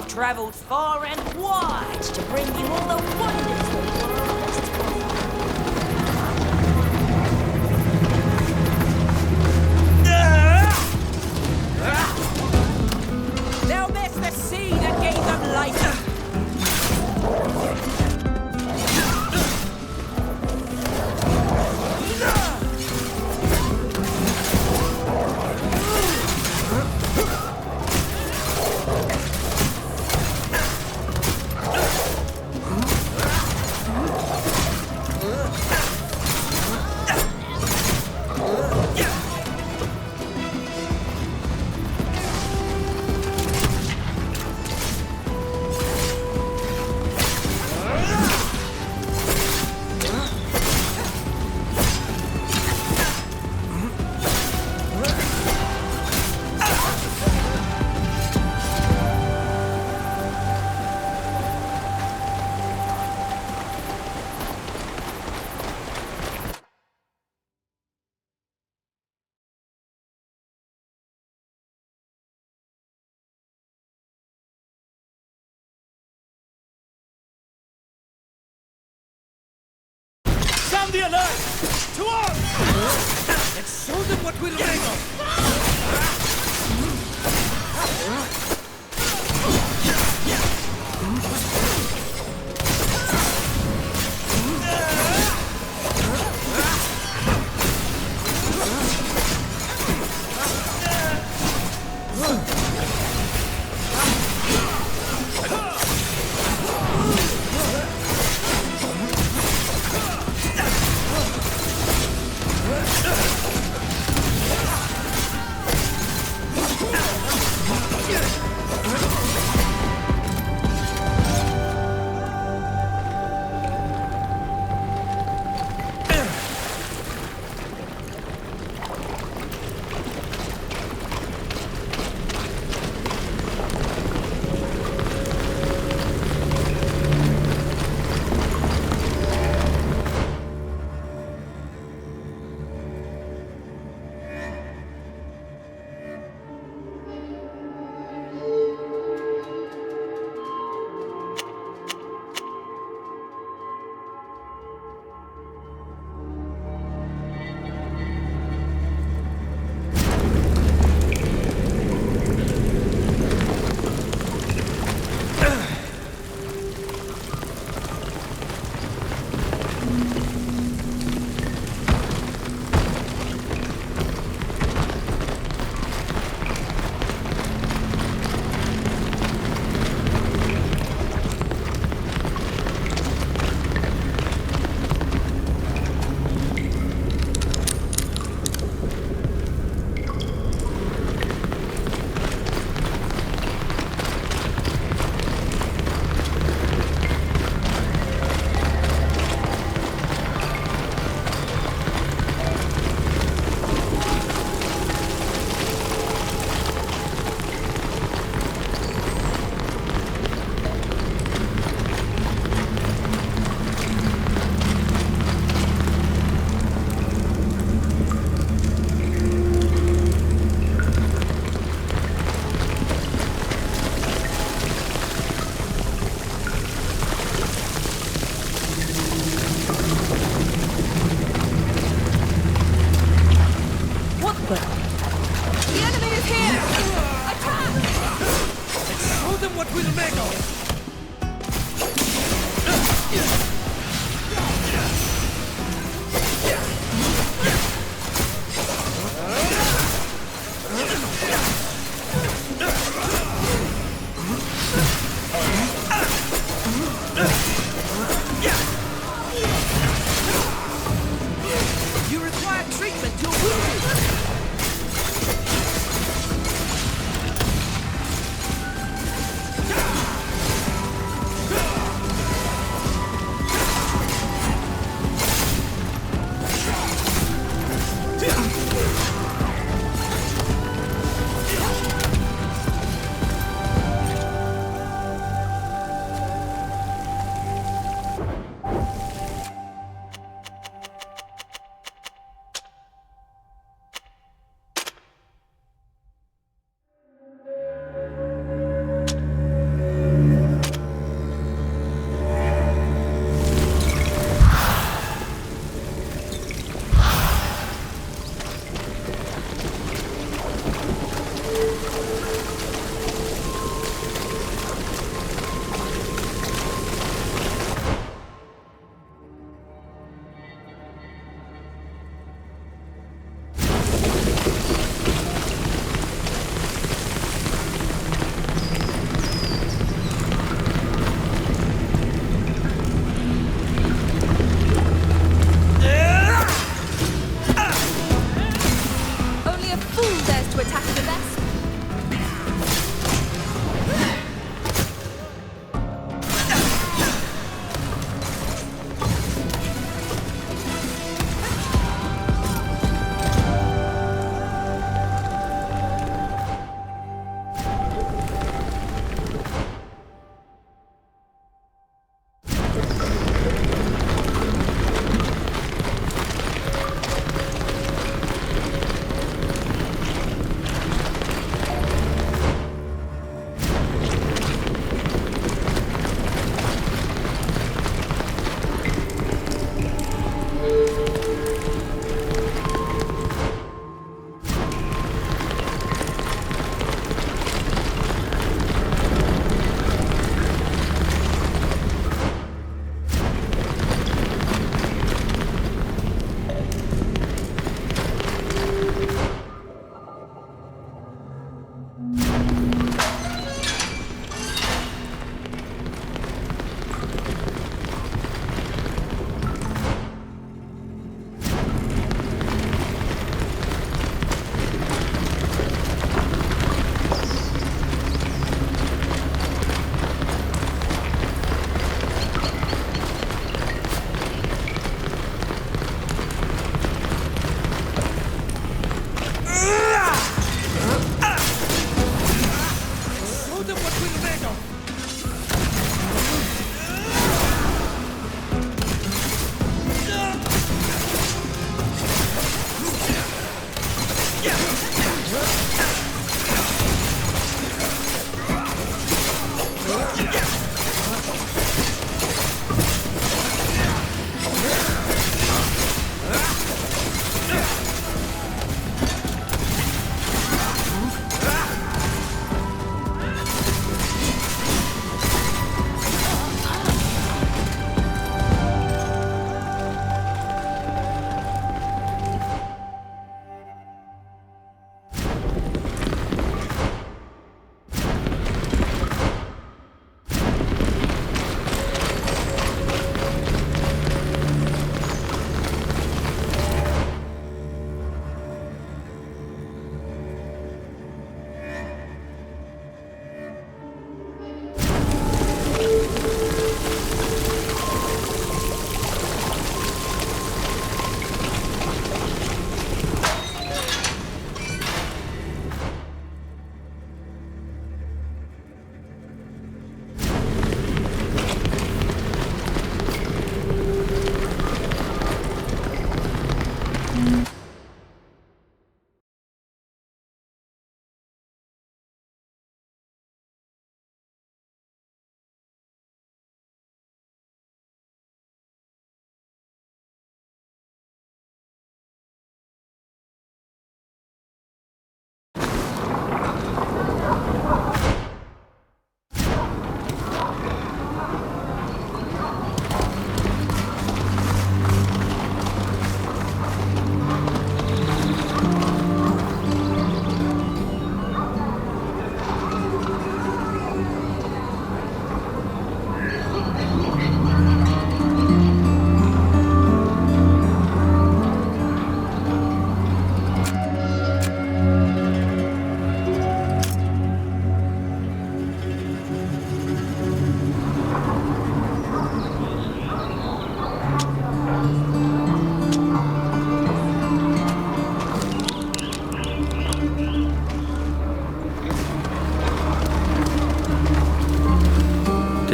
I've travelled far and wide to bring you all the wonders the world has to offer. They'll miss the sea that gave them life. Sound the alert! To arms! Let's show them what we're made of!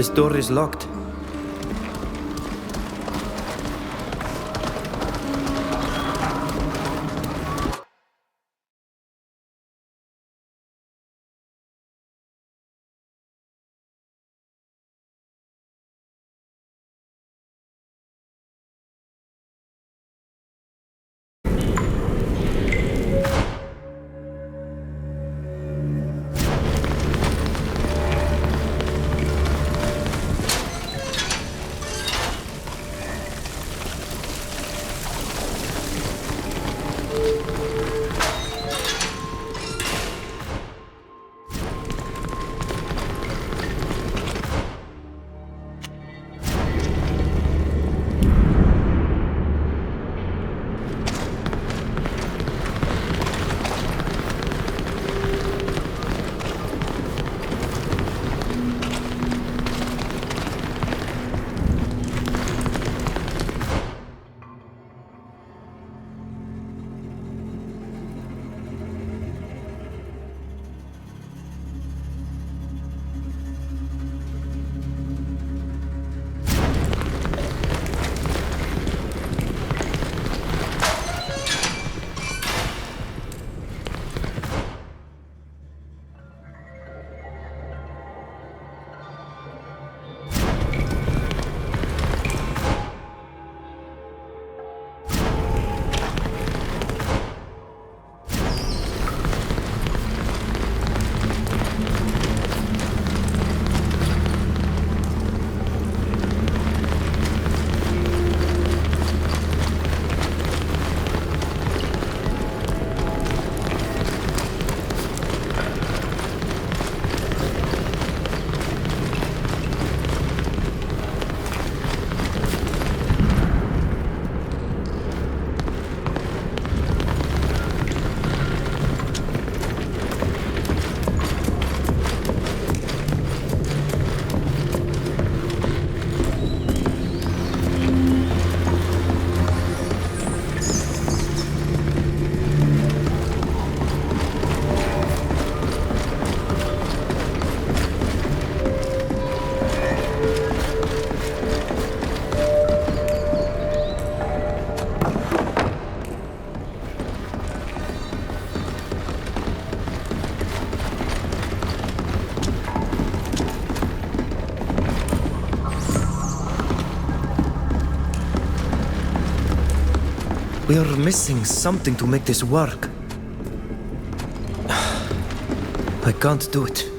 This door is locked. We are missing something to make this work. I can't do it.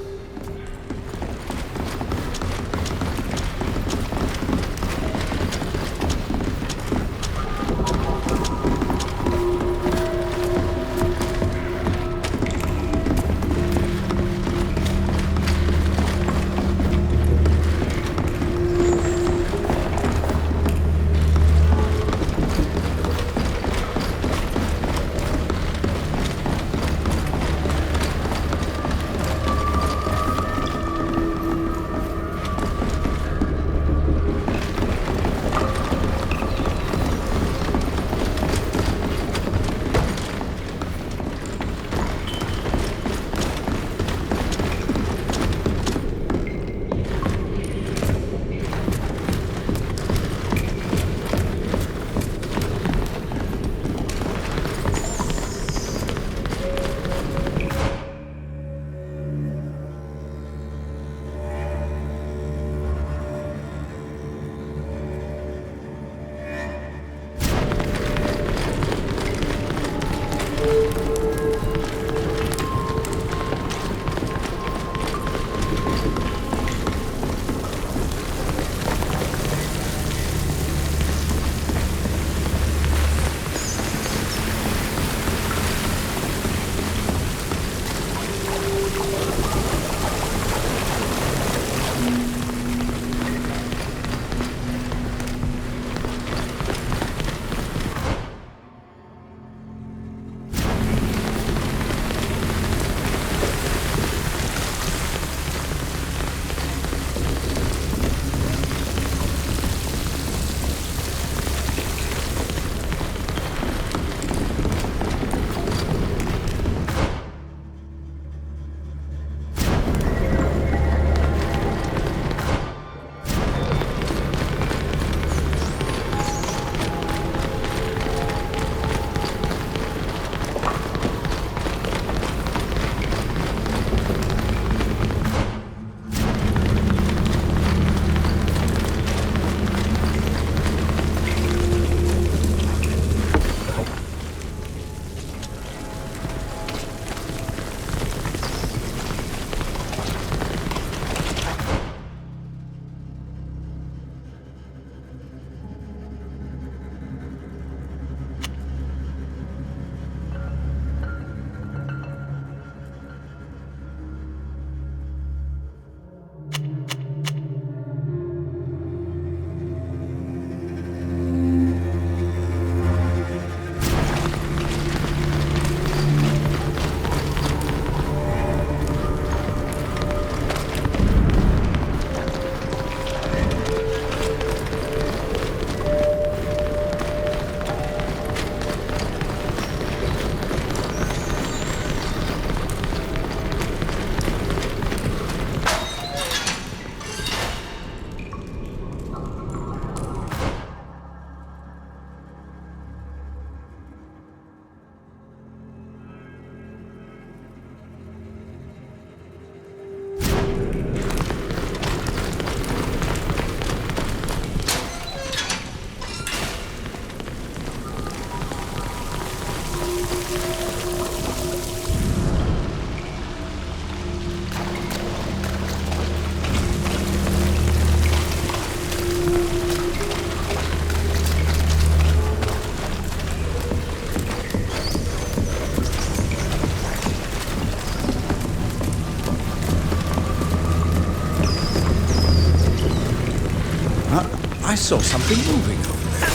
I saw something moving over there.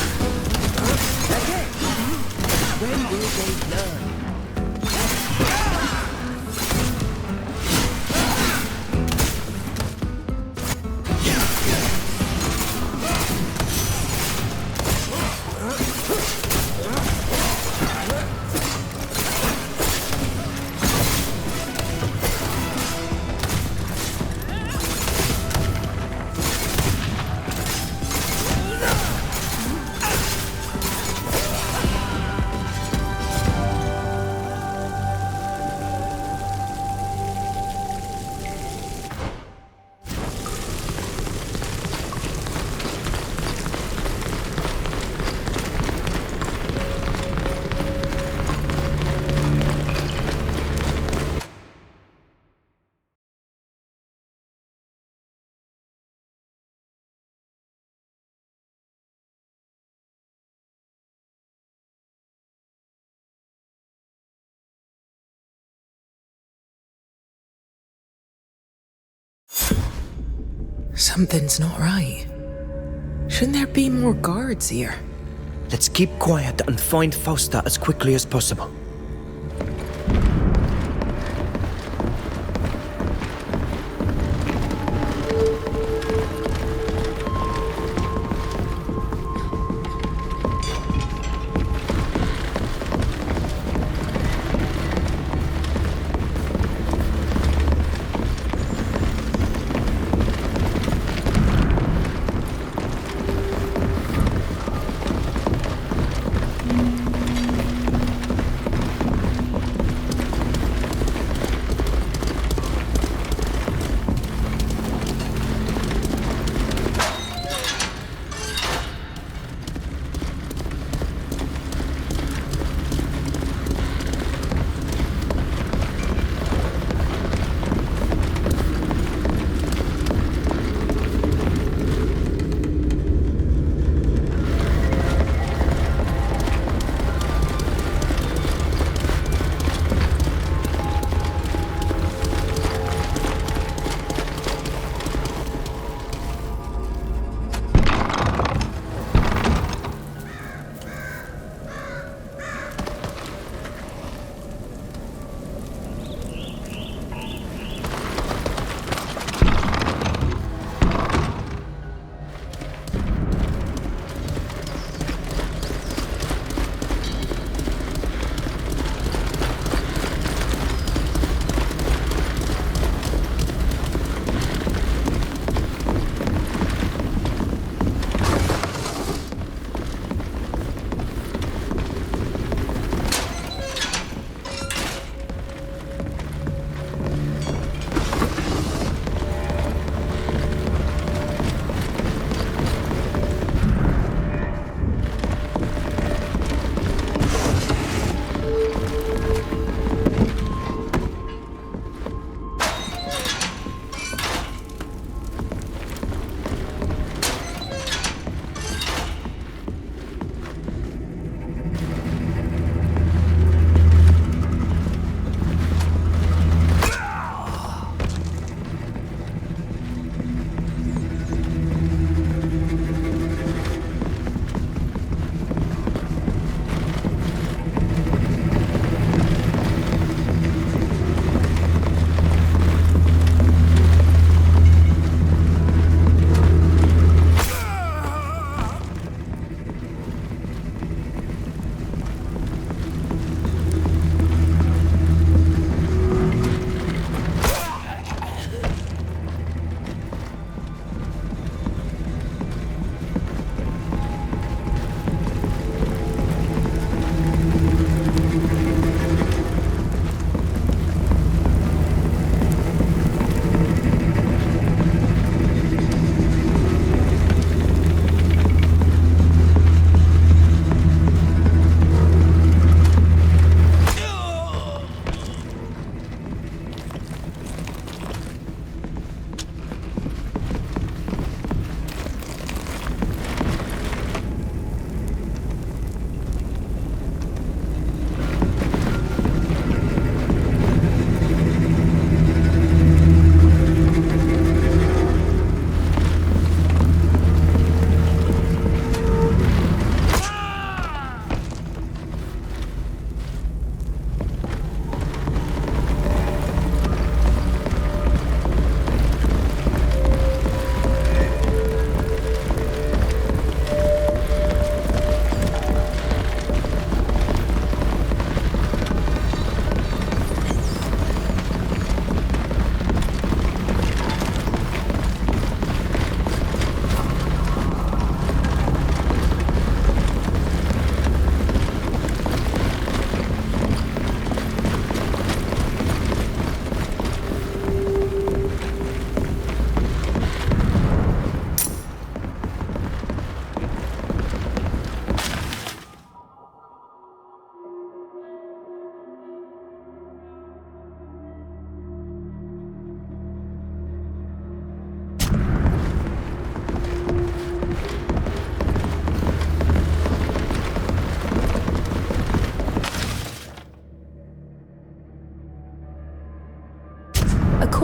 When will they learn? Something's not right. Shouldn't there be more guards here? Let's keep quiet and find Fausta as quickly as possible.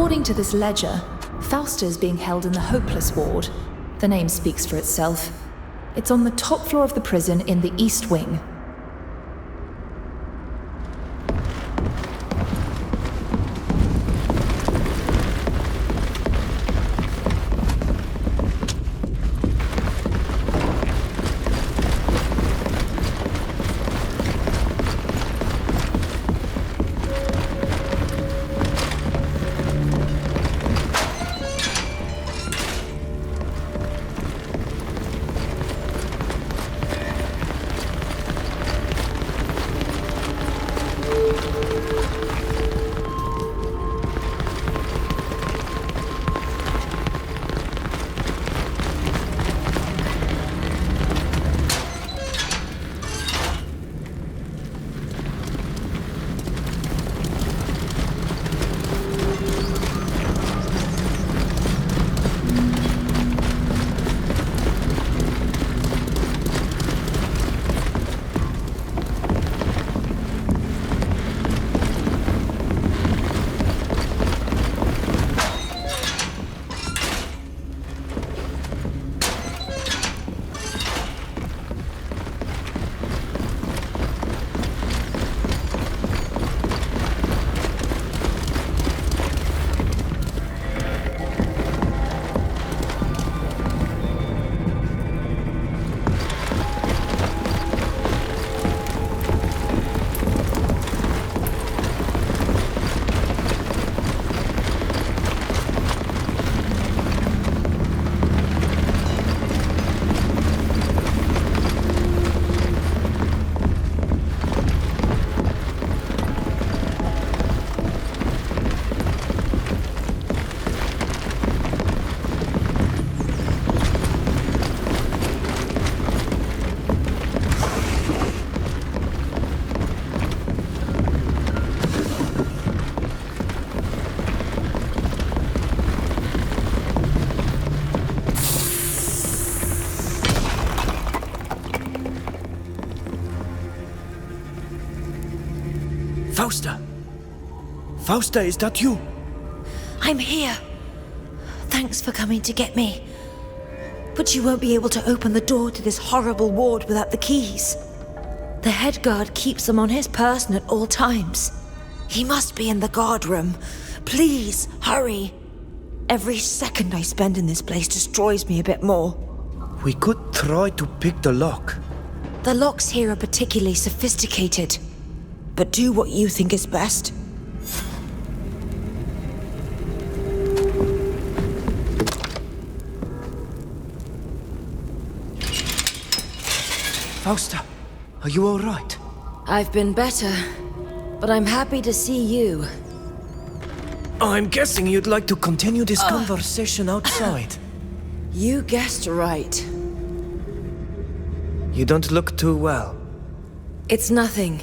According to this ledger, Fausta is being held in the Hopeless Ward. The name speaks for itself. It's on the top floor of the prison in the East Wing. Fausta! Fausta, is that you? I'm here. Thanks for coming to get me. But you won't be able to open the door to this horrible ward without the keys. The head guard keeps them on his person at all times. He must be in the guard room. Please, hurry. Every second I spend in this place destroys me a bit more. We could try to pick the lock. The locks here are particularly sophisticated. But do what you think is best. Fausta, are you all right? I've been better, but I'm happy to see you. I'm guessing you'd like to continue this conversation outside. You guessed right. You don't look too well. It's nothing.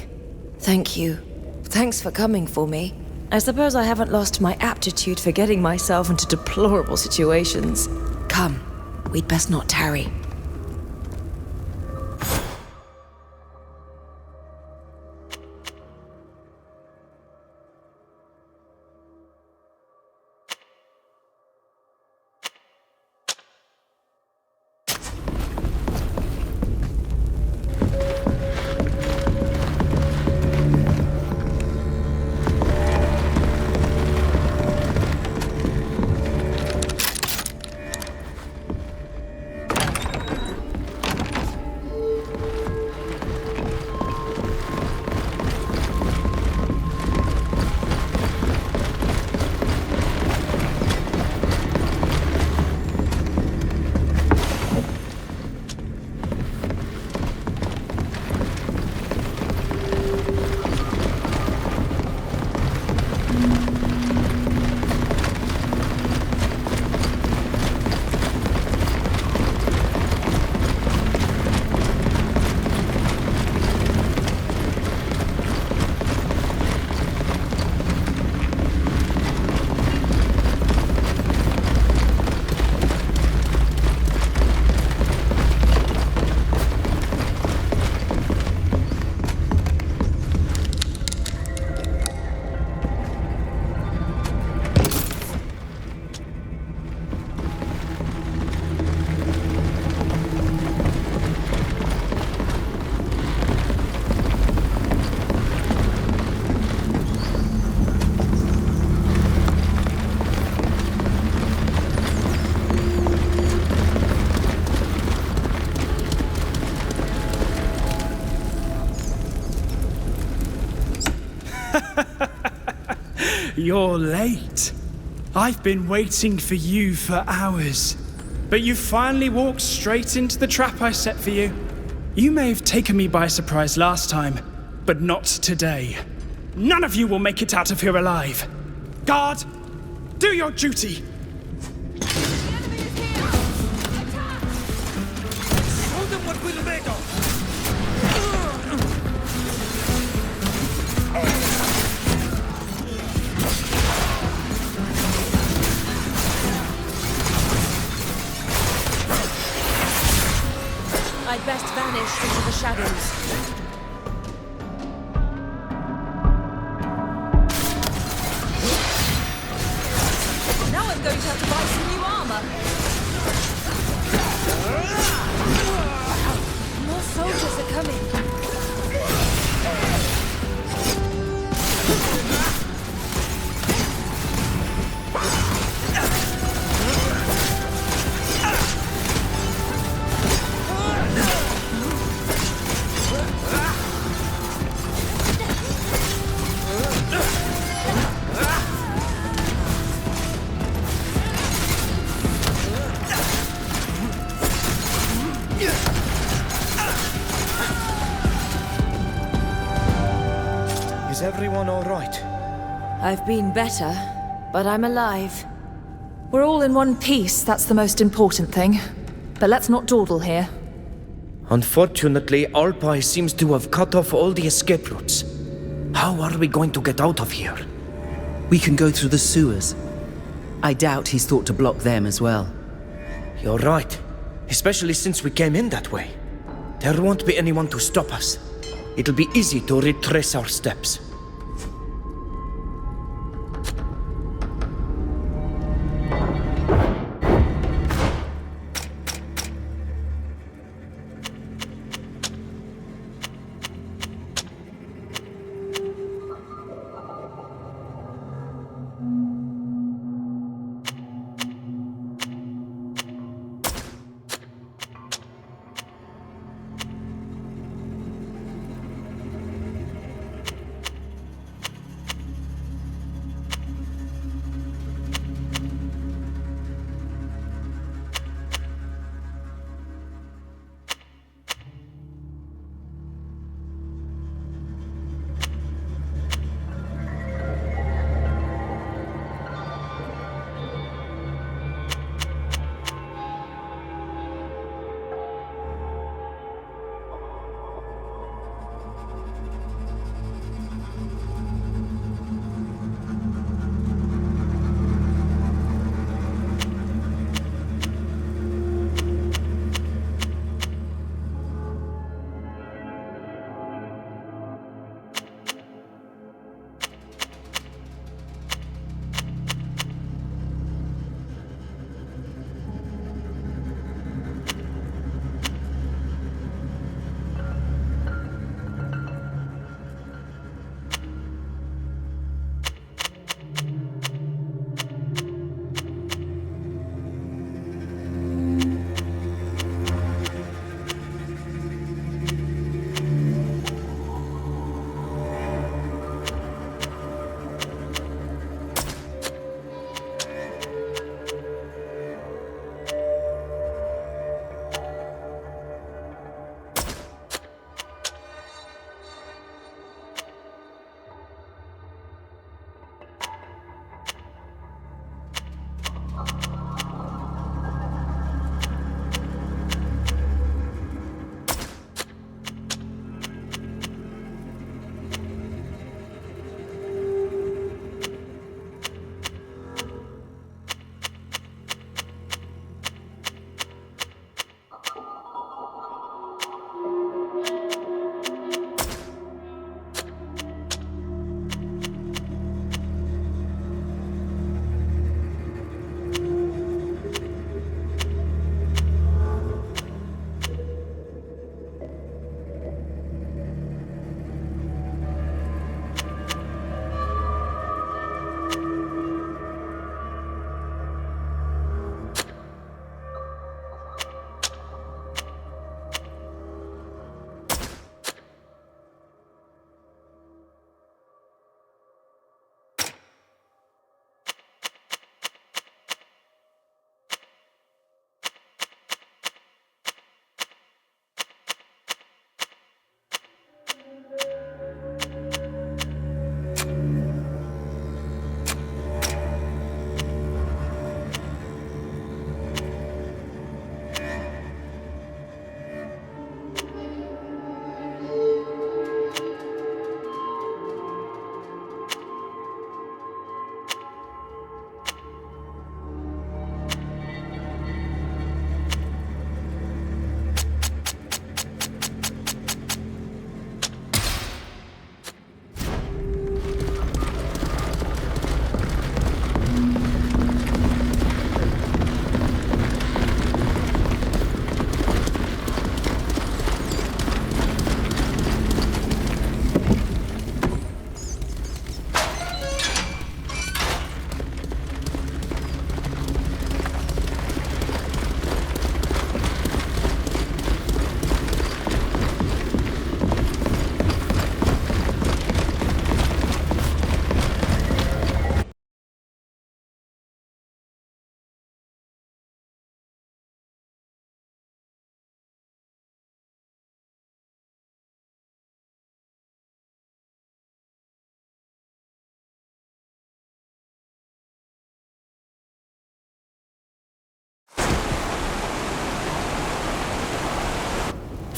Thank you. Thanks for coming for me. I suppose I haven't lost my aptitude for getting myself into deplorable situations. Come, we'd best not tarry. You're late. I've been waiting for you for hours. But you finally walked straight into the trap I set for you. You may have taken me by surprise last time, but not today. None of you will make it out of here alive. Guard, do your duty. Show them what we're made of! I'd best vanish into the shadows. Now I'm going to have to buy some new armor. More soldiers are coming. Is everyone all right? I've been better, but I'm alive. We're all in one piece, that's the most important thing. But let's not dawdle here. Unfortunately, Alpi seems to have cut off all the escape routes. How are we going to get out of here? We can go through the sewers. I doubt he's thought to block them as well. You're right. Especially since we came in that way. There won't be anyone to stop us. It'll be easy to retrace our steps.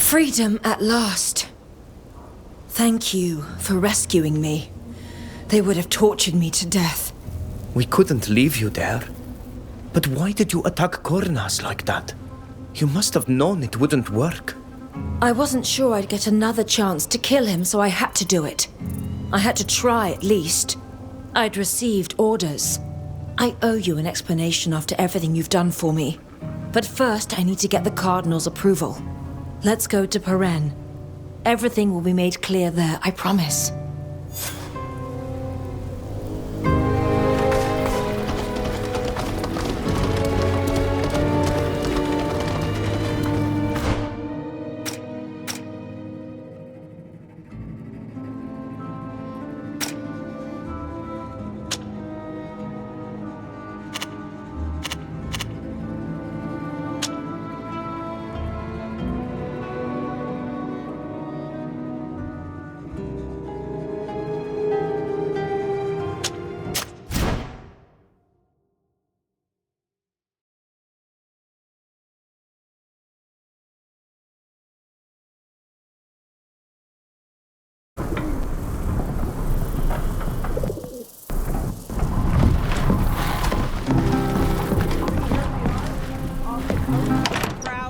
Freedom at last. Thank you for rescuing me. They would have tortured me to death. We couldn't leave you there. But why did you attack Kornas like that? You must have known it wouldn't work. I wasn't sure I'd get another chance to kill him, so I had to do it. I had to try at least. I'd received orders. I owe you an explanation after everything you've done for me. But first, I need to get the Cardinal's approval. Let's go to Peren. Everything will be made clear there, I promise.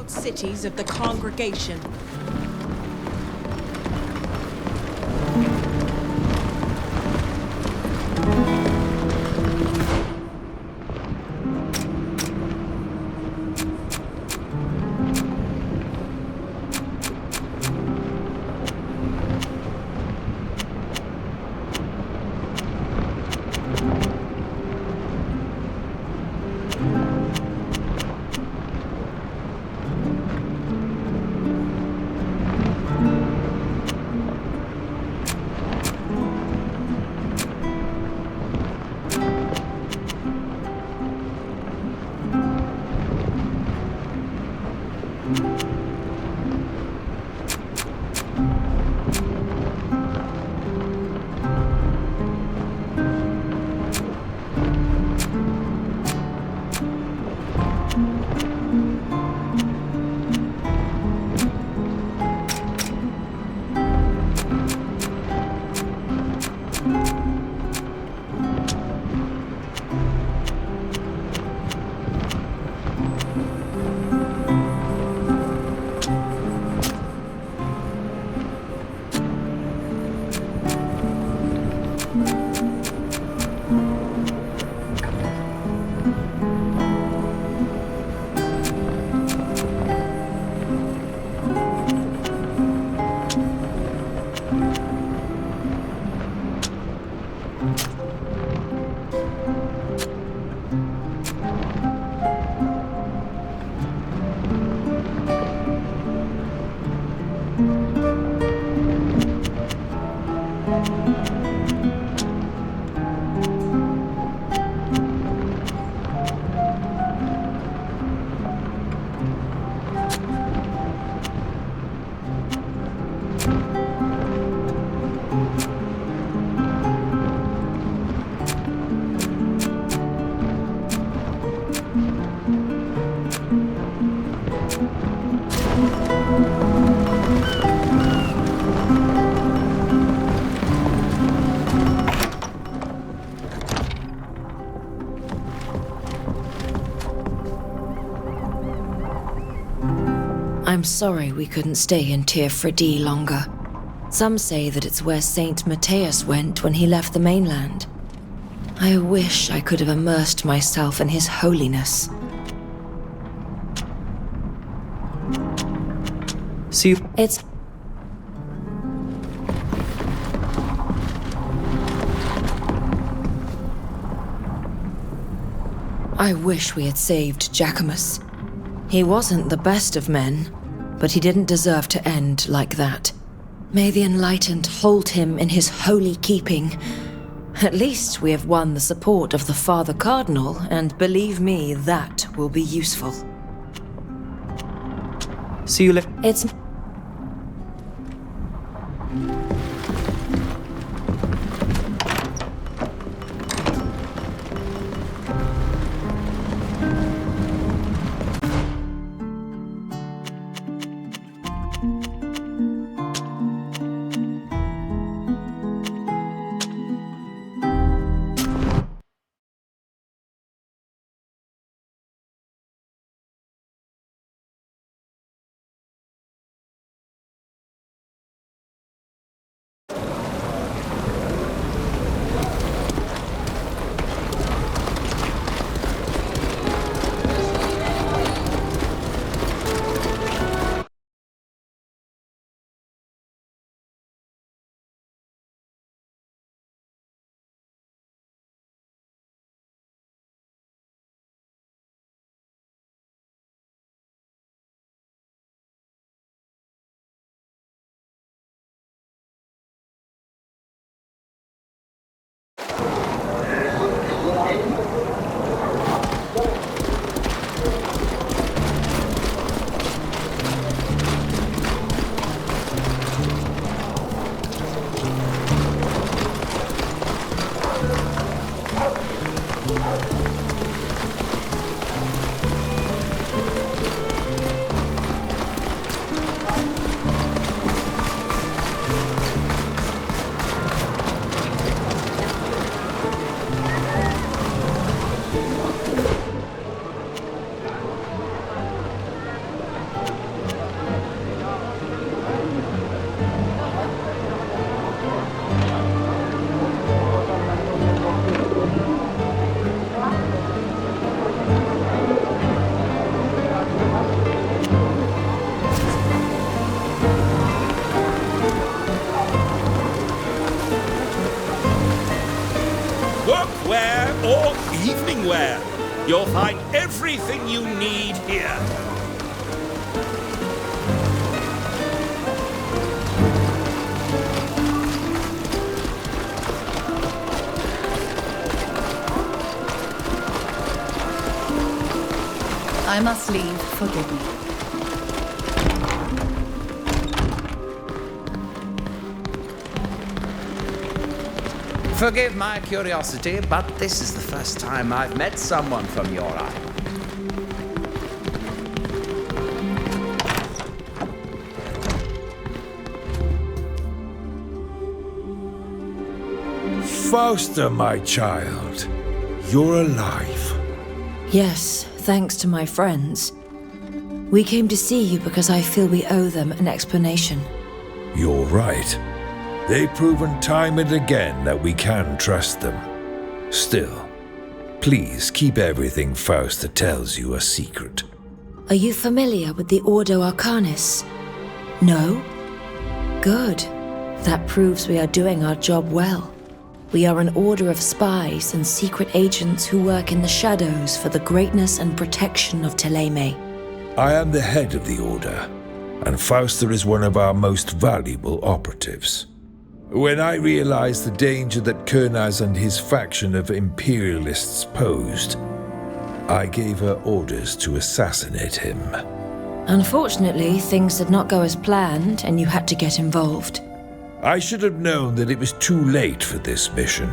Cities of the congregation. I'm sorry we couldn't stay in Teer Fradee longer. Some say that it's where Saint Matthias went when he left the mainland. I wish I could have immersed myself in his holiness. See, it's... I wish we had saved Jacquemus. He wasn't the best of men, but he didn't deserve to end like that. May the Enlightened hold him in his holy keeping. At least we have won the support of the Father Cardinal, and believe me, that will be useful. See you later. It's... or evening wear. You'll find everything you need here. I must leave. Forgive me. Forgive my curiosity, but this is the first time I've met someone from your island. Fausta, my child, you're alive. Yes, thanks to my friends. We came to see you because I feel we owe them an explanation. You're right. They've proven time and again that we can trust them. Still, please keep everything Fausta tells you a secret. Are you familiar with the Ordo Arcanis? No? Good. That proves we are doing our job well. We are an order of spies and secret agents who work in the shadows for the greatness and protection of Thélème. I am the head of the Order, and Fausta is one of our most valuable operatives. When I realized the danger that Kurnaz and his faction of imperialists posed, I gave her orders to assassinate him. Unfortunately, things did not go as planned, and you had to get involved. I should have known that it was too late for this mission.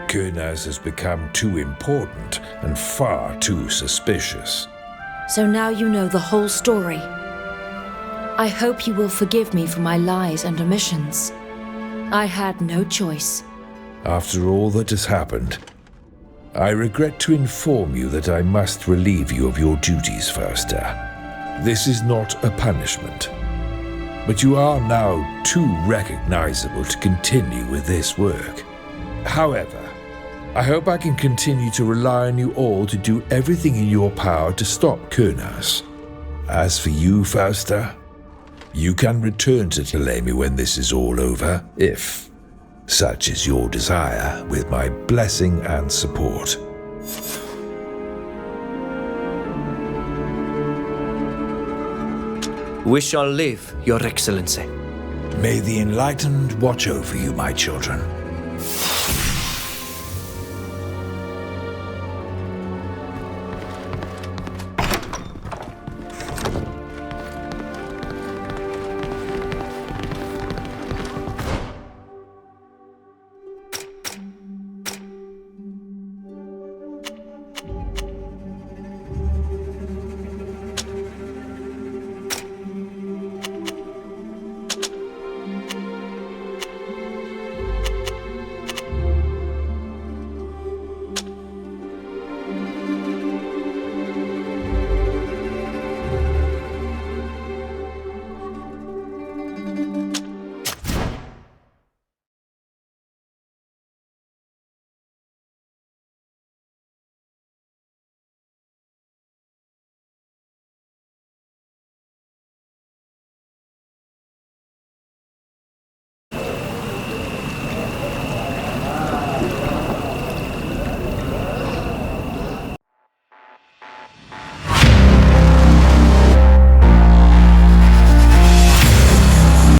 Kurnaz has become too important and far too suspicious. So now you know the whole story. I hope you will forgive me for my lies and omissions. I had no choice. After all that has happened, I regret to inform you that I must relieve you of your duties, Fausta. This is not a punishment, but you are now too recognizable to continue with this work. However, I hope I can continue to rely on you all to do everything in your power to stop Kurnaz. As for you, Fausta, you can return to Thélème when this is all over, if such is your desire, with my blessing and support. We shall live, Your Excellency. May the Enlightened watch over you, my children.